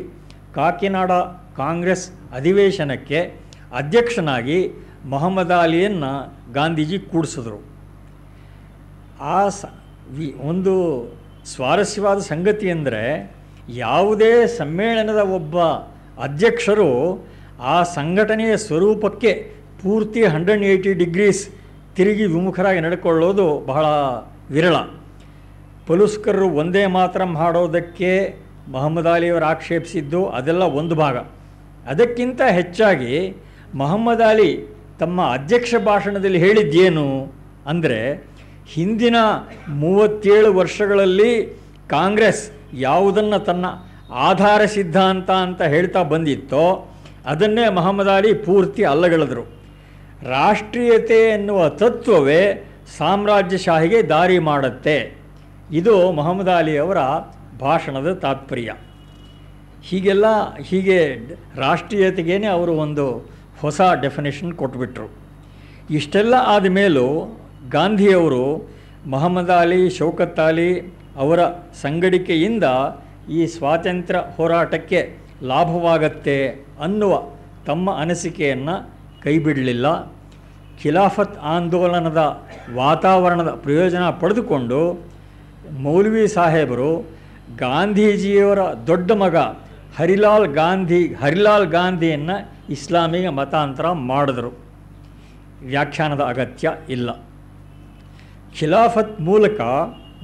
ಕಾಕಿನಾಡ ಕಾಂಗ್ರೆಸ್ ಅಧಿವೇಶನಕ್ಕೆ ಅಧ್ಯಕ್ಷನಾಗಿ ಮೊಹಮ್ಮದ್ ಅಲಿಯನ್ನು ಗಾಂಧೀಜಿ ಕೂಡಿಸಿದ್ರು. ಒಂದು ಸ್ವಾರಸ್ಯವಾದ ಸಂಗತಿ ಅಂದರೆ, ಯಾವುದೇ ಸಮ್ಮೇಳನದ ಒಬ್ಬ ಅಧ್ಯಕ್ಷರು ಆ ಸಂಘಟನೆಯ ಸ್ವರೂಪಕ್ಕೆ ಪೂರ್ತಿ 180 ಡಿಗ್ರೀಸ್ ತಿರುಗಿ ವಿಮುಖರಾಗಿ ನಡ್ಕೊಳ್ಳೋದು ಬಹಳ ವಿರಳ. ಪಲುಸ್ಕರರು ಒಂದೇ ಮಾತ್ರ ಮಾಡೋದಕ್ಕೆ ಮೊಹಮ್ಮದ್ ಅಲಿಯವರು ಆಕ್ಷೇಪಿಸಿದ್ದು ಅದೆಲ್ಲ ಒಂದು ಭಾಗ. ಅದಕ್ಕಿಂತ ಹೆಚ್ಚಾಗಿ ಮೊಹಮ್ಮದ್ ಅಲಿ ತಮ್ಮ ಅಧ್ಯಕ್ಷ ಭಾಷಣದಲ್ಲಿ ಹೇಳಿದ್ದೇನು ಅಂದರೆ, ಹಿಂದಿನ 37 ವರ್ಷಗಳಲ್ಲಿ ಕಾಂಗ್ರೆಸ್ ಯಾವುದನ್ನು ತನ್ನ ಆಧಾರ ಸಿದ್ಧಾಂತ ಅಂತ ಹೇಳ್ತಾ ಬಂದಿತ್ತೋ ಅದನ್ನೇ ಮೊಹಮ್ಮದ್ ಅಲಿ ಪೂರ್ತಿ ಅಲ್ಲಗಳೆದರು. ರಾಷ್ಟ್ರೀಯತೆ ಎನ್ನುವ ತತ್ವವೇ ಸಾಮ್ರಾಜ್ಯಶಾಹಿಗೆ ದಾರಿ ಮಾಡುತ್ತೆ. ಇದು ಮೊಹಮ್ಮದ್ ಅಲಿ ಅವರ ಭಾಷಣದ ತಾತ್ಪರ್ಯ. ಹೀಗೆ ರಾಷ್ಟ್ರೀಯತೆಗೇ ಅವರು ಒಂದು ಹೊಸ ಡೆಫಿನೇಷನ್ ಕೊಟ್ಬಿಟ್ರು. ಇಷ್ಟೆಲ್ಲ ಆದಮೇಲೂ ಗಾಂಧಿಯವರು ಮೊಹಮ್ಮದ್ ಅಲಿ, ಶೌಕತ್ ಅಲಿ ಅವರ ಸಂಗಡಿಕೆಯಿಂದ ಈ ಸ್ವಾತಂತ್ರ್ಯ ಹೋರಾಟಕ್ಕೆ ಲಾಭವಾಗತ್ತೆ ಅನ್ನುವ ತಮ್ಮ ಅನಿಸಿಕೆಯನ್ನು ಕೈಬಿಡಲಿಲ್ಲ. ಖಿಲಾಫತ್ ಆಂದೋಲನದ ವಾತಾವರಣದ ಪ್ರಯೋಜನ ಪಡೆದುಕೊಂಡು ಮೌಲ್ವಿ ಸಾಹೇಬರು ಗಾಂಧೀಜಿಯವರ ದೊಡ್ಡ ಮಗ ಹರಿಲಾಲ್ ಗಾಂಧಿಯನ್ನು ಇಸ್ಲಾಮಿಗೆ ಮತಾಂತರ ಮಾಡಿದರು. ವ್ಯಾಖ್ಯಾನದ ಅಗತ್ಯ ಇಲ್ಲ. ಖಿಲಾಫತ್ ಮೂಲಕ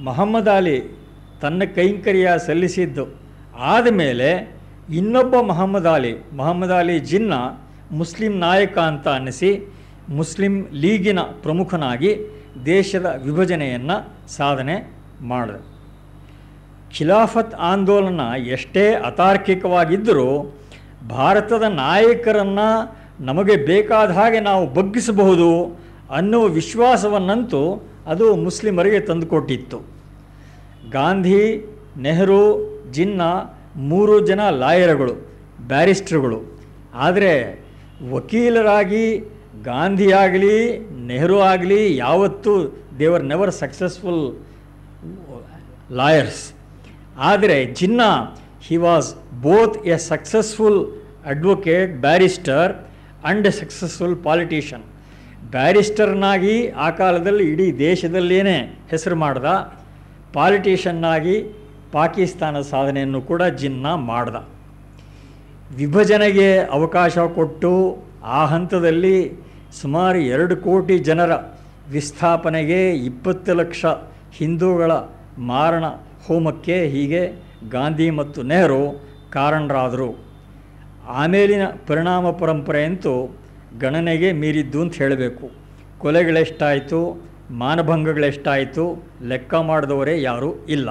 ಮೊಹಮ್ಮದ್ ಅಲಿ ತನ್ನ ಕೈಂಕರ್ಯ ಸಲ್ಲಿಸಿದ್ದು ಆದಮೇಲೆ ಇನ್ನೊಬ್ಬ ಮೊಹಮ್ಮದ್ ಅಲಿ ಜಿನ್ನಾ ಮುಸ್ಲಿಂ ನಾಯಕ ಅಂತ ಅನ್ನಿಸಿ ಮುಸ್ಲಿಂ ಲೀಗಿನ ಪ್ರಮುಖನಾಗಿ ದೇಶದ ವಿಭಜನೆಯನ್ನು ಸಾಧನೆ ಮಾಡಿದ. ಖಿಲಾಫತ್ ಆಂದೋಲನ ಎಷ್ಟೇ ಅತಾರ್ಕಿಕವಾಗಿದ್ದರೂ ಭಾರತದ ನಾಯಕರನ್ನು ನಮಗೆ ಬೇಕಾದ ಹಾಗೆ ನಾವು ಬಗ್ಗಿಸಬಹುದು ಅನ್ನುವ ವಿಶ್ವಾಸವನ್ನಂತೂ ಅದು ಮುಸ್ಲಿಮರಿಗೆ ತಂದುಕೊಟ್ಟಿತ್ತು. ಗಾಂಧಿ, ನೆಹರು, ಜಿನ್ನಾ 3 ಜನ ಲಾಯರ್ಗಳು, ಬ್ಯಾರಿಸ್ಟ್ರುಗಳು. ಆದರೆ ವಕೀಲರಾಗಿ ಗಾಂಧಿ ಆಗಲಿ ನೆಹರು ಆಗಲಿ ಯಾವತ್ತೂ ದೇವರ್ ನೆವರ್ ಸಕ್ಸಸ್ಫುಲ್ ಲಾಯರ್ಸ್. ಆದರೆ Jinnah he was both a successful advocate, barrister and a successful politician. ಬ್ಯಾರಿಸ್ಟರ್ನಾಗಿ ಆ ಕಾಲದಲ್ಲಿ ಇಡೀ ದೇಶದಲ್ಲೇನೆ ಹೆಸರು ಮಾಡ್ದ. ಪಾಲಿಟಿಷನ್ನಾಗಿ ಪಾಕಿಸ್ತಾನದ ಸಾಧನೆಯನ್ನು ಕೂಡ ಜಿನ್ನಾ ಮಾಡ್ದ. ವಿಭಜನೆಗೆ ಅವಕಾಶ ಕೊಟ್ಟು ಆ ಹಂತದಲ್ಲಿ ಸುಮಾರು 2 ಕೋಟಿ ಜನರ ವಿಸ್ಥಾಪನೆಗೆ, 20 ಲಕ್ಷ ಹಿಂದೂಗಳ ಮಾರಣ ಹೋಮಕ್ಕೆ ಹೀಗೆ ಗಾಂಧಿ ಮತ್ತು ನೆಹರು ಕಾರಣರಾದರು. ಆಮೇಲಿನ ಪರಿಣಾಮ ಪರಂಪರೆ ಅಂತೂ ಗಣನೆಗೆ ಮೀರಿದ್ದು ಅಂತ ಹೇಳಬೇಕು. ಕೊಲೆಗಳೆಷ್ಟಾಯಿತು, ಮಾನಭಂಗಗಳೆಷ್ಟಾಯಿತು, ಲೆಕ್ಕ ಮಾಡಿದವರೇ ಯಾರೂ ಇಲ್ಲ.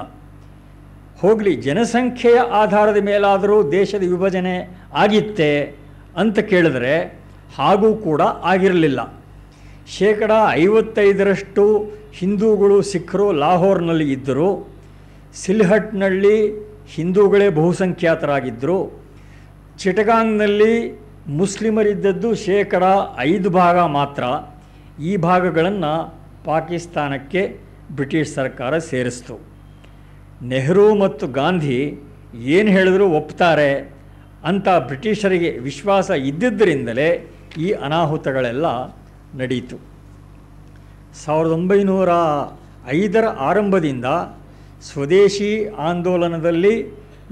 ಹೋಗಲಿ, ಜನಸಂಖ್ಯೆಯ ಆಧಾರದ ಮೇಲಾದರೂ ದೇಶದ ವಿಭಜನೆ ಆಗಿತ್ತೇ ಅಂತ ಕೇಳಿದ್ರೆ ಹಾಗೂ ಕೂಡ ಆಗಿರಲಿಲ್ಲ. 55% ಹಿಂದೂಗಳು, ಸಿಖ್ರು ಲಾಹೋರ್ನಲ್ಲಿ ಇದ್ದರು. ಸಿಲ್ಹಟ್ನಲ್ಲಿ ಹಿಂದೂಗಳೇ ಬಹುಸಂಖ್ಯಾತರಾಗಿದ್ದರು. ಚಿಟಗಾಂಗ್ನಲ್ಲಿ ಮುಸ್ಲಿಮರಿದ್ದದ್ದು 5% ಮಾತ್ರ. ಈ ಭಾಗಗಳನ್ನು ಪಾಕಿಸ್ತಾನಕ್ಕೆ ಬ್ರಿಟಿಷ್ ಸರ್ಕಾರ ಸೇರಿಸ್ತು. ನೆಹರು ಮತ್ತು ಗಾಂಧಿ ಏನು ಹೇಳಿದರೂ ಒಪ್ತಾರೆ ಅಂತ ಬ್ರಿಟಿಷರಿಗೆ ವಿಶ್ವಾಸ ಇದ್ದಿದ್ದರಿಂದಲೇ ಈ ಅನಾಹುತಗಳೆಲ್ಲ ನಡೆಯಿತು. 1905ರ ಆರಂಭದಿಂದ ಸ್ವದೇಶಿ ಆಂದೋಲನದಲ್ಲಿ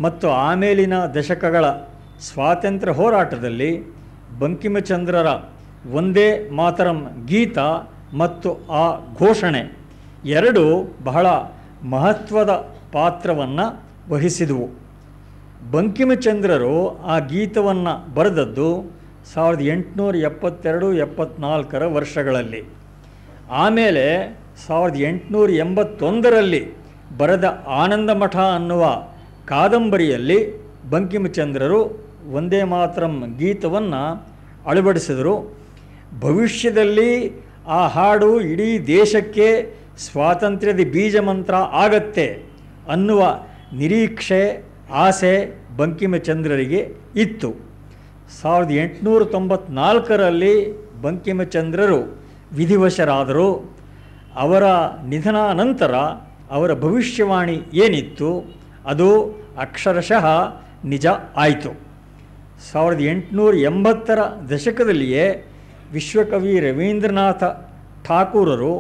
ಮತ್ತು ಆಮೇಲಿನ ದಶಕಗಳ ಸ್ವಾತಂತ್ರ್ಯ ಹೋರಾಟದಲ್ಲಿ ಬಂಕಿಮಚಂದ್ರರ ವಂದೇ ಮಾತರಂ ಗೀತ ಮತ್ತು ಆ ಘೋಷಣೆ ಎರಡೂ ಬಹಳ ಮಹತ್ವದ ಪಾತ್ರವನ್ನು ವಹಿಸಿದವು. ಬಂಕಿಮಚಂದ್ರರು ಆ ಗೀತವನ್ನು ಬರೆದದ್ದು 1872-74ರ ವರ್ಷಗಳಲ್ಲಿ. ಆಮೇಲೆ 1881ರಲ್ಲಿ ಬರೆದ ಆನಂದಮಠ ಅನ್ನುವ ಕಾದಂಬರಿಯಲ್ಲಿ ಬಂಕಿಮಚಂದ್ರರು ವಂದೇ ಮಾತರಂ ಗೀತವನ್ನು ಅಳವಡಿಸಿದರು. ಭವಿಷ್ಯದಲ್ಲಿ ಆ ಹಾಡು ಇಡೀ ದೇಶಕ್ಕೆ ಸ್ವಾತಂತ್ರ್ಯದ ಬೀಜ ಮಂತ್ರ ಆಗತ್ತೆ ಅನ್ನುವ ನಿರೀಕ್ಷೆ, ಆಸೆ ಬಂಕಿಮಚಂದ್ರರಿಗೆ ಇತ್ತು. 1894ರಲ್ಲಿ ಬಂಕಿಮಚಂದ್ರರು ವಿಧಿವಶರಾದರು. ಅವರ ನಿಧನ ನಂತರ ಅವರ ಭವಿಷ್ಯವಾಣಿ ಏನಿತ್ತು ಅದು ಅಕ್ಷರಶಃ ನಿಜ ಆಯಿತು. 1880ರ ದಶಕದಲ್ಲಿಯೇ ವಿಶ್ವಕವಿ ರವೀಂದ್ರನಾಥ ಠಾಕೂರರು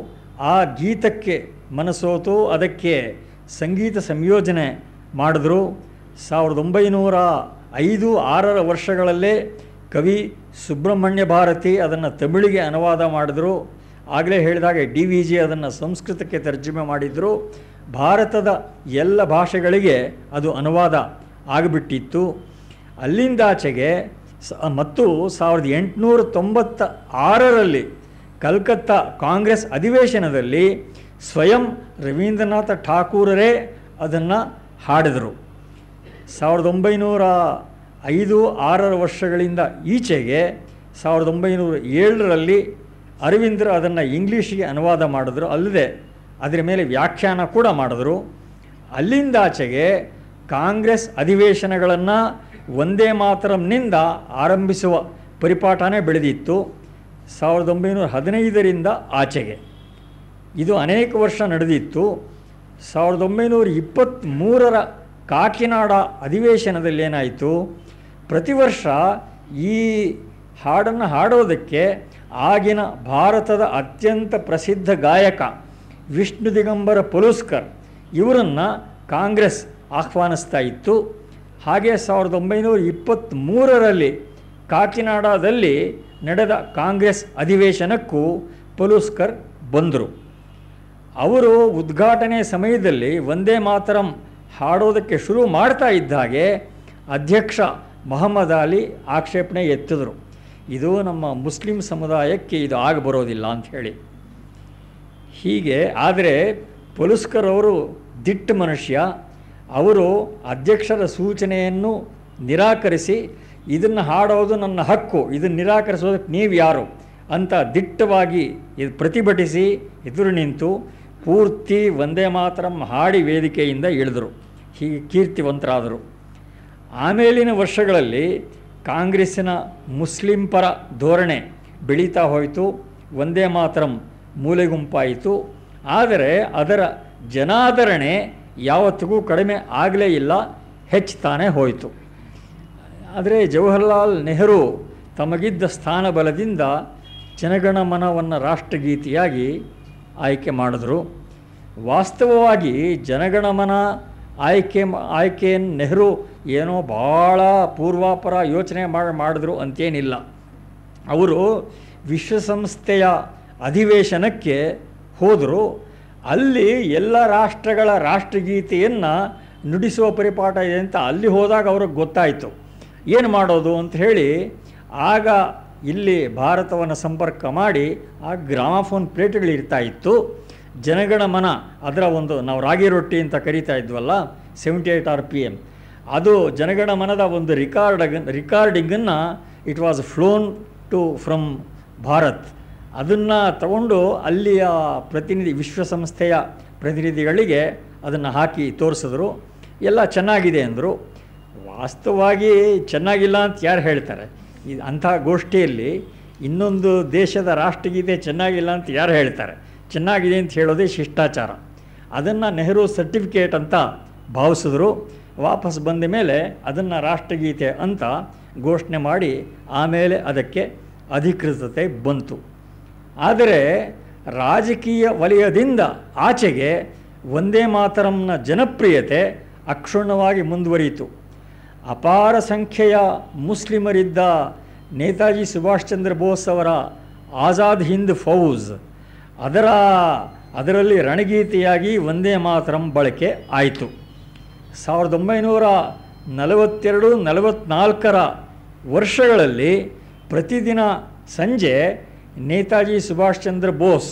ಆ ಗೀತಕ್ಕೆ ಮನಸೋತು ಅದಕ್ಕೆ ಸಂಗೀತ ಸಂಯೋಜನೆ ಮಾಡಿದ್ರು. 1905-6ರ ವರ್ಷಗಳಲ್ಲೇ ಕವಿ ಸುಬ್ರಹ್ಮಣ್ಯ ಭಾರತಿ ಅದನ್ನು ತಮಿಳಿಗೆ ಅನುವಾದ ಮಾಡಿದ್ರು. ಆಗಲೇ ಹೇಳಿದಾಗೆ DVG ಅದನ್ನು ಸಂಸ್ಕೃತಕ್ಕೆ ತರ್ಜುಮೆ ಮಾಡಿದರು. ಭಾರತದ ಎಲ್ಲ ಭಾಷೆಗಳಿಗೆ ಅದು ಅನುವಾದ ಆಗಿಬಿಟ್ಟಿತ್ತು. ಅಲ್ಲಿಂದಾಚೆಗೆ ಮತ್ತು 1896ರಲ್ಲಿ ಕಲ್ಕತ್ತಾ ಕಾಂಗ್ರೆಸ್ ಅಧಿವೇಶನದಲ್ಲಿ ಸ್ವಯಂ ರವೀಂದ್ರನಾಥ ಠಾಕೂರರೇ ಅದನ್ನು ಹಾಡಿದರು. 1905-6 ವರ್ಷಗಳಿಂದ ಈಚೆಗೆ 1907ರಲ್ಲಿ ಅರವಿಂದರು ಅದನ್ನು ಇಂಗ್ಲೀಷಿಗೆ ಅನುವಾದ ಮಾಡಿದ್ರು, ಅಲ್ಲದೆ ಅದರ ಮೇಲೆ ವ್ಯಾಖ್ಯಾನ ಕೂಡ ಮಾಡಿದ್ರು. ಅಲ್ಲಿಂದಾಚೆಗೆ ಕಾಂಗ್ರೆಸ್ ಅಧಿವೇಶನಗಳನ್ನು ವಂದೇ ಮಾತರಂನಿಂದ ಆರಂಭಿಸುವ ಪರಿಪಾಠನೇ ಬೆಳೆದಿತ್ತು. 1915ರಿಂದ ಆಚೆಗೆ ಇದು ಅನೇಕ ವರ್ಷ ನಡೆದಿತ್ತು. 1923ರ ಕಾಕಿನಾಡ ಅಧಿವೇಶನದಲ್ಲಿ ಏನಾಯಿತು, ಪ್ರತಿ ವರ್ಷ ಈ ಹಾಡನ್ನು ಹಾಡೋದಕ್ಕೆ ಆಗಿನ ಭಾರತದ ಅತ್ಯಂತ ಪ್ರಸಿದ್ಧ ಗಾಯಕ ವಿಷ್ಣು ದಿಗಂಬರ ಪಲುಸ್ಕರ್ ಇವರನ್ನು ಕಾಂಗ್ರೆಸ್ ಆಹ್ವಾನಿಸ್ತಾ ಇತ್ತು. ಹಾಗೆ 1923ರಲ್ಲಿ ಕಾಕಿನಾಡದಲ್ಲಿ ನಡೆದ ಕಾಂಗ್ರೆಸ್ ಅಧಿವೇಶನಕ್ಕೂ ಪಲುಸ್ಕರ್ ಬಂದರು. ಅವರು ಉದ್ಘಾಟನೆ ಸಮಯದಲ್ಲಿ ವಂದೇ ಮಾತರಂ ಹಾಡೋದಕ್ಕೆ ಶುರು ಮಾಡ್ತಾ ಇದ್ದಾಗೆ ಅಧ್ಯಕ್ಷ ಮೊಹಮ್ಮದ್ ಅಲಿ ಆಕ್ಷೇಪಣೆ ಎತ್ತಿದ್ರು, ಇದು ನಮ್ಮ ಮುಸ್ಲಿಂ ಸಮುದಾಯಕ್ಕೆ ಇದು ಆಗಬರೋದಿಲ್ಲ ಅಂಥೇಳಿ. ಹೀಗೆ ಆದರೆ ಪಲುಸ್ಕರ್ ಅವರು ದಿಟ್ಟ ಮನುಷ್ಯ. ಅವರು ಅಧ್ಯಕ್ಷರ ಸೂಚನೆಯನ್ನು ನಿರಾಕರಿಸಿ ಇದನ್ನು ಹಾಡೋದು ನನ್ನ ಹಕ್ಕು, ಇದನ್ನು ನಿರಾಕರಿಸೋದಕ್ಕೆ ನೀವು ಯಾರು ಅಂತ ದಿಟ್ಟವಾಗಿ ಇದು ಪ್ರತಿಭಟಿಸಿ ಎದುರು ನಿಂತು ಪೂರ್ತಿ ವಂದೇ ಮಾತರಂ ಹಾಡಿ ವೇದಿಕೆಯಿಂದ ಇಳಿದರು. ಹೀಗೆ ಕೀರ್ತಿವಂತರಾದರು. ಆಮೇಲಿನ ವರ್ಷಗಳಲ್ಲಿ ಕಾಂಗ್ರೆಸ್ಸಿನ ಮುಸ್ಲಿಂ ಪರ ಧೋರಣೆ ಬೆಳೀತಾ ಹೋಯಿತು. ವಂದೇ ಮಾತರಂ ಮೂಲೆಗುಂಪಾಯಿತು. ಆದರೆ ಅದರ ಜನಾದರಣೆ ಯಾವತ್ತಿಗೂ ಕಡಿಮೆ ಆಗಲೇ ಇಲ್ಲ, ಹೆಚ್ಚುತ್ತಾನೆ ಹೋಯಿತು. ಆದರೆ ಜವಾಹರ್ಲಾಲ್ ನೆಹರು ತಮಗಿದ್ದ ಸ್ಥಾನಬಲದಿಂದ ಜನಗಣಮನವನ್ನು ರಾಷ್ಟ್ರಗೀತೆಯಾಗಿ ಆಯ್ಕೆ ಮಾಡಿದ್ರು. ವಾಸ್ತವವಾಗಿ ಜನಗಣಮನ ಆಯ್ಕೆಯನ್ನು ನೆಹರು ಏನೋ ಭಾಳ ಪೂರ್ವಾಪರ ಯೋಚನೆ ಮಾಡಿದ್ರು ಅಂತೇನಿಲ್ಲ. ಅವರು ವಿಶ್ವಸಂಸ್ಥೆಯ ಅಧಿವೇಶನಕ್ಕೆ ಹೋದರು. ಅಲ್ಲಿ ಎಲ್ಲ ರಾಷ್ಟ್ರಗಳ ರಾಷ್ಟ್ರಗೀತೆಯನ್ನು ನುಡಿಸುವ ಪರಿಪಾಠ ಇದೆ ಅಂತ ಅಲ್ಲಿ ಹೋದಾಗ ಅವ್ರಿಗೆ ಗೊತ್ತಾಯಿತು ಏನು ಮಾಡೋದು ಅಂತ ಹೇಳಿ. ಆಗ ಇಲ್ಲಿ ಭಾರತವನ್ನು ಸಂಪರ್ಕ ಮಾಡಿ ಆ ಗ್ರಾಮಫೋನ್ ಪ್ಲೇಟ್ಗಳಿರ್ತಾ ಇತ್ತು. ಜನಗಣಮನ ಅದರ ಒಂದು ನಾವು ರಾಗಿ ರೊಟ್ಟಿ ಅಂತ ಕರೀತಾ ಇದ್ವಲ್ಲ 78 RPM, ಅದು ಜನಗಣಮನದ ಒಂದು ರಿಕಾರ್ಡಿಂಗನ್ನು it was flown to from Bharat. ಅದನ್ನು ತಗೊಂಡು ಅಲ್ಲಿಯ ವಿಶ್ವಸಂಸ್ಥೆಯ ಪ್ರತಿನಿಧಿಗಳಿಗೆ ಅದನ್ನು ಹಾಕಿ ತೋರಿಸಿದ್ರು. ಎಲ್ಲ ಚೆನ್ನಾಗಿದೆ ಅಂದರು. ವಾಸ್ತವವಾಗಿ ಚೆನ್ನಾಗಿಲ್ಲ ಅಂತ ಯಾರು ಹೇಳ್ತಾರೆ? ಅಂಥ ಗೋಷ್ಠಿಯಲ್ಲಿ ಇನ್ನೊಂದು ದೇಶದ ರಾಷ್ಟ್ರಗೀತೆ ಚೆನ್ನಾಗಿಲ್ಲ ಅಂತ ಯಾರು ಹೇಳ್ತಾರೆ? ಚೆನ್ನಾಗಿದೆ ಅಂತ ಹೇಳೋದೇ ಶಿಷ್ಟಾಚಾರ. ಅದನ್ನು ನೆಹರು ಸರ್ಟಿಫಿಕೇಟ್ ಅಂತ ಭಾವಿಸಿದ್ರು. ವಾಪಸ್ ಬಂದ ಮೇಲೆ ಅದನ್ನು ರಾಷ್ಟ್ರಗೀತೆ ಅಂತ ಘೋಷಣೆ ಮಾಡಿ ಆಮೇಲೆ ಅದಕ್ಕೆ ಅಧಿಕೃತತೆ ಬಂತು. ಆದರೆ ರಾಜಕೀಯ ವಲಯದಿಂದ ಆಚೆಗೆ ವಂದೇ ಮಾತರಂನ ಜನಪ್ರಿಯತೆ ಅಕ್ಷುಣ್ಣವಾಗಿ ಮುಂದುವರಿಯಿತು. ಅಪಾರ ಸಂಖ್ಯೆಯ ಮುಸ್ಲಿಮರಿದ್ದ ನೇತಾಜಿ ಸುಭಾಷ್ ಚಂದ್ರ ಬೋಸ್ ಅವರ ಆಜಾದ್ ಹಿಂದ್ ಫೌಜ್ ಅದರಲ್ಲಿ ರಣಗೀತೆಯಾಗಿ ವಂದೇ ಮಾತರಂ ಬಳಕೆ ಆಯಿತು. 1942-44ರ ವರ್ಷಗಳಲ್ಲಿ ಪ್ರತಿದಿನ ಸಂಜೆ ನೇತಾಜಿ ಸುಭಾಷ್ ಚಂದ್ರ ಬೋಸ್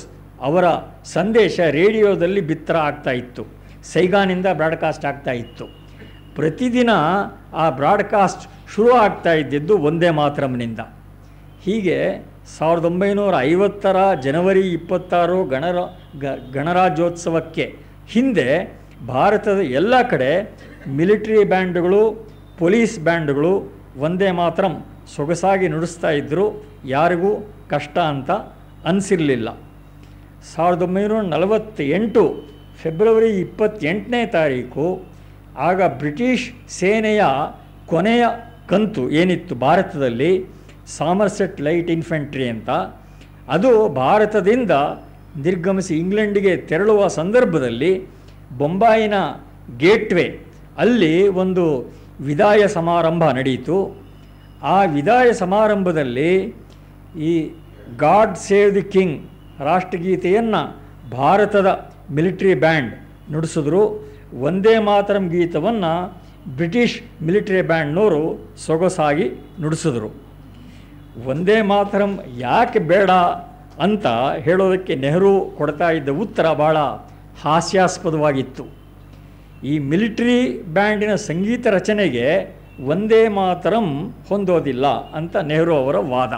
ಅವರ ಸಂದೇಶ ರೇಡಿಯೋದಲ್ಲಿ ಬಿತ್ತರ ಆಗ್ತಾ ಇತ್ತು. ಸೈಗಾನಿಂದ ಬ್ರಾಡ್ಕಾಸ್ಟ್ ಆಗ್ತಾ ಇತ್ತು. ಪ್ರತಿದಿನ ಆ ಬ್ರಾಡ್ಕಾಸ್ಟ್ ಶುರು ಆಗ್ತಾ ಇದ್ದಿದ್ದು ವಂದೇ ಮಾತರಂನಿಂದ. ಹೀಗೆ 1950ರ ಜನವರಿ 26 ಗಣರಾಜ್ಯೋತ್ಸವಕ್ಕೆ ಹಿಂದೆ ಭಾರತದ ಎಲ್ಲ ಕಡೆ ಮಿಲಿಟರಿ ಬ್ಯಾಂಡ್ಗಳು, ಪೊಲೀಸ್ ಬ್ಯಾಂಡ್ಗಳು ವಂದೇ ಮಾತರಂ ಸೊಗಸಾಗಿ ನುಡಿಸ್ತಾ ಇದ್ದರು. ಯಾರಿಗೂ ಕಷ್ಟ ಅಂತ ಅನಿಸಿರಲಿಲ್ಲ. 1948 ಫೆಬ್ರವರಿ 28ನೇ ತಾರೀಕು ಆಗ ಬ್ರಿಟಿಷ್ ಸೇನೆಯ ಕೊನೆಯ ಕಂತು ಏನಿತ್ತು ಭಾರತದಲ್ಲಿ, ಸಾಮರ್ಸೆಟ್ ಲೈಟ್ ಇನ್ಫೆಂಟ್ರಿ ಅಂತ, ಅದು ಭಾರತದಿಂದ ನಿರ್ಗಮಿಸಿ ಇಂಗ್ಲೆಂಡಿಗೆ ತೆರಳುವ ಸಂದರ್ಭದಲ್ಲಿ ಬೊಂಬಾಯಿನ ಗೇಟ್ವೇ ಅಲ್ಲಿ ಒಂದು ವಿದಾಯ ಸಮಾರಂಭ ನಡೆಯಿತು. ಆ ವಿದಾಯ ಸಮಾರಂಭದಲ್ಲಿ ಈ ಗಾಡ್ ಸೇವ್ ದಿ ಕಿಂಗ್ ರಾಷ್ಟ್ರಗೀತೆಯನ್ನು ಭಾರತದ military band ನುಡಿಸಿದ್ರು. Vande Mataram ಗೀತವನ್ನು British military ಬ್ಯಾಂಡ್ನವರು ಸೊಗಸಾಗಿ ನುಡಿಸಿದ್ರು. ವಂದೇ ಮಾತರಂ ಯಾಕೆ ಬೇಡ ಅಂತ ಹೇಳೋದಕ್ಕೆ ನೆಹರು ಕೊಡ್ತಾ ಇದ್ದ ಉತ್ತರ ಭಾಳ ಹಾಸ್ಯಾಸ್ಪದವಾಗಿತ್ತು. ಈ ಮಿಲಿಟರಿ ಬ್ಯಾಂಡಿನ ಸಂಗೀತ ರಚನೆಗೆ ವಂದೇ ಮಾತರಂ ಹೊಂದೋದಿಲ್ಲ ಅಂತ ನೆಹರು ಅವರ ವಾದ.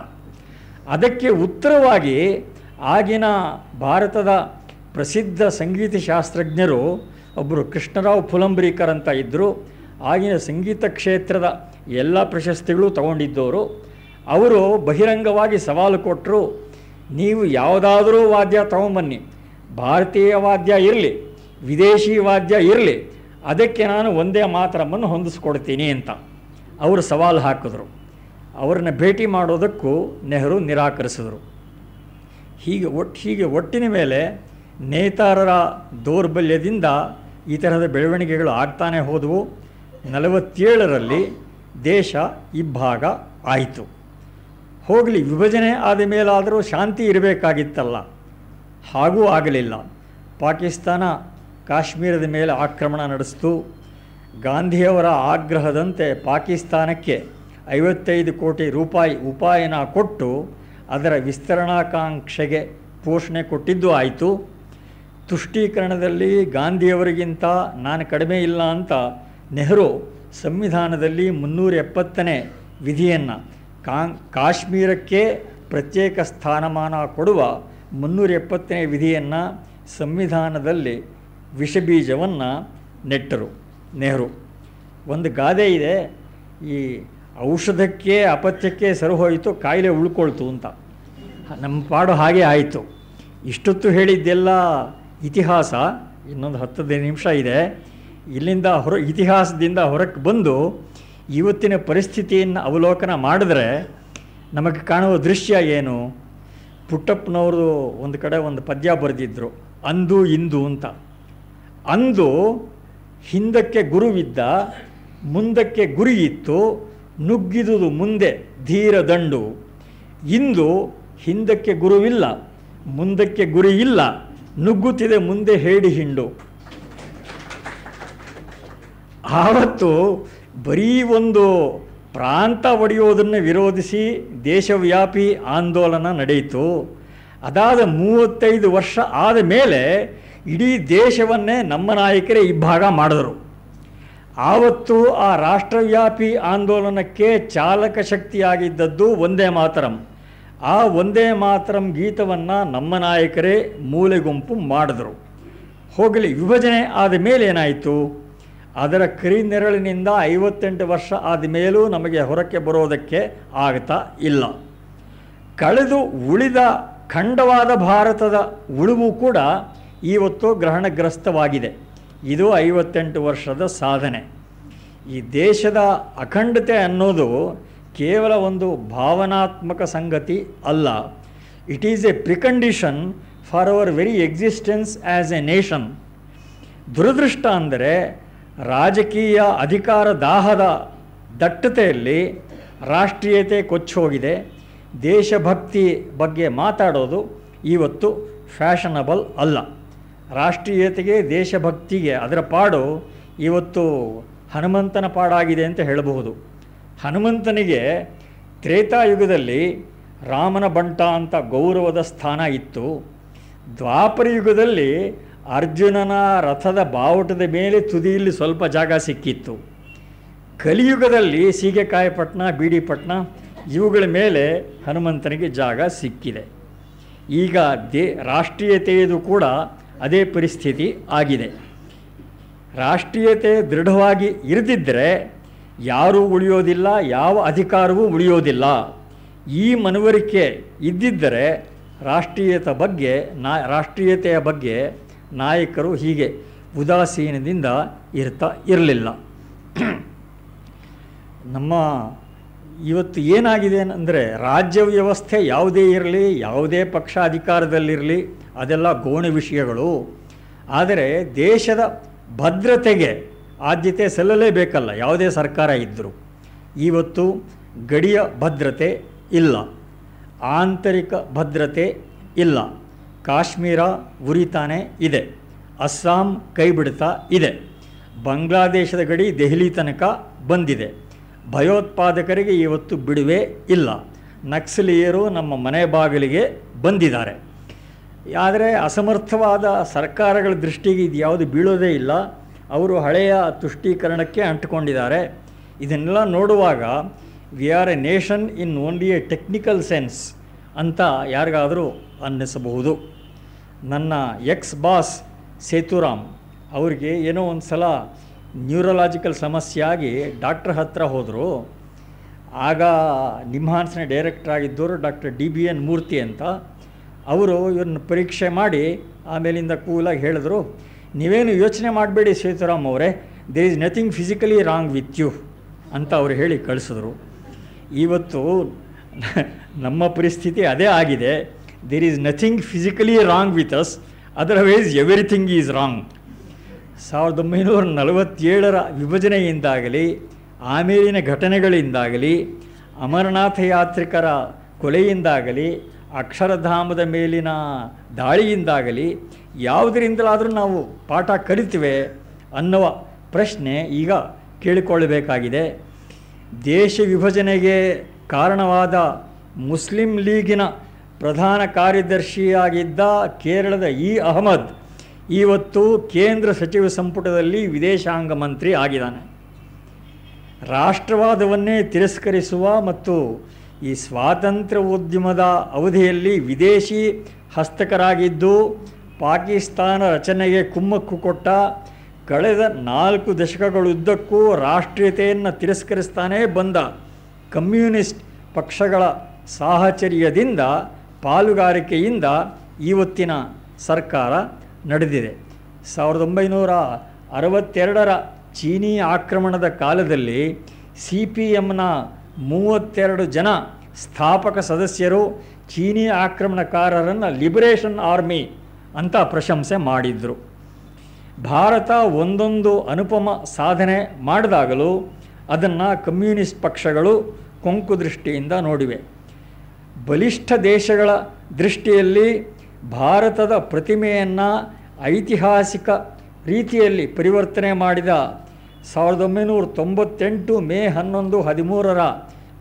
ಅದಕ್ಕೆ ಉತ್ತರವಾಗಿ ಆಗಿನ ಭಾರತದ ಪ್ರಸಿದ್ಧ ಸಂಗೀತ ಶಾಸ್ತ್ರಜ್ಞರು ಒಬ್ಬರು ಕೃಷ್ಣರಾವ್ ಫುಲಂಬ್ರೀಕರ್ ಅಂತ ಇದ್ದರು. ಆಗಿನ ಸಂಗೀತ ಕ್ಷೇತ್ರದ ಎಲ್ಲ ಪ್ರಶಸ್ತಿಗಳು ತಗೊಂಡಿದ್ದವರು. ಅವರು ಬಹಿರಂಗವಾಗಿ ಸವಾಲು ಕೊಟ್ಟರು, ನೀವು ಯಾವುದಾದರೂ ವಾದ್ಯ ತಗೊಂಬನ್ನಿ, ಭಾರತೀಯ ವಾದ್ಯ ಇರಲಿ ವಿದೇಶಿ ವಾದ್ಯ ಇರಲಿ, ಅದಕ್ಕೆ ನಾನು ವಂದೇ ಮಾತರಮ್ಮನ್ನು ಹೊಂದಿಸ್ಕೊಡ್ತೀನಿ ಅಂತ ಅವರು ಸವಾಲು ಹಾಕಿದ್ರು. ಅವರನ್ನು ಭೇಟಿ ಮಾಡೋದಕ್ಕೂ ನೆಹರು ನಿರಾಕರಿಸಿದರು. ಹೀಗೆ ಒಟ್ಟಿನ ಮೇಲೆ ನೇತಾರರ ದೌರ್ಬಲ್ಯದಿಂದ ಈ ತರಹದ ಬೆಳವಣಿಗೆಗಳು ಆಗ್ತಾನೆ ಹೋದವು. 47ರಲ್ಲಿ ದೇಶ ಇಬ್ಬಾಗ ಆಯಿತು. ಹೋಗಲಿ, ವಿಭಜನೆ ಆದ ಮೇಲಾದರೂ ಶಾಂತಿ ಇರಬೇಕಾಗಿತ್ತಲ್ಲ, ಹಾಗೂ ಆಗಲಿಲ್ಲ. ಪಾಕಿಸ್ತಾನ ಕಾಶ್ಮೀರದ ಮೇಲೆ ಆಕ್ರಮಣ ನಡೆಸಿತು. ಗಾಂಧಿಯವರ ಆಗ್ರಹದಂತೆ ಪಾಕಿಸ್ತಾನಕ್ಕೆ 55 ಕೋಟಿ ರೂಪಾಯಿ ಉಪಾಯನ ಕೊಟ್ಟು ಅದರ ವಿಸ್ತರಣಾಕಾಂಕ್ಷೆಗೆ ಪೋಷಣೆ ಕೊಟ್ಟಿದ್ದು ಆಯಿತು. ತುಷ್ಟೀಕರಣದಲ್ಲಿ ಗಾಂಧಿಯವರಿಗಿಂತ ನಾನು ಕಡಿಮೆ ಇಲ್ಲ ಅಂತ ನೆಹರು ಸಂವಿಧಾನದಲ್ಲಿ 370ನೇ ವಿಧಿಯನ್ನು ಕಾಶ್ಮೀರಕ್ಕೆ ಪ್ರತ್ಯೇಕ ಸ್ಥಾನಮಾನ ಕೊಡುವ 370ನೇ ವಿಧಿಯನ್ನು ಸಂವಿಧಾನದಲ್ಲಿ ವಿಷಬೀಜವನ್ನು ನೆಟ್ಟರು ನೆಹರು. ಒಂದು ಗಾದೆ ಇದೆ, ಈ ಔಷಧಕ್ಕೆ ಅಪಥ್ಯಕ್ಕೆ ಸರಿಹೋಯಿತು, ಕಾಯಿಲೆ ಉಳ್ಕೊಳ್ತು ಅಂತ. ನಮ್ಮ ಪಾಡು ಹಾಗೆ ಆಯಿತು. ಇಷ್ಟೊತ್ತು ಹೇಳಿದ್ದೆಲ್ಲ ಇತಿಹಾಸ. ಇನ್ನೊಂದು 10 ನಿಮಿಷ ಇದೆ. ಇಲ್ಲಿಂದ ಇತಿಹಾಸದಿಂದ ಹೊರಕ್ಕೆ ಬಂದು ಇವತ್ತಿನ ಪರಿಸ್ಥಿತಿಯನ್ನು ಅವಲೋಕನ ಮಾಡಿದ್ರೆ ನಮಗೆ ಕಾಣುವ ದೃಶ್ಯ ಏನು? ಪುಟ್ಟಪ್ಪನವರು ಒಂದು ಕಡೆ ಒಂದು ಪದ್ಯ ಬರೆದಿದ್ದರು, ಅಂದು ಇಂದು ಅಂತ. ಅಂದು ಹಿಂದಕ್ಕೆ ಗುರುವಿದ್ದ, ಮುಂದಕ್ಕೆ ಗುರಿಯಿತ್ತು, ನುಗ್ಗಿದುದು ಮುಂದೆ ಧೀರ ದಂಡು. ಇಂದು ಹಿಂದಕ್ಕೆ ಗುರುವಿಲ್ಲ, ಮುಂದಕ್ಕೆ ಗುರಿ ಇಲ್ಲ, ನುಗ್ಗುತ್ತಿದೆ ಮುಂದೆ ಹೇಡಿ ಹಿಂಡು. ಆವತ್ತು ಬರೀ ಒಂದು ಪ್ರಾಂತ ಒಡೆಯೋದನ್ನು ವಿರೋಧಿಸಿ ದೇಶವ್ಯಾಪಿ ಆಂದೋಲನ ನಡೆಯಿತು. ಅದಾದ 35 ವರ್ಷ ಆದ ಮೇಲೆ ಇಡೀ ದೇಶವನ್ನೇ ನಮ್ಮ ನಾಯಕರೇ ಇಬ್ಬಾಗ ಮಾಡಿದರು. ಆವತ್ತು ಆ ರಾಷ್ಟ್ರವ್ಯಾಪಿ ಆಂದೋಲನಕ್ಕೆ ಚಾಲಕ ಶಕ್ತಿಯಾಗಿದ್ದದ್ದು ವಂದೇ ಮಾತರಂ. ಆ ವಂದೇ ಮಾತರಂ ಗೀತವನ್ನು ನಮ್ಮ ನಾಯಕರೇ ಮೂಲೆಗುಂಪು ಮಾಡಿದರು. ಹೋಗಲಿ, ವಿಭಜನೆ ಆದ ಮೇಲೇನಾಯಿತು? ಅದರ ಕರಿನೆರಳಿನಿಂದ 58 ವರ್ಷ ಆದ ಮೇಲೂ ನಮಗೆ ಹೊರಕ್ಕೆ ಬರೋದಕ್ಕೆ ಆಗ್ತಾ ಇಲ್ಲ. ಕಳೆದು ಉಳಿದ ಖಂಡವಾದ ಭಾರತದ ಉಳುವು ಕೂಡ ಇವತ್ತು ಗ್ರಹಣಗ್ರಸ್ತವಾಗಿದೆ. ಇದು 58 ವರ್ಷದ ಸಾಧನೆ. ಈ ದೇಶದ ಅಖಂಡತೆ ಅನ್ನೋದು ಕೇವಲ ಒಂದು ಭಾವನಾತ್ಮಕ ಸಂಗತಿ ಅಲ್ಲ. It is a precondition for our very existence as a nation. ದುರದೃಷ್ಟ ಅಂದರೆ ರಾಜಕೀಯ ಅಧಿಕಾರ ದಾಹದ ದಟ್ಟತೆಯಲ್ಲಿ ರಾಷ್ಟ್ರೀಯತೆ ಕೊಚ್ಚೋಗಿದೆ. ದೇಶಭಕ್ತಿ ಬಗ್ಗೆ ಮಾತಾಡೋದು ಇವತ್ತು ಫ್ಯಾಷನಬಲ್ ಅಲ್ಲ. ರಾಷ್ಟ್ರೀಯತೆಗೆ ದೇಶಭಕ್ತಿಗೆ ಅದರ ಪಾಡು ಇವತ್ತು ಹನುಮಂತನ ಪಾಡಾಗಿದೆ ಅಂತ ಹೇಳಬಹುದು. ಹನುಮಂತನಿಗೆ ತ್ರೇತಾಯುಗದಲ್ಲಿ ರಾಮನ ಬಂಟ ಅಂತ ಗೌರವದ ಸ್ಥಾನ ಇತ್ತು. ದ್ವಾಪರ ಯುಗದಲ್ಲಿ ಅರ್ಜುನನ ರಥದ ಬಾವುಟದ ಮೇಲೆ ತುದಿಯಲ್ಲಿ ಸ್ವಲ್ಪ ಜಾಗ ಸಿಕ್ಕಿತ್ತು. ಕಲಿಯುಗದಲ್ಲಿ ಸೀಗೆಕಾಯಿ ಪಟ್ಟಣ, ಬೀಡಿ ಪಟ್ಟಣ ಇವುಗಳ ಮೇಲೆ ಹನುಮಂತನಿಗೆ ಜಾಗ ಸಿಕ್ಕಿದೆ. ಈಗ ರಾಷ್ಟ್ರೀಯತೆಯದು ಕೂಡ ಅದೇ ಪರಿಸ್ಥಿತಿ ಆಗಿದೆ. ರಾಷ್ಟ್ರೀಯತೆ ದೃಢವಾಗಿ ಇರದಿದ್ದರೆ ಯಾರೂ ಉಳಿಯೋದಿಲ್ಲ, ಯಾವ ಅಧಿಕಾರವೂ ಉಳಿಯೋದಿಲ್ಲ. ಈ ಮನವರಿಕೆ ಇದ್ದಿದ್ದರೆ ರಾಷ್ಟ್ರೀಯತೆಯ ಬಗ್ಗೆ ನಾಯಕರು ಹೀಗೆ ಉದಾಸೀನದಿಂದ ಇರಲಿಲ್ಲ. ನಮ್ಮ ಇವತ್ತು ಏನಾಗಿದೆ ಅಂದರೆ, ರಾಜ್ಯ ವ್ಯವಸ್ಥೆ ಯಾವುದೇ ಇರಲಿ, ಯಾವುದೇ ಪಕ್ಷ ಅಧಿಕಾರದಲ್ಲಿರಲಿ, ಅದೆಲ್ಲ ಗೌಣ ವಿಷಯಗಳು. ಆದರೆ ದೇಶದ ಭದ್ರತೆಗೆ ಆದ್ಯತೆ ಸಲ್ಲಲೇಬೇಕಲ್ಲ, ಯಾವುದೇ ಸರ್ಕಾರ ಇದ್ದರೂ. ಇವತ್ತು ಗಡಿಯ ಭದ್ರತೆ ಇಲ್ಲ, ಆಂತರಿಕ ಭದ್ರತೆ ಇಲ್ಲ. ಕಾಶ್ಮೀರ ಉರಿತಾನೆ ಇದೆ, ಅಸ್ಸಾಂ ಕೈ ಬಿಡ್ತಾ ಇದೆ. ಬಾಂಗ್ಲಾದೇಶದ ಗಡಿ ದೆಹಲಿ ತನಕ ಬಂದಿದೆ. ಭಯೋತ್ಪಾದಕರಿಗೆ ಇವತ್ತು ಬಿಡುವೆ ಇಲ್ಲ. ನಕ್ಸಲೀಯರು ನಮ್ಮ ಮನೆ ಬಾಗಿಲಿಗೆ ಬಂದಿದ್ದಾರೆ. ಆದರೆ ಅಸಮರ್ಥವಾದ ಸರ್ಕಾರಗಳ ದೃಷ್ಟಿಗೆ ಇದು ಯಾವುದು ಬೀಳೋದೇ ಇಲ್ಲ. ಅವರು ಹಳೆಯ ತುಷ್ಟೀಕರಣಕ್ಕೆ ಅಂಟಿಕೊಂಡಿದ್ದಾರೆ. ಇದನ್ನೆಲ್ಲ ನೋಡುವಾಗ we are A nation in only A technical sense ಅಂತ ಯಾರಿಗಾದರೂ ಅನ್ನಿಸಬಹುದು. ನನ್ನ ಎಕ್ಸ್ ಬಾಸ್ ಸೇತುರಾಮ್ ಅವ್ರಿಗೆ ಏನೋ ಒಂದು ಸಲ ನ್ಯೂರಲಾಜಿಕಲ್ ಸಮಸ್ಯೆ ಆಗಿ ಡಾಕ್ಟ್ರ್ ಹತ್ರ ಹೋದರು. ಆಗ ನಿಮ್ಹಾನ್ಸ್ನ ಡೈರೆಕ್ಟರ್ ಆಗಿದ್ದವರು ಡಾಕ್ಟರ್ DBN ಮೂರ್ತಿ ಅಂತ. ಅವರು ಇವ್ರನ್ನ ಪರೀಕ್ಷೆ ಮಾಡಿ ಆಮೇಲಿಂದ ಕೂಲಾಗಿ ಹೇಳಿದ್ರು, ನೀವೇನು ಯೋಚನೆ ಮಾಡಬೇಡಿ ಸೇತುರಾಮ್ ಅವರೇ, there is nothing physically wrong with you ಅಂತ ಅವರು ಹೇಳಿ ಕಳಿಸಿದ್ರು. ಇವತ್ತು ನಮ್ಮ ಪರಿಸ್ಥಿತಿ ಅದೇ ಆಗಿದೆ. There is nothing physically wrong with us, otherwise everything is wrong. 1947ರ ವಿಭಜನೆಯಿಂದಾಗಲಿ, ಆಮೇಲಿನ ಘಟನೆಗಳಿಂದಾಗಲಿ, ಅಮರನಾಥ ಯಾತ್ರಿಕರ ಕೊಲೆಯಿಂದಾಗಲಿ, ಅಕ್ಷರಧಾಮದ ಮೇಲಿನ ದಾಳಿಯಿಂದಾಗಲಿ ಯಾವುದರಿಂದಲಾದರೂ ನಾವು ಪಾಠ ಕಲಿತೇವೆ ಅನ್ನುವ ಪ್ರಶ್ನೆ ಈಗ ಕೇಳಿಕೊಳ್ಳಬೇಕಾಗಿದೆ. ದೇಶ ವಿಭಜನೆಗೆ ಕಾರಣವಾದ ಮುಸ್ಲಿಂ ಲೀಗಿನ ಪ್ರಧಾನ ಕಾರ್ಯದರ್ಶಿಯಾಗಿದ್ದ ಕೇರಳದ ಅಹಮದ್ ಇವತ್ತು ಕೇಂದ್ರ ಸಚಿವ ಸಂಪುಟದಲ್ಲಿ ವಿದೇಶಾಂಗ ಮಂತ್ರಿ ಆಗಿದ್ದಾನೆ. ರಾಷ್ಟ್ರವಾದವನ್ನೇ ತಿರಸ್ಕರಿಸುವ ಮತ್ತು ಈ ಸ್ವಾತಂತ್ರ್ಯೋದ್ಯಮದ ಅವಧಿಯಲ್ಲಿ ವಿದೇಶಿ ಹಸ್ತಕರಾಗಿದ್ದು ಪಾಕಿಸ್ತಾನ ರಚನೆಗೆ ಕುಮ್ಮಕ್ಕು ಕೊಟ್ಟ ಕಳೆದ 4 ದಶಕಗಳುದ್ದಕ್ಕೂ ರಾಷ್ಟ್ರೀಯತೆಯನ್ನು ತಿರಸ್ಕರಿಸ್ತಾನೇ ಬಂದ ಕಮ್ಯುನಿಸ್ಟ್ ಪಕ್ಷಗಳ ಸಾಹಚರ್ಯದಿಂದ, ಪಾಲುಗಾರಿಕೆಯಿಂದ ಇವತ್ತಿನ ಸರ್ಕಾರ ನಡೆದಿದೆ. 1962ರ ಚೀನೀ ಆಕ್ರಮಣದ ಕಾಲದಲ್ಲಿ CPMನ 32 ಜನ ಸ್ಥಾಪಕ ಸದಸ್ಯರು ಚೀನೀ ಆಕ್ರಮಣಕಾರರನ್ನು ಲಿಬರೇಷನ್ ಆರ್ಮಿ ಅಂತ ಪ್ರಶಂಸೆ ಮಾಡಿದರು. ಭಾರತ ಒಂದೊಂದು ಅನುಪಮ ಸಾಧನೆ ಮಾಡಿದಾಗಲೂ ಅದನ್ನು ಕಮ್ಯುನಿಸ್ಟ್ ಪಕ್ಷಗಳು ಕೊಂಕು ದೃಷ್ಟಿಯಿಂದ ನೋಡಿವೆ. ಬಲಿಷ್ಠ ದೇಶಗಳ ದೃಷ್ಟಿಯಲ್ಲಿ ಭಾರತದ ಪ್ರತಿಮೆಯನ್ನು ಐತಿಹಾಸಿಕ ರೀತಿಯಲ್ಲಿ ಪರಿವರ್ತನೆ ಮಾಡಿದ 1998 ಮೇ 11, 13ರ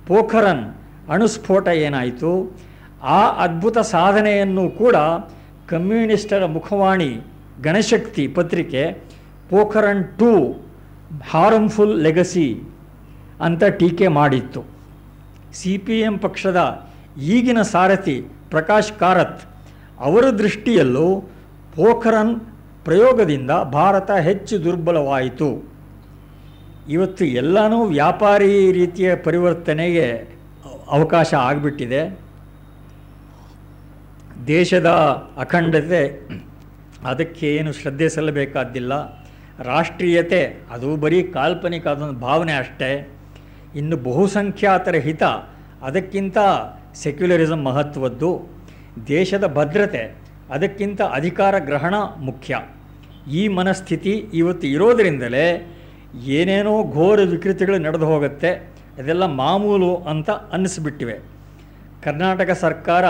ಪೋಖರನ್ ಅಣುಸ್ಫೋಟ ಏನಾಯಿತು, ಆ ಅದ್ಭುತ ಸಾಧನೆಯನ್ನು ಕೂಡ ಕಮ್ಯುನಿಸ್ಟರ ಮುಖವಾಣಿ ಗಣಶಕ್ತಿ ಪತ್ರಿಕೆ ಪೋಖರನ್ 2 ಹಾರ್ಮ್ಫುಲ್ ಲೆಗಸಿ ಅಂತ ಟೀಕೆ ಮಾಡಿತ್ತು. CPM ಪಕ್ಷದ ಈಗಿನ ಸಾರಥಿ ಪ್ರಕಾಶ್ ಕಾರತ್ ಅವರ ದೃಷ್ಟಿಯಲ್ಲೂ ಪೋಖರನ್ ಪ್ರಯೋಗದಿಂದ ಭಾರತ ಹೆಚ್ಚು ದುರ್ಬಲವಾಯಿತು. ಇವತ್ತು ಎಲ್ಲನೂ ವ್ಯಾಪಾರಿ ರೀತಿಯ ಪರಿವರ್ತನೆಗೆ ಅವಕಾಶ ಆಗಿಬಿಟ್ಟಿದೆ. ದೇಶದ ಅಖಂಡತೆ ಅದಕ್ಕೆ ಏನು ಶ್ರದ್ಧೆ ಸಲ್ಲಬೇಕಾದ್ದಿಲ್ಲ. ರಾಷ್ಟ್ರೀಯತೆ ಅದು ಬರೀ ಕಾಲ್ಪನಿಕ, ಅದೊಂದು ಭಾವನೆ ಅಷ್ಟೇ. ಇನ್ನು ಬಹುಸಂಖ್ಯಾತರ ಹಿತ ಅದಕ್ಕಿಂತ ಸೆಕ್ಯುಲರಿಸಮ್ ಮಹತ್ವದ್ದು. ದೇಶದ ಭದ್ರತೆ ಅದಕ್ಕಿಂತ ಅಧಿಕಾರ ಗ್ರಹಣ ಮುಖ್ಯ. ಈ ಮನಸ್ಥಿತಿ ಇವತ್ತು ಇರೋದರಿಂದಲೇ ಏನೇನೋ ಘೋರ ವಿಕೃತಿಗಳು ನಡೆದು ಹೋಗುತ್ತೆ. ಅದೆಲ್ಲ ಮಾಮೂಲು ಅಂತ ಅನ್ನಿಸ್ಬಿಟ್ಟಿವೆ. ಕರ್ನಾಟಕ ಸರ್ಕಾರ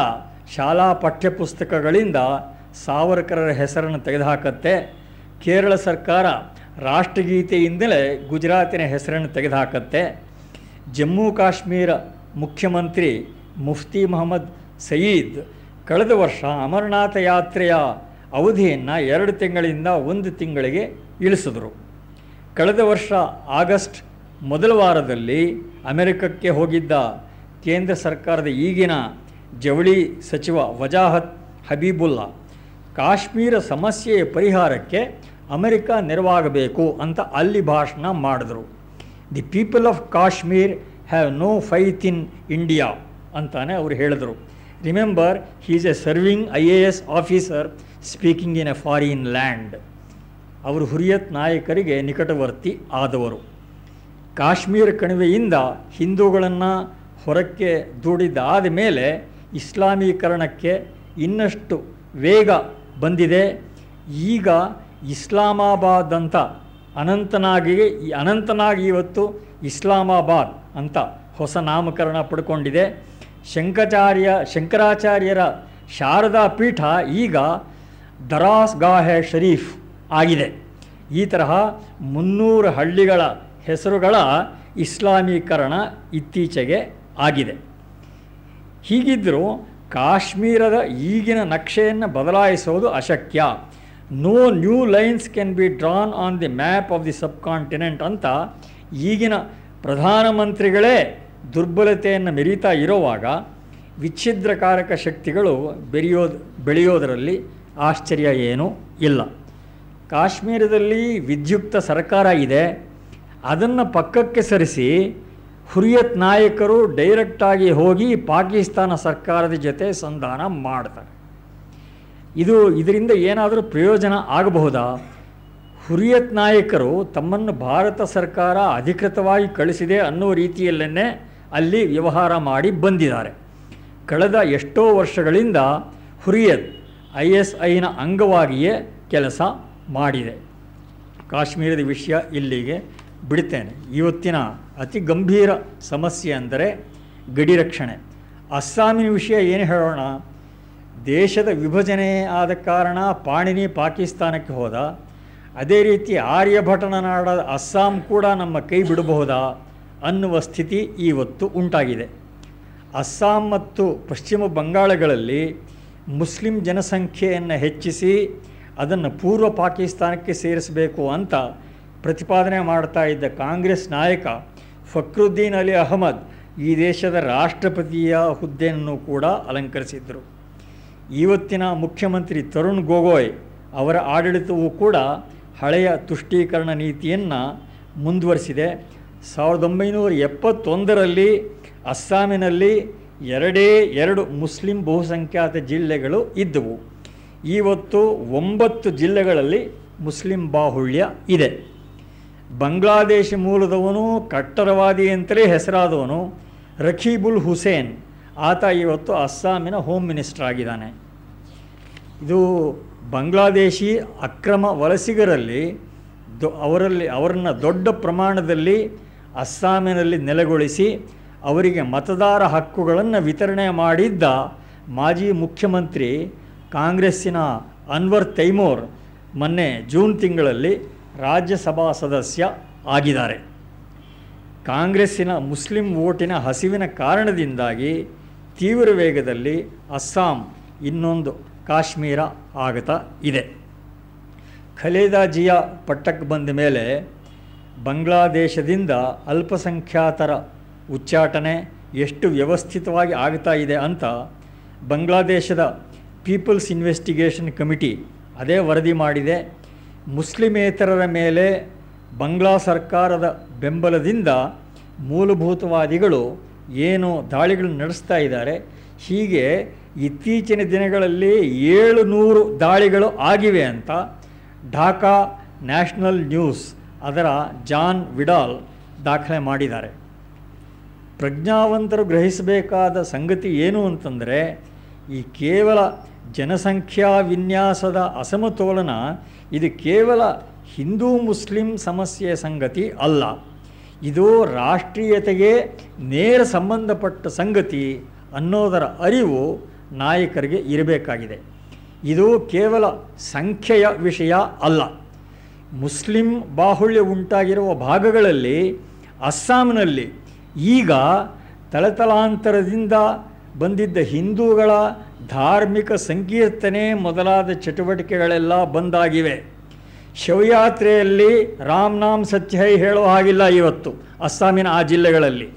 ಶಾಲಾ ಪಠ್ಯಪುಸ್ತಕಗಳಿಂದ ಸಾವರ್ಕರರ ಹೆಸರನ್ನು ತೆಗೆದುಹಾಕತ್ತೆ. ಕೇರಳ ಸರ್ಕಾರ ರಾಷ್ಟ್ರಗೀತೆಯಿಂದಲೇ ಗುಜರಾತಿನ ಹೆಸರನ್ನು ತೆಗೆದುಹಾಕತ್ತೆ. ಜಮ್ಮು ಕಾಶ್ಮೀರ ಮುಖ್ಯಮಂತ್ರಿ ಮುಫ್ತಿ ಮೊಹಮ್ಮದ್ ಸಯೀದ್ ಕಳೆದ ವರ್ಷ ಅಮರನಾಥ ಯಾತ್ರೆಯ ಅವಧಿಯನ್ನು 2 ತಿಂಗಳಿಂದ 1 ತಿಂಗಳಿಗೆ ಇಳಿಸಿದರು. ಕಳೆದ ವರ್ಷ ಆಗಸ್ಟ್ ಮೊದಲ ವಾರದಲ್ಲಿ ಅಮೆರಿಕಕ್ಕೆ ಹೋಗಿದ್ದ ಕೇಂದ್ರ ಸರ್ಕಾರದ ಈಗಿನ ಜವಳಿ ಸಚಿವ ವಜಾಹತ್ ಹಬೀಬುಲ್ಲಾ ಕಾಶ್ಮೀರ ಸಮಸ್ಯೆಯ ಪರಿಹಾರಕ್ಕೆ ಅಮೆರಿಕ ನೆರವಾಗಬೇಕು ಅಂತ ಅಲ್ಲಿ ಭಾಷಣ ಮಾಡಿದ್ರು. The people of Kashmir have no faith in India ಅಂತಾನೆ ಅವರು ಹೇಳಿದರು. Remember, he is a serving IAS officer speaking in a foreign land. ಅವರು ಹುರಿಯತ್ ನಾಯಕರಿಗೆ ನಿಕಟವರ್ತಿ ಆದವರು. ಕಾಶ್ಮೀರ ಕಣಿವೆಯಿಂದ ಹಿಂದೂಗಳನ್ನು ಹೊರಕ್ಕೆ ದೂಡಿದ್ದಾದ ಮೇಲೆ ಇಸ್ಲಾಮೀಕರಣಕ್ಕೆ ಇನ್ನಷ್ಟು ವೇಗ ಬಂದಿದೆ. ಈಗ ಇಸ್ಲಾಮಾಬಾದ್ ಅಂತ ಅನಂತನಾಗಿ ಇವತ್ತು ಇಸ್ಲಾಮಾಬಾದ್ ಅಂತ ಹೊಸ ನಾಮಕರಣ ಪಡ್ಕೊಂಡಿದೆ. ಶಂಕರಾಚಾರ್ಯರ ಶಾರದಾ ಪೀಠ ಈಗ ದರಾಸ್ ಗಾಹೆ ಶರೀಫ್ ಆಗಿದೆ. ಈ ತರಹ 300 ಹಳ್ಳಿಗಳ ಹೆಸರುಗಳ ಇಸ್ಲಾಮೀಕರಣ ಇತ್ತೀಚೆಗೆ ಆಗಿದೆ. ಹೀಗಿದ್ದರೂ ಕಾಶ್ಮೀರದ ಈಗಿನ ನಕ್ಷೆಯನ್ನು ಬದಲಾಯಿಸೋದು ಅಶಕ್ಯ. No new lines can be drawn on the map of the subcontinent ಅಂತ ಈಗಿನ ಪ್ರಧಾನಮಂತ್ರಿಗಳೇ ದುರ್ಬಲತೆಯನ್ನು ಮೆರೀತಾ ಇರುವಾಗ ವಿಚ್ಛಿದ್ರಕಾರಕ ಶಕ್ತಿಗಳು ಬೆಳೆಯೋದರಲ್ಲಿ ಆಶ್ಚರ್ಯ ಏನೂ ಇಲ್ಲ. ಕಾಶ್ಮೀರದಲ್ಲಿ ವಿಧ್ಯುಕ್ತ ಸರ್ಕಾರ ಇದೆ, ಅದನ್ನು ಪಕ್ಕಕ್ಕೆ ಸರಿಸಿ ಹುರಿಯತ್ ನಾಯಕರು ಡೈರೆಕ್ಟಾಗಿ ಹೋಗಿ ಪಾಕಿಸ್ತಾನ ಸರ್ಕಾರದ ಜೊತೆ ಸಂಧಾನ ಮಾಡ್ತಾರೆ. ಇದರಿಂದ ಏನಾದರೂ ಪ್ರಯೋಜನ ಆಗಬಹುದಾ? ಹುರಿಯತ್ ನಾಯಕರು ತಮ್ಮನ್ನು ಭಾರತ ಸರ್ಕಾರ ಅಧಿಕೃತವಾಗಿ ಕಳಿಸಿದೆ ಅನ್ನೋ ರೀತಿಯಲ್ಲೇ ಅಲ್ಲಿ ವ್ಯವಹಾರ ಮಾಡಿ ಬಂದಿದ್ದಾರೆ. ಕಳೆದ ಎಷ್ಟೋ ವರ್ಷಗಳಿಂದ ಹುರಿಯತ್ ISIನ ಅಂಗವಾಗಿಯೇ ಕೆಲಸ ಮಾಡಿದೆ. ಕಾಶ್ಮೀರದ ವಿಷಯ ಇಲ್ಲಿಗೆ ಬಿಡ್ತೇನೆ. ಇವತ್ತಿನ ಅತಿ ಗಂಭೀರ ಸಮಸ್ಯೆ ಅಂದರೆ ಗಡಿ ರಕ್ಷಣೆ. ಅಸ್ಸಾಮಿನ ವಿಷಯ ಏನು ಹೇಳೋಣ? ದೇಶದ ವಿಭಜನೆ ಆದ ಕಾರಣ ಪಾಣಿನಿ ಪಾಕಿಸ್ತಾನಕ್ಕೆ ಹೋದ. ಅದೇ ರೀತಿ ಆರ್ಯಭಟನ ನಾಡಾದ ಅಸ್ಸಾಂ ಕೂಡ ನಮ್ಮ ಕೈ ಬಿಡಬಹುದಾ ಅನ್ನುವ ಸ್ಥಿತಿ ಇವತ್ತು ಉಂಟಾಗಿದೆ. ಅಸ್ಸಾಂ ಮತ್ತು ಪಶ್ಚಿಮ ಬಂಗಾಳಗಳಲ್ಲಿ ಮುಸ್ಲಿಂ ಜನಸಂಖ್ಯೆಯನ್ನು ಹೆಚ್ಚಿಸಿ ಅದನ್ನು ಪೂರ್ವ ಪಾಕಿಸ್ತಾನಕ್ಕೆ ಸೇರಿಸಬೇಕು ಅಂತ ಪ್ರತಿಪಾದನೆ ಮಾಡ್ತಾ ಇದ್ದ ಕಾಂಗ್ರೆಸ್ ನಾಯಕ ಫಕ್ರುದ್ದೀನ್ ಅಲಿ ಅಹಮದ್ ಈ ದೇಶದ ರಾಷ್ಟ್ರಪತಿಯ ಹುದ್ದೆಯನ್ನು ಕೂಡ ಅಲಂಕರಿಸಿದ್ದರು. ಇವತ್ತಿನ ಮುಖ್ಯಮಂತ್ರಿ ತರುಣ್ ಗೊಗೊಯ್ ಅವರ ಆಡಳಿತವೂ ಕೂಡ ಹಳೆಯ ತುಷ್ಟೀಕರಣ ನೀತಿಯನ್ನು ಮುಂದುವರಿಸಿದೆ. 1971ರಲ್ಲಿ ಅಸ್ಸಾಮಿನಲ್ಲಿ 2 ಮುಸ್ಲಿಂ ಬಹುಸಂಖ್ಯಾತ ಜಿಲ್ಲೆಗಳು ಇದ್ದವು. ಇವತ್ತು 9 ಜಿಲ್ಲೆಗಳಲ್ಲಿ ಮುಸ್ಲಿಂ ಬಾಹುಳ್ಯ ಇದೆ. ಬಾಂಗ್ಲಾದೇಶ ಮೂಲದವನು, ಕಟ್ಟರವಾದಿ ಅಂತಲೇ ಹೆಸರಾದವನು ರಖೀಬುಲ್ ಹುಸೇನ್, ಆತ ಇವತ್ತು ಅಸ್ಸಾಮಿನ ಹೋಮ್ ಮಿನಿಸ್ಟರ್ ಆಗಿದ್ದಾನೆ. ಇದು ಬಾಂಗ್ಲಾದೇಶಿ ಅಕ್ರಮ ವಲಸಿಗರಲ್ಲಿ ಅವರನ್ನು ದೊಡ್ಡ ಪ್ರಮಾಣದಲ್ಲಿ ಅಸ್ಸಾಮಿನಲ್ಲಿ ನೆಲೆಗೊಳಿಸಿ ಅವರಿಗೆ ಮತದಾರ ಹಕ್ಕುಗಳನ್ನು ವಿತರಣೆ ಮಾಡಿದ್ದ ಮಾಜಿ ಮುಖ್ಯಮಂತ್ರಿ ಕಾಂಗ್ರೆಸ್ಸಿನ ಅನ್ವರ್ ತೈಮೂರ್ ಮೊನ್ನೆ ಜೂನ್ ತಿಂಗಳಲ್ಲಿ ರಾಜ್ಯಸಭಾ ಸದಸ್ಯ ಆಗಿದ್ದಾರೆ. ಕಾಂಗ್ರೆಸ್ಸಿನ ಮುಸ್ಲಿಂ ವೋಟಿನ ಹಸಿವಿನ ಕಾರಣದಿಂದಾಗಿ ತೀವ್ರ ವೇಗದಲ್ಲಿ ಅಸ್ಸಾಂ ಇನ್ನೊಂದು ಕಾಶ್ಮೀರ ಆಗ್ತಾ ಇದೆ. ಖಲೇದಾ ಜಿಯಾ ಪಟ್ಟಕ್ಕೆ ಬಂದ ಮೇಲೆ ಬಾಂಗ್ಲಾದೇಶದಿಂದ ಅಲ್ಪಸಂಖ್ಯಾತರ ಉಚ್ಚಾಟನೆ ಎಷ್ಟು ವ್ಯವಸ್ಥಿತವಾಗಿ ಆಗ್ತಾ ಇದೆ ಅಂತ ಬಾಂಗ್ಲಾದೇಶದ ಪೀಪಲ್ಸ್ ಇನ್ವೆಸ್ಟಿಗೇಷನ್ ಕಮಿಟಿ ಅದೇ ವರದಿ ಮಾಡಿದೆ. ಮುಸ್ಲಿಮೇತರರ ಮೇಲೆ ಬಾಂಗ್ಲಾ ಸರ್ಕಾರದ ಬೆಂಬಲದಿಂದ ಮೂಲಭೂತವಾದಿಗಳು ಏನು ದಾಳಿಗಳನ್ನು ನಡೆಸ್ತಾ ಇದ್ದಾರೆ, ಹೀಗೆ ಇತ್ತೀಚಿನ ದಿನಗಳಲ್ಲಿ 700 ದಾಳಿಗಳು ಆಗಿವೆ ಅಂತ ಢಾಕಾ ನ್ಯಾಷನಲ್ ನ್ಯೂಸ್ ಅದರ ಜಾನ್ ವಿಡಾಲ್ ದಾಖಲೆ ಮಾಡಿದ್ದಾರೆ. ಪ್ರಜ್ಞಾವಂತರು ಗ್ರಹಿಸಬೇಕಾದ ಸಂಗತಿ ಏನು ಅಂತಂದರೆ, ಈ ಕೇವಲ ಜನಸಂಖ್ಯಾ ವಿನ್ಯಾಸದ ಅಸಮತೋಲನ ಇದು ಕೇವಲ ಹಿಂದೂ ಮುಸ್ಲಿಂ ಸಮಸ್ಯೆಯ ಸಂಗತಿ ಅಲ್ಲ, ಇದು ರಾಷ್ಟ್ರೀಯತೆಗೆ ನೇರ ಸಂಬಂಧಪಟ್ಟ ಸಂಗತಿ ಅನ್ನೋದರ ಅರಿವು ನಾಯಕರಿಗೆ ಇರಬೇಕಾಗಿದೆ. ಇದು ಕೇವಲ ಸಂಖ್ಯೆಯ ವಿಷಯ ಅಲ್ಲ. ಮುಸ್ಲಿಂ ಬಾಹುಳ್ಯ ಉಂಟಾಗಿರುವ ಭಾಗಗಳಲ್ಲಿ ಅಸ್ಸಾಂನಲ್ಲಿ ಈಗ ತಲತಲಾಂತರದಿಂದ ಬಂದಿದ್ದ ಹಿಂದೂಗಳ ಧಾರ್ಮಿಕ ಸಂಕೀರ್ತನೆ ಮೊದಲಾದ ಚಟುವಟಿಕೆಗಳೆಲ್ಲ ಬಂದಾಗಿವೆ. ಶವಯಾತ್ರೆಯಲ್ಲಿ ರಾಮ್ ನಾಮ್ ಸತ್ಯ ಹೈ ಹೇಳೋ ಹಾಗಿಲ್ಲ ಇವತ್ತು ಅಸ್ಸಾಮಿನ ಆ ಜಿಲ್ಲೆಗಳಲ್ಲಿ.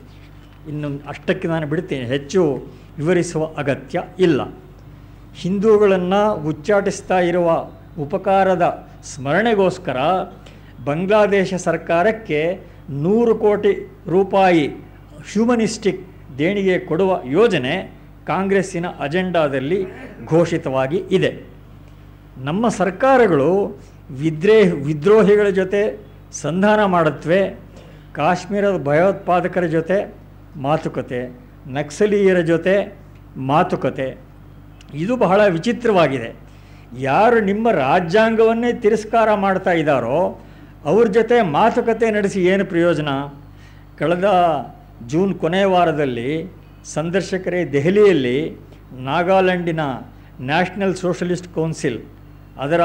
ಇನ್ನು ಅಷ್ಟಕ್ಕೆ ನಾನು ಬಿಡ್ತೀನಿ, ಹೆಚ್ಚು ವಿವರಿಸುವ ಅಗತ್ಯ ಇಲ್ಲ. ಹಿಂದೂಗಳನ್ನು ಉಚ್ಚಾಟಿಸ್ತಾ ಇರುವ ಉಪಕಾರದ ಸ್ಮರಣೆಗೋಸ್ಕರ ಬಾಂಗ್ಲಾದೇಶ ಸರ್ಕಾರಕ್ಕೆ 100 ಕೋಟಿ ರೂಪಾಯಿ ಹ್ಯೂಮನಿಸ್ಟಿಕ್ ದೇಣಿಗೆ ಕೊಡುವ ಯೋಜನೆ ಕಾಂಗ್ರೆಸ್ಸಿನ ಅಜೆಂಡಾದಲ್ಲಿ ಘೋಷಿತವಾಗಿ ಇದೆ. ನಮ್ಮ ಸರ್ಕಾರಗಳು ವಿದ್ರೋಹಿಗಳ ಜೊತೆ ಸಂಧಾನ ಮಾಡುತ್ತವೆ, ಕಾಶ್ಮೀರದ ಭಯೋತ್ಪಾದಕರ ಜೊತೆ ಮಾತುಕತೆ, ನಕ್ಸಲೀಯರ ಜೊತೆ ಮಾತುಕತೆ. ಇದು ಬಹಳ ವಿಚಿತ್ರವಾಗಿದೆ. ಯಾರು ನಿಮ್ಮ ರಾಜ್ಯಾಂಗವನ್ನೇ ತಿರಸ್ಕಾರ ಮಾಡ್ತಾ ಇದ್ದಾರೋ ಅವ್ರ ಜೊತೆ ಮಾತುಕತೆ ನಡೆಸಿ ಏನು ಪ್ರಯೋಜನ? ಕಳೆದ ಜೂನ್ ಕೊನೆಯ ವಾರದಲ್ಲಿ ಸಂದರ್ಶಕರೇ ದೆಹಲಿಯಲ್ಲಿ ನಾಗಾಲ್ಯಾಂಡಿನ ನ್ಯಾಷನಲ್ ಸೋಷಲಿಸ್ಟ್ ಕೌನ್ಸಿಲ್ ಅದರ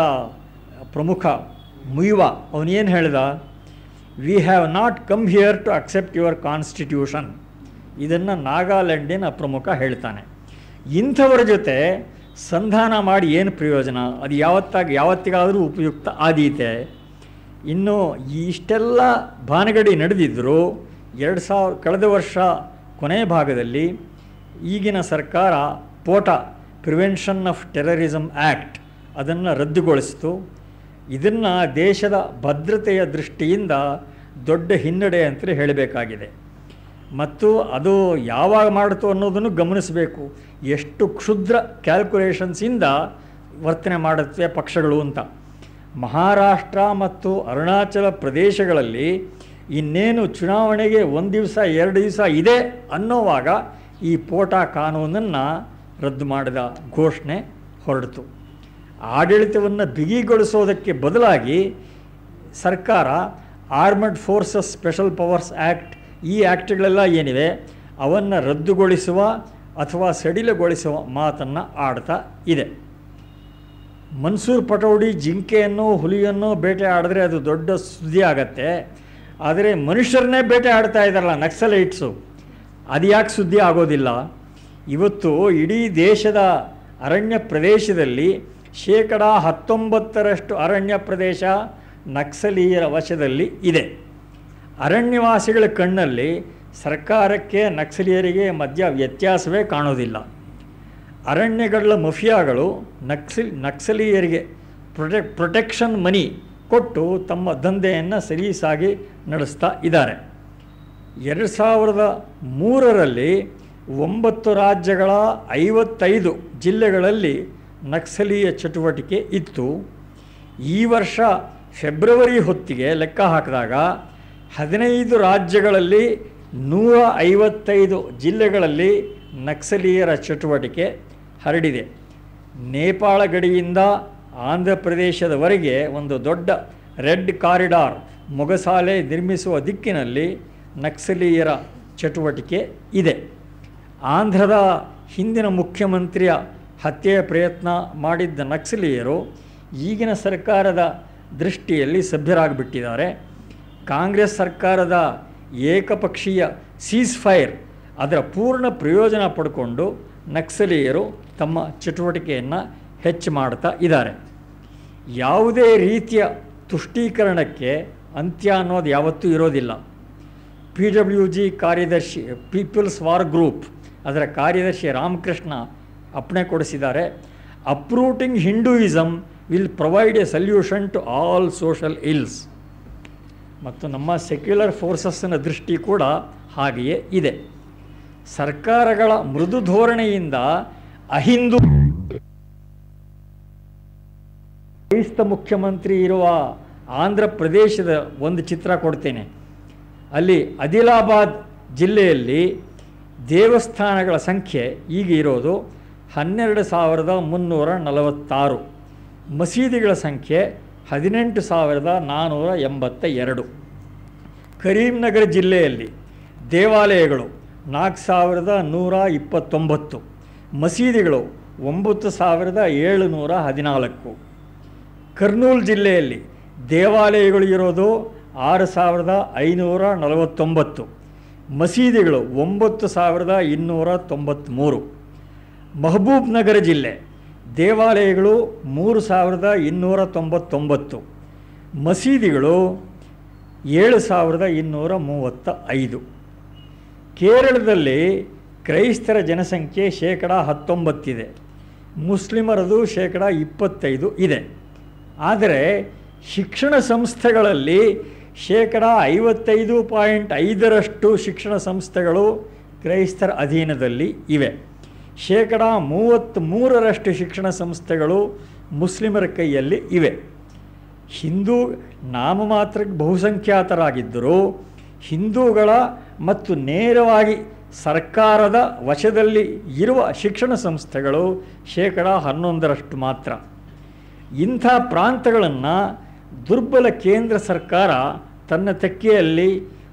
ಪ್ರಮುಖ ಮುಯ್ವ ಅವನೇನು ಹೇಳ್ದ, we have not come here to accept your constitution. ಇದನ್ನು ನಾಗಾಲ್ಯಾಂಡಿನ ಪ್ರಮುಖ ಹೇಳ್ತಾನೆ. ಇಂಥವರ ಜೊತೆ ಸಂಧಾನ ಮಾಡಿ ಏನು ಪ್ರಯೋಜನ? ಅದು ಯಾವತ್ತಿಗಾದರೂ ಉಪಯುಕ್ತ ಆದೀತೆ. ಇನ್ನು ಇಷ್ಟೆಲ್ಲ ಭಾನಗಡಿ ನಡೆದಿದ್ದರೂ ಕಳೆದ ವರ್ಷ ಕೊನೆಯ ಭಾಗದಲ್ಲಿ ಈಗಿನ ಸರ್ಕಾರ POTA prevention of terrorism act ಅದನ್ನು ರದ್ದುಗೊಳಿಸಿತು. ಇದನ್ನು ದೇಶದ ಭದ್ರತೆಯ ದೃಷ್ಟಿಯಿಂದ ದೊಡ್ಡ ಹಿನ್ನಡೆ ಅಂತಲೇ ಹೇಳಬೇಕಾಗಿದೆ. ಮತ್ತು ಅದು ಯಾವಾಗ ಮಾಡಿತು ಅನ್ನೋದನ್ನು ಗಮನಿಸಬೇಕು. ಎಷ್ಟು ಕ್ಷುದ್ರ ಕ್ಯಾಲ್ಕುಲೇಷನ್ಸಿಂದ ವರ್ತನೆ ಮಾಡುತ್ತವೆ ಪಕ್ಷಗಳು ಅಂತ. ಮಹಾರಾಷ್ಟ್ರ ಮತ್ತು ಅರುಣಾಚಲ ಪ್ರದೇಶಗಳಲ್ಲಿ ಇನ್ನೇನು ಚುನಾವಣೆಗೆ 1 ದಿವಸ 2 ದಿವಸ ಇದೆ ಅನ್ನೋವಾಗ ಈ ಪೋಟಾ ಕಾನೂನನ್ನು ರದ್ದು ಮಾಡಿದ ಘೋಷಣೆ ಹೊರಡಿತು. ಆಡಳಿತವನ್ನು ಬಿಗಿಗೊಳಿಸೋದಕ್ಕೆ ಬದಲಾಗಿ ಸರ್ಕಾರ armed forces special powers act, ಈ ಆ್ಯಕ್ಟ್ಗಳೆಲ್ಲ ಏನಿವೆ ಅವನ್ನು ರದ್ದುಗೊಳಿಸುವ ಅಥವಾ ಸಡಿಲಗೊಳಿಸುವ ಮಾತನ್ನು ಆಡ್ತಾ ಇದೆ. ಮನ್ಸೂರ್ ಪಟೌಡಿ ಜಿಂಕೆಯನ್ನು ಹುಲಿಯನ್ನು ಬೇಟೆ ಆಡಿದ್ರೆ ಅದು ದೊಡ್ಡ ಸುದ್ದಿ ಆಗತ್ತೆ. ಆದರೆ ಮನುಷ್ಯರನ್ನೇ ಬೇಟೆ ಆಡ್ತಾ ಇದ್ದಾರಲ್ಲ ನಕ್ಸಲೈಟ್ಸು, ಅದು ಯಾಕೆ ಸುದ್ದಿ ಆಗೋದಿಲ್ಲ? ಇವತ್ತು ಇಡೀ ದೇಶದ ಅರಣ್ಯ ಪ್ರದೇಶದಲ್ಲಿ 19% ಅರಣ್ಯ ಪ್ರದೇಶ ನಕ್ಸಲೀಯರ ವಶದಲ್ಲಿ ಇದೆ. ಅರಣ್ಯವಾಸಿಗಳ ಕಣ್ಣಲ್ಲಿ ಸರ್ಕಾರಕ್ಕೆ ನಕ್ಸಲೀಯರಿಗೆ ಮಧ್ಯ ವ್ಯತ್ಯಾಸವೇ ಕಾಣೋದಿಲ್ಲ. ಅರಣ್ಯಗಳ ಮಫಿಯಾಗಳು ನಕ್ಸಲೀಯರಿಗೆ ಪ್ರೊಟೆಕ್ಷನ್ ಮನಿ ಕೊಟ್ಟು ತಮ್ಮ ದಂಧೆಯನ್ನು ಸಲೀಸಾಗಿ ನಡೆಸ್ತಾ ಇದ್ದಾರೆ. 2003ರಲ್ಲಿ 9 ರಾಜ್ಯಗಳ 55 ಜಿಲ್ಲೆಗಳಲ್ಲಿ ನಕ್ಸಲೀಯ ಚಟುವಟಿಕೆ ಇತ್ತು. ಈ ವರ್ಷ ಫೆಬ್ರವರಿ ಹೊತ್ತಿಗೆ ಲೆಕ್ಕ ಹಾಕಿದಾಗ 15 ರಾಜ್ಯಗಳಲ್ಲಿ 155 ಜಿಲ್ಲೆಗಳಲ್ಲಿ ನಕ್ಸಲೀಯರ ಚಟುವಟಿಕೆ ಹರಡಿದೆ. ನೇಪಾಳ ಗಡಿಯಿಂದ ಆಂಧ್ರ ಪ್ರದೇಶದವರೆಗೆ ಒಂದು ದೊಡ್ಡ ರೆಡ್ ಕಾರಿಡಾರ್ ಮೊಗಸಾಲೆ ನಿರ್ಮಿಸುವ ದಿಕ್ಕಿನಲ್ಲಿ ನಕ್ಸಲೀಯರ ಚಟುವಟಿಕೆ ಇದೆ. ಆಂಧ್ರದ ಹಿಂದಿನ ಮುಖ್ಯಮಂತ್ರಿಯ ಹತ್ಯೆಯ ಪ್ರಯತ್ನ ಮಾಡಿದ್ದ ನಕ್ಸಲೀಯರು ಈಗಿನ ಸರ್ಕಾರದ ದೃಷ್ಟಿಯಲ್ಲಿ ಸಭ್ಯರಾಗಿಬಿಟ್ಟಿದ್ದಾರೆ. ಕಾಂಗ್ರೆಸ್ ಸರ್ಕಾರದ ಏಕಪಕ್ಷೀಯ ಸೀಸ್ ಫೈರ್ ಅದರ ಪೂರ್ಣ ಪ್ರಯೋಜನ ಪಡ್ಕೊಂಡು ನಕ್ಸಲೀಯರು ತಮ್ಮ ಚಟುವಟಿಕೆಯನ್ನು ಹೆಚ್ಚು ಮಾಡ್ತಾ ಇದ್ದಾರೆ. ಯಾವುದೇ ರೀತಿಯ ತುಷ್ಟೀಕರಣಕ್ಕೆ ಅಂತ್ಯ ಅನ್ನೋದು ಯಾವತ್ತೂ ಇರೋದಿಲ್ಲ. PWG ಕಾರ್ಯದರ್ಶಿ, ಪೀಪಲ್ಸ್ ವಾರ್ ಗ್ರೂಪ್, ಅದರ ಕಾರ್ಯದರ್ಶಿ ರಾಮಕೃಷ್ಣ ಅಪ್ಪಣೆ ಕೊಡಿಸಿದ್ದಾರೆ. Uprooting Hinduism will provide a solution to all social ills. ಮತ್ತು ನಮ್ಮ ಸೆಕ್ಯುಲರ್ ಫೋರ್ಸಸ್ನ ದೃಷ್ಟಿ ಕೂಡ ಹಾಗೆಯೇ ಇದೆ. ಸರ್ಕಾರಗಳ ಮೃದು ಧೋರಣೆಯಿಂದ ಅಹಿಂದು ಕ್ರೈಸ್ತ ಮುಖ್ಯಮಂತ್ರಿ ಇರುವ ಆಂಧ್ರ ಪ್ರದೇಶದ ಒಂದು ಚಿತ್ರ ಕೊಡ್ತೇನೆ. ಅಲ್ಲಿ ಆದಿಲಾಬಾದ್ ಜಿಲ್ಲೆಯಲ್ಲಿ ದೇವಸ್ಥಾನಗಳ ಸಂಖ್ಯೆ ಈಗ ಇರೋದು 12,346, ಮಸೀದಿಗಳ ಸಂಖ್ಯೆ 18,482. ಕರೀಂನಗರ ಜಿಲ್ಲೆಯಲ್ಲಿ ದೇವಾಲಯಗಳು 4,129, ಮಸೀದಿಗಳು 9,714. ಕರ್ನೂಲ್ ಜಿಲ್ಲೆಯಲ್ಲಿ ದೇವಾಲಯಗಳು ಇರೋದು 6,549, ಮಸೀದಿಗಳು 9,293. ಮಹಬೂಬ್ ನಗರ ಜಿಲ್ಲೆ ದೇವಾಲಯಗಳು 3,299, ಮಸೀದಿಗಳು 7,235. ಕೇರಳದಲ್ಲಿ ಕ್ರೈಸ್ತರ ಜನಸಂಖ್ಯೆ 19% ಇದೆ, ಮುಸ್ಲಿಮರದು 25% ಇದೆ. ಆದರೆ ಶಿಕ್ಷಣ ಸಂಸ್ಥೆಗಳಲ್ಲಿ 55.5% ಶಿಕ್ಷಣ ಸಂಸ್ಥೆಗಳು ಕ್ರೈಸ್ತರ ಅಧೀನದಲ್ಲಿ ಇವೆ. 33% ಶಿಕ್ಷಣ ಸಂಸ್ಥೆಗಳು ಮುಸ್ಲಿಮರ ಕೈಯಲ್ಲಿ ಇವೆ. ಹಿಂದೂ ನಾಮಮಾತ್ರಕ್ಕೆ ಬಹುಸಂಖ್ಯಾತರಾಗಿದ್ದರೂ ಹಿಂದೂಗಳ ಮತ್ತು ನೇರವಾಗಿ ಸರ್ಕಾರದ ವಶದಲ್ಲಿ ಇರುವ ಶಿಕ್ಷಣ ಸಂಸ್ಥೆಗಳು 11% ಮಾತ್ರ. ಇಂಥ ಪ್ರಾಂತಗಳನ್ನು ದುರ್ಬಲ ಕೇಂದ್ರ ಸರ್ಕಾರ ತನ್ನ ತೆಕ್ಕೆಯಲ್ಲಿ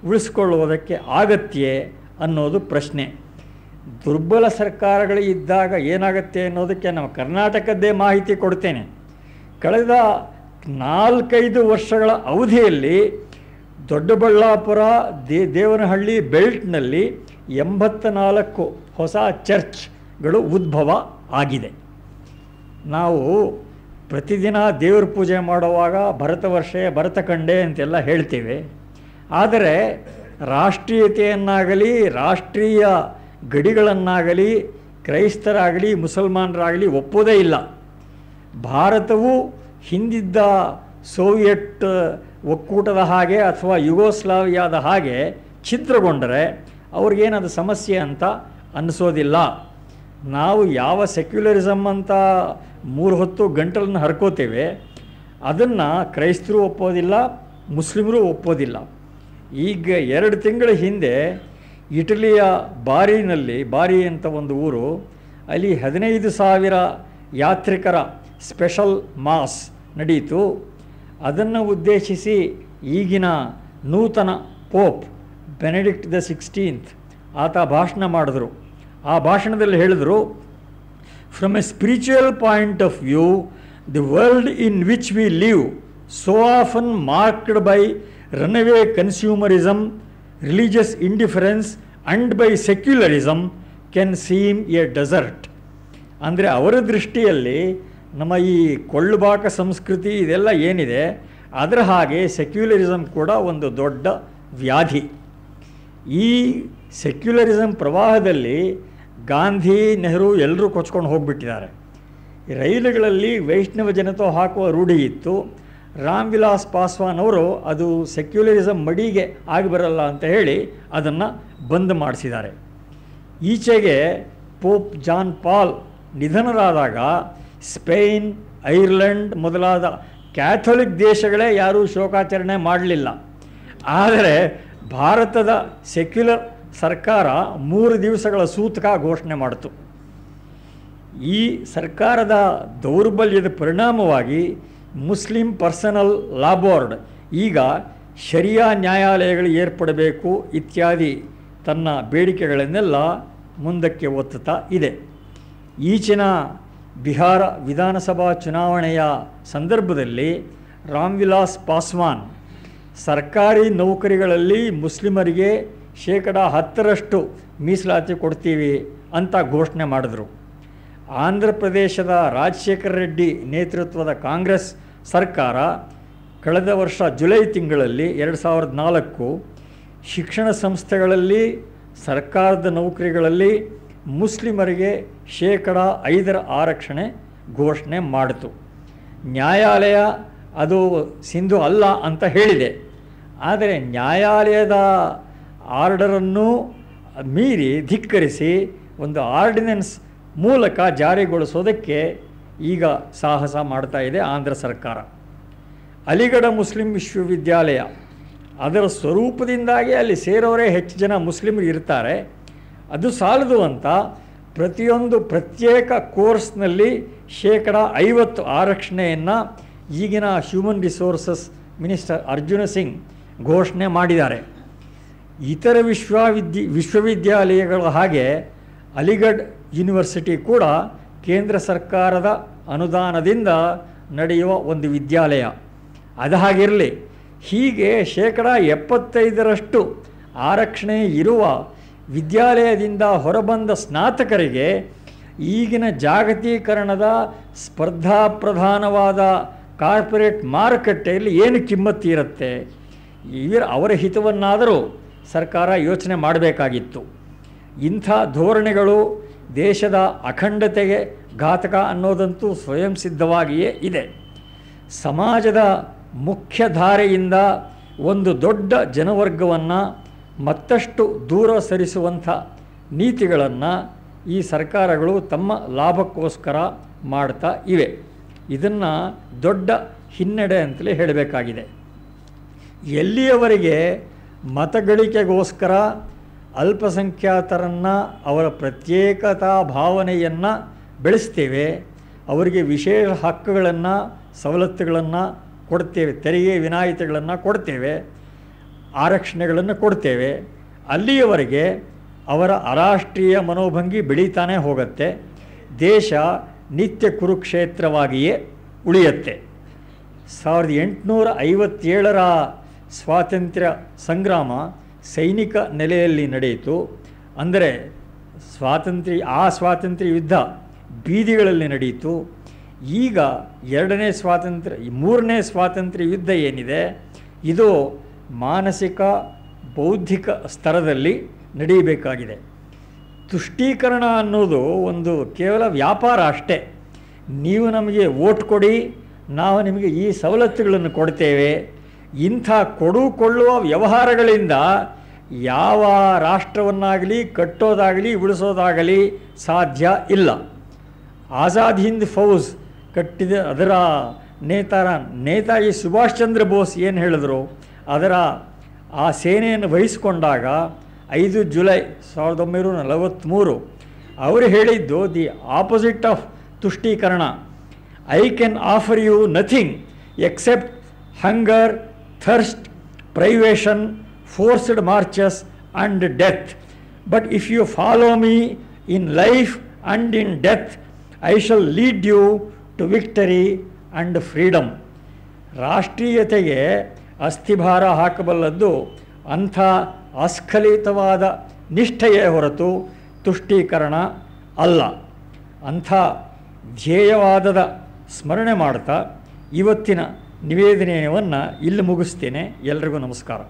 ಉಳಿಸಿಕೊಳ್ಳುವುದಕ್ಕೆ ಆಗತ್ಯೇ ಅನ್ನೋದು ಪ್ರಶ್ನೆ. ದುರ್ಬಲ ಸರ್ಕಾರಗಳು ಇದ್ದಾಗ ಏನಾಗುತ್ತೆ ಅನ್ನೋದಕ್ಕೆ ನಾವು ಕರ್ನಾಟಕದ್ದೇ ಮಾಹಿತಿ ಕೊಡ್ತೇನೆ. ಕಳೆದ 4-5 ವರ್ಷಗಳ ಅವಧಿಯಲ್ಲಿ ದೊಡ್ಡಬಳ್ಳಾಪುರ ದೇವನಹಳ್ಳಿ ಬೆಲ್ಟ್ನಲ್ಲಿ 84 ಹೊಸ ಚರ್ಚ್ಗಳು ಉದ್ಭವ ಆಗಿದೆ. ನಾವು ಪ್ರತಿದಿನ ದೇವ್ರ ಪೂಜೆ ಮಾಡುವಾಗ ಭರತವರ್ಷೆ ಭರತಖಂಡೆ ಅಂತೆಲ್ಲ ಹೇಳ್ತೇವೆ. ಆದರೆ ರಾಷ್ಟ್ರೀಯತೆಯನ್ನಾಗಲಿ ರಾಷ್ಟ್ರೀಯ ಗಡಿಗಳನ್ನಾಗಲಿ ಕ್ರೈಸ್ತರಾಗಲಿ ಮುಸಲ್ಮಾನರಾಗಲಿ ಒಪ್ಪೋದೇ ಇಲ್ಲ. ಭಾರತವು ಹಿಂದಿದ್ದ ಸೋವಿಯಟ್ ಒಕ್ಕೂಟದ ಹಾಗೆ ಅಥವಾ ಯುಗೋಸ್ಲಾವಿಯಾದ ಹಾಗೆ ಛಿದ್ರಗೊಂಡರೆ ಅವ್ರಿಗೇನದು ಸಮಸ್ಯೆ ಅಂತ ಅನ್ನಿಸೋದಿಲ್ಲ. ನಾವು ಯಾವ ಸೆಕ್ಯುಲರಿಸಮ್ ಅಂತ 3 ಹೊತ್ತು ಗಂಟಲನ್ನು ಹರ್ಕೋತೇವೆ ಅದನ್ನು ಕ್ರೈಸ್ತರು ಒಪ್ಪೋದಿಲ್ಲ, ಮುಸ್ಲಿಮರು ಒಪ್ಪೋದಿಲ್ಲ. ಈಗ 2 ತಿಂಗಳ ಹಿಂದೆ ಇಟಲಿಯ ಬಾರಿ ಅಂತ ಒಂದು ಊರು, ಅಲ್ಲಿ 15,000 ಯಾತ್ರಿಕರ ಸ್ಪೆಷಲ್ ಮಾಸ್ ನಡೆಯಿತು. ಅದನ್ನು ಉದ್ದೇಶಿಸಿ ಈಗಿನ ನೂತನ ಪೋಪ್ ಬೆನೆಡಿಕ್ಟ್ ದ 16th ಆತ ಭಾಷಣ ಮಾಡಿದ್ರು. ಆ ಭಾಷಣದಲ್ಲಿ ಹೇಳಿದರು, from a spiritual point of view the world in which we live so often marked by runaway consumerism, religious indifference and by secularism can seem a desert. ಅಂದರೆ ಅವರ ದೃಷ್ಟಿಯಲ್ಲಿ ನಮ್ಮ ಈ ಕೊಳ್ಳುಬಾಕ ಸಂಸ್ಕೃತಿ ಇದೆಲ್ಲ ಏನಿದೆ ಅದರ ಹಾಗೆ ಸೆಕ್ಯುಲರಿಸಮ್ ಕೂಡ ಒಂದು ದೊಡ್ಡ ವ್ಯಾಧಿ. ಈ ಸೆಕ್ಯುಲರಿಸಮ್ ಪ್ರವಾಹದಲ್ಲಿ ಗಾಂಧಿ ನೆಹರು ಎಲ್ಲರೂ ಕೊಚ್ಕೊಂಡು ಹೋಗಿಬಿಟ್ಟಿದ್ದಾರೆ. ರೈಲುಗಳಲ್ಲಿ ವೈಷ್ಣವ ಜನತೋ ಹಾಕುವ ರೂಢಿ ಇತ್ತು. ರಾಮ್ ವಿಲಾಸ್ ಪಾಸ್ವಾನ್ ಅವರು ಅದು ಸೆಕ್ಯುಲರಿಸಮ್ ಮಡಿಗೆ ಆಗಿ ಬರಲ್ಲ ಅಂತ ಹೇಳಿ ಅದನ್ನು ಬಂದ್ ಮಾಡಿಸಿದ್ದಾರೆ. ಈಚೆಗೆ ಪೋಪ್ ಜಾನ್ ಪಾಲ್ ನಿಧನರಾದಾಗ ಸ್ಪೇನ್, ಐರ್ಲೆಂಡ್ ಮೊದಲಾದ ಕ್ಯಾಥೋಲಿಕ್ ದೇಶಗಳೇ ಯಾರೂ ಶೋಕಾಚರಣೆ ಮಾಡಲಿಲ್ಲ. ಆದರೆ ಭಾರತದ ಸೆಕ್ಯುಲರ್ ಸರ್ಕಾರ 3 ದಿವಸಗಳ ಸೂತಕ ಘೋಷಣೆ ಮಾಡಿತು. ಈ ಸರ್ಕಾರದ ದೌರ್ಬಲ್ಯದ ಪರಿಣಾಮವಾಗಿ ಮುಸ್ಲಿಂ ಪರ್ಸನಲ್ ಲಾ ಬೋರ್ಡ್ ಈಗ ಶರಿಯಾ ನ್ಯಾಯಾಲಯಗಳು ಏರ್ಪಡಬೇಕು ಇತ್ಯಾದಿ ತನ್ನ ಬೇಡಿಕೆಗಳನ್ನೆಲ್ಲ ಮುಂದಕ್ಕೆ ಒತ್ತುತ್ತಾ ಇದೆ. ಈಚಿನ ಬಿಹಾರ ವಿಧಾನಸಭಾ ಚುನಾವಣೆಯ ಸಂದರ್ಭದಲ್ಲಿ ರಾಮ್ ವಿಲಾಸ್ ಪಾಸ್ವಾನ್ ಸರ್ಕಾರಿ ನೌಕರಿಗಳಲ್ಲಿ ಮುಸ್ಲಿಮರಿಗೆ 10% ಮೀಸಲಾತಿ ಕೊಡ್ತೀವಿ ಅಂತ ಘೋಷಣೆ ಮಾಡಿದ್ರು. ಆಂಧ್ರ ಪ್ರದೇಶದ ರಾಜಶೇಖರ ರೆಡ್ಡಿ ನೇತೃತ್ವದ ಕಾಂಗ್ರೆಸ್ ಸರ್ಕಾರ ಕಳೆದ ವರ್ಷ ಜುಲೈ ತಿಂಗಳಲ್ಲಿ 2004 ಶಿಕ್ಷಣ ಸಂಸ್ಥೆಗಳಲ್ಲಿ ಸರ್ಕಾರದ ನೌಕರಿಗಳಲ್ಲಿ ಮುಸ್ಲಿಮರಿಗೆ 5% ಆರಕ್ಷಣೆ ಘೋಷಣೆ ಮಾಡಿತು. ನ್ಯಾಯಾಲಯ ಅದು ಸಿಂಧು ಅಲ್ಲ ಅಂತ ಹೇಳಿದೆ. ಆದರೆ ನ್ಯಾಯಾಲಯದ ಆರ್ಡರನ್ನು ಮೀರಿ ಧಿಕ್ಕರಿಸಿ ಒಂದು ಆರ್ಡಿನೆನ್ಸ್ ಮೂಲಕ ಜಾರಿಗೊಳಿಸೋದಕ್ಕೆ ಈಗ ಸಾಹಸ ಮಾಡ್ತಾ ಇದೆ ಆಂಧ್ರ ಸರ್ಕಾರ. ಅಲಿಗಢ ಮುಸ್ಲಿಂ ವಿಶ್ವವಿದ್ಯಾಲಯ ಅದರ ಸ್ವರೂಪದಿಂದಾಗಿ ಅಲ್ಲಿ ಸೇರೋರೇ ಹೆಚ್ಚು ಜನ ಮುಸ್ಲಿಮರು ಇರ್ತಾರೆ. ಅದು ಸಾಲದು ಅಂತ ಪ್ರತಿಯೊಂದು ಪ್ರತ್ಯೇಕ ಕೋರ್ಸ್ನಲ್ಲಿ 50% ಆರಕ್ಷಣೆಯನ್ನು ಈಗಿನ human resources minister Arjuna Singh ಘೋಷಣೆ ಮಾಡಿದ್ದಾರೆ. ಇತರ ವಿಶ್ವವಿದ್ಯಾಲಯಗಳ ಹಾಗೆ ಅಲಿಗಢ್ ಯೂನಿವರ್ಸಿಟಿ ಕೂಡ ಕೇಂದ್ರ ಸರ್ಕಾರದ ಅನುದಾನದಿಂದ ನಡೆಯುವ ಒಂದು ವಿದ್ಯಾಲಯ. ಅದು ಹಾಗಿರಲಿ, ಹೀಗೆ 75% ಆರಕ್ಷಣೆ ಇರುವ ವಿದ್ಯಾಲಯದಿಂದ ಹೊರಬಂದ ಸ್ನಾತಕರಿಗೆ ಈಗಿನ ಜಾಗತೀಕರಣದ ಸ್ಪರ್ಧಾಪ್ರಧಾನವಾದ ಕಾರ್ಪೊರೇಟ್ ಮಾರುಕಟ್ಟೆಯಲ್ಲಿ ಏನು ಕಿಮ್ಮತ್ತಿರುತ್ತೆ? ಅವರ ಹಿತವನ್ನಾದರೂ ಸರ್ಕಾರ ಯೋಚನೆ ಮಾಡಬೇಕಾಗಿತ್ತು. ಇಂಥ ಧೋರಣೆಗಳು ದೇಶದ ಅಖಂಡತೆಗೆ ಘಾತಕ ಅನ್ನೋದಂತೂ ಸ್ವಯಂ ಸಿದ್ಧವಾಗಿಯೇ ಇದೆ. ಸಮಾಜದ ಮುಖ್ಯಧಾರೆಯಿಂದ ಒಂದು ದೊಡ್ಡ ಜನವರ್ಗವನ್ನು ಮತ್ತಷ್ಟು ದೂರ ಸರಿಸುವಂಥ ನೀತಿಗಳನ್ನು ಈ ಸರ್ಕಾರಗಳು ತಮ್ಮ ಲಾಭಕ್ಕೋಸ್ಕರ ಮಾಡ್ತಾ ಇವೆ. ಇದನ್ನು ದೊಡ್ಡ ಹಿನ್ನಡೆ ಅಂತಲೇ ಹೇಳಬೇಕಾಗಿದೆ. ಎಲ್ಲಿಯವರೆಗೆ ಮತಗಳಿಕೆಗೋಸ್ಕರ ಅಲ್ಪಸಂಖ್ಯಾತರನ್ನು ಅವರ ಪ್ರತ್ಯೇಕತಾ ಭಾವನೆಯನ್ನು ಬೆಳೆಸ್ತೇವೆ, ಅವರಿಗೆ ವಿಶೇಷ ಹಕ್ಕುಗಳನ್ನು ಸವಲತ್ತುಗಳನ್ನು ಕೊಡ್ತೇವೆ, ತೆರಿಗೆ ವಿನಾಯಿತಿಗಳನ್ನು ಕೊಡ್ತೇವೆ, ಆರಕ್ಷಣೆಗಳನ್ನು ಕೊಡ್ತೇವೆ, ಅಲ್ಲಿಯವರೆಗೆ ಅವರ ಅರಾಷ್ಟ್ರೀಯ ಮನೋಭಂಗಿ ಬೆಳೀತಾನೆ ಹೋಗುತ್ತೆ. ದೇಶ ನಿತ್ಯ ಕುರುಕ್ಷೇತ್ರವಾಗಿಯೇ ಉಳಿಯುತ್ತೆ. 1857ರ ಸ್ವಾತಂತ್ರ್ಯ ಸಂಗ್ರಾಮ ಸೈನಿಕ ನೆಲೆಯಲ್ಲಿ ನಡೆಯಿತು. ಅಂದರೆ ಸ್ವಾತಂತ್ರ್ಯ ಯುದ್ಧ ಬೀದಿಗಳಲ್ಲಿ ನಡೆಯಿತು. ಈಗ ಮೂರನೇ ಸ್ವಾತಂತ್ರ್ಯ ಯುದ್ಧ ಏನಿದೆ ಇದು ಮಾನಸಿಕ ಬೌದ್ಧಿಕ ಸ್ತರದಲ್ಲಿ ನಡೆಯಬೇಕಾಗಿದೆ. ತುಷ್ಟೀಕರಣ ಅನ್ನೋದು ಒಂದು ಕೇವಲ ವ್ಯಾಪಾರ ಅಷ್ಟೇ. ನೀವು ನಮಗೆ ವೋಟ್ ಕೊಡಿ, ನಾವು ನಿಮಗೆ ಈ ಸವಲತ್ತುಗಳನ್ನು ಕೊಡ್ತೇವೆ. ಇಂಥ ಕೊಳ್ಳುವ ವ್ಯವಹಾರಗಳಿಂದ ಯಾವ ರಾಷ್ಟ್ರವನ್ನಾಗಲಿ ಕಟ್ಟೋದಾಗಲಿ ಉಳಿಸೋದಾಗಲಿ ಸಾಧ್ಯ ಇಲ್ಲ. ಆಜಾದ್ ಹಿಂದ್ ಫೌಜ್ ಕಟ್ಟಿದ ಅದರ ನೇತಾಜಿ ಸುಭಾಷ್ ಚಂದ್ರ ಬೋಸ್ ಏನು ಹೇಳಿದ್ರು, ಆ ಸೇನೆಯನ್ನು ವಹಿಸಿಕೊಂಡಾಗ 5 ಜುಲೈ 1943 ಅವರು ಹೇಳಿದ್ದು ದಿ ಆಪೋಸಿಟ್ ಆಫ್ ತುಷ್ಟೀಕರಣ. I can offer you nothing except hunger, thirst, privation, forced marches and death. But if you follow me in life and in death I shall lead you to victory and freedom. ರಾಷ್ಟ್ರೀಯತೆಗೆ ಅಸ್ಥಿಭಾರ ಹಾಕಬಲ್ಲದ್ದು ಅಂಥ ಅಸ್ಖಲಿತವಾದ ನಿಷ್ಠೆಯೇ ಹೊರತು ತುಷ್ಟೀಕರಣ ಅಲ್ಲ. ಅಂಥ ಧ್ಯೇಯವಾದದ ಸ್ಮರಣೆ ಮಾಡ್ತಾ ಇವತ್ತಿನ ನಿವೇದನೆಯನ್ನು ಇಲ್ಲಿ ಮುಗಿಸ್ತೇನೆ. ಎಲ್ರಿಗೂ ನಮಸ್ಕಾರ.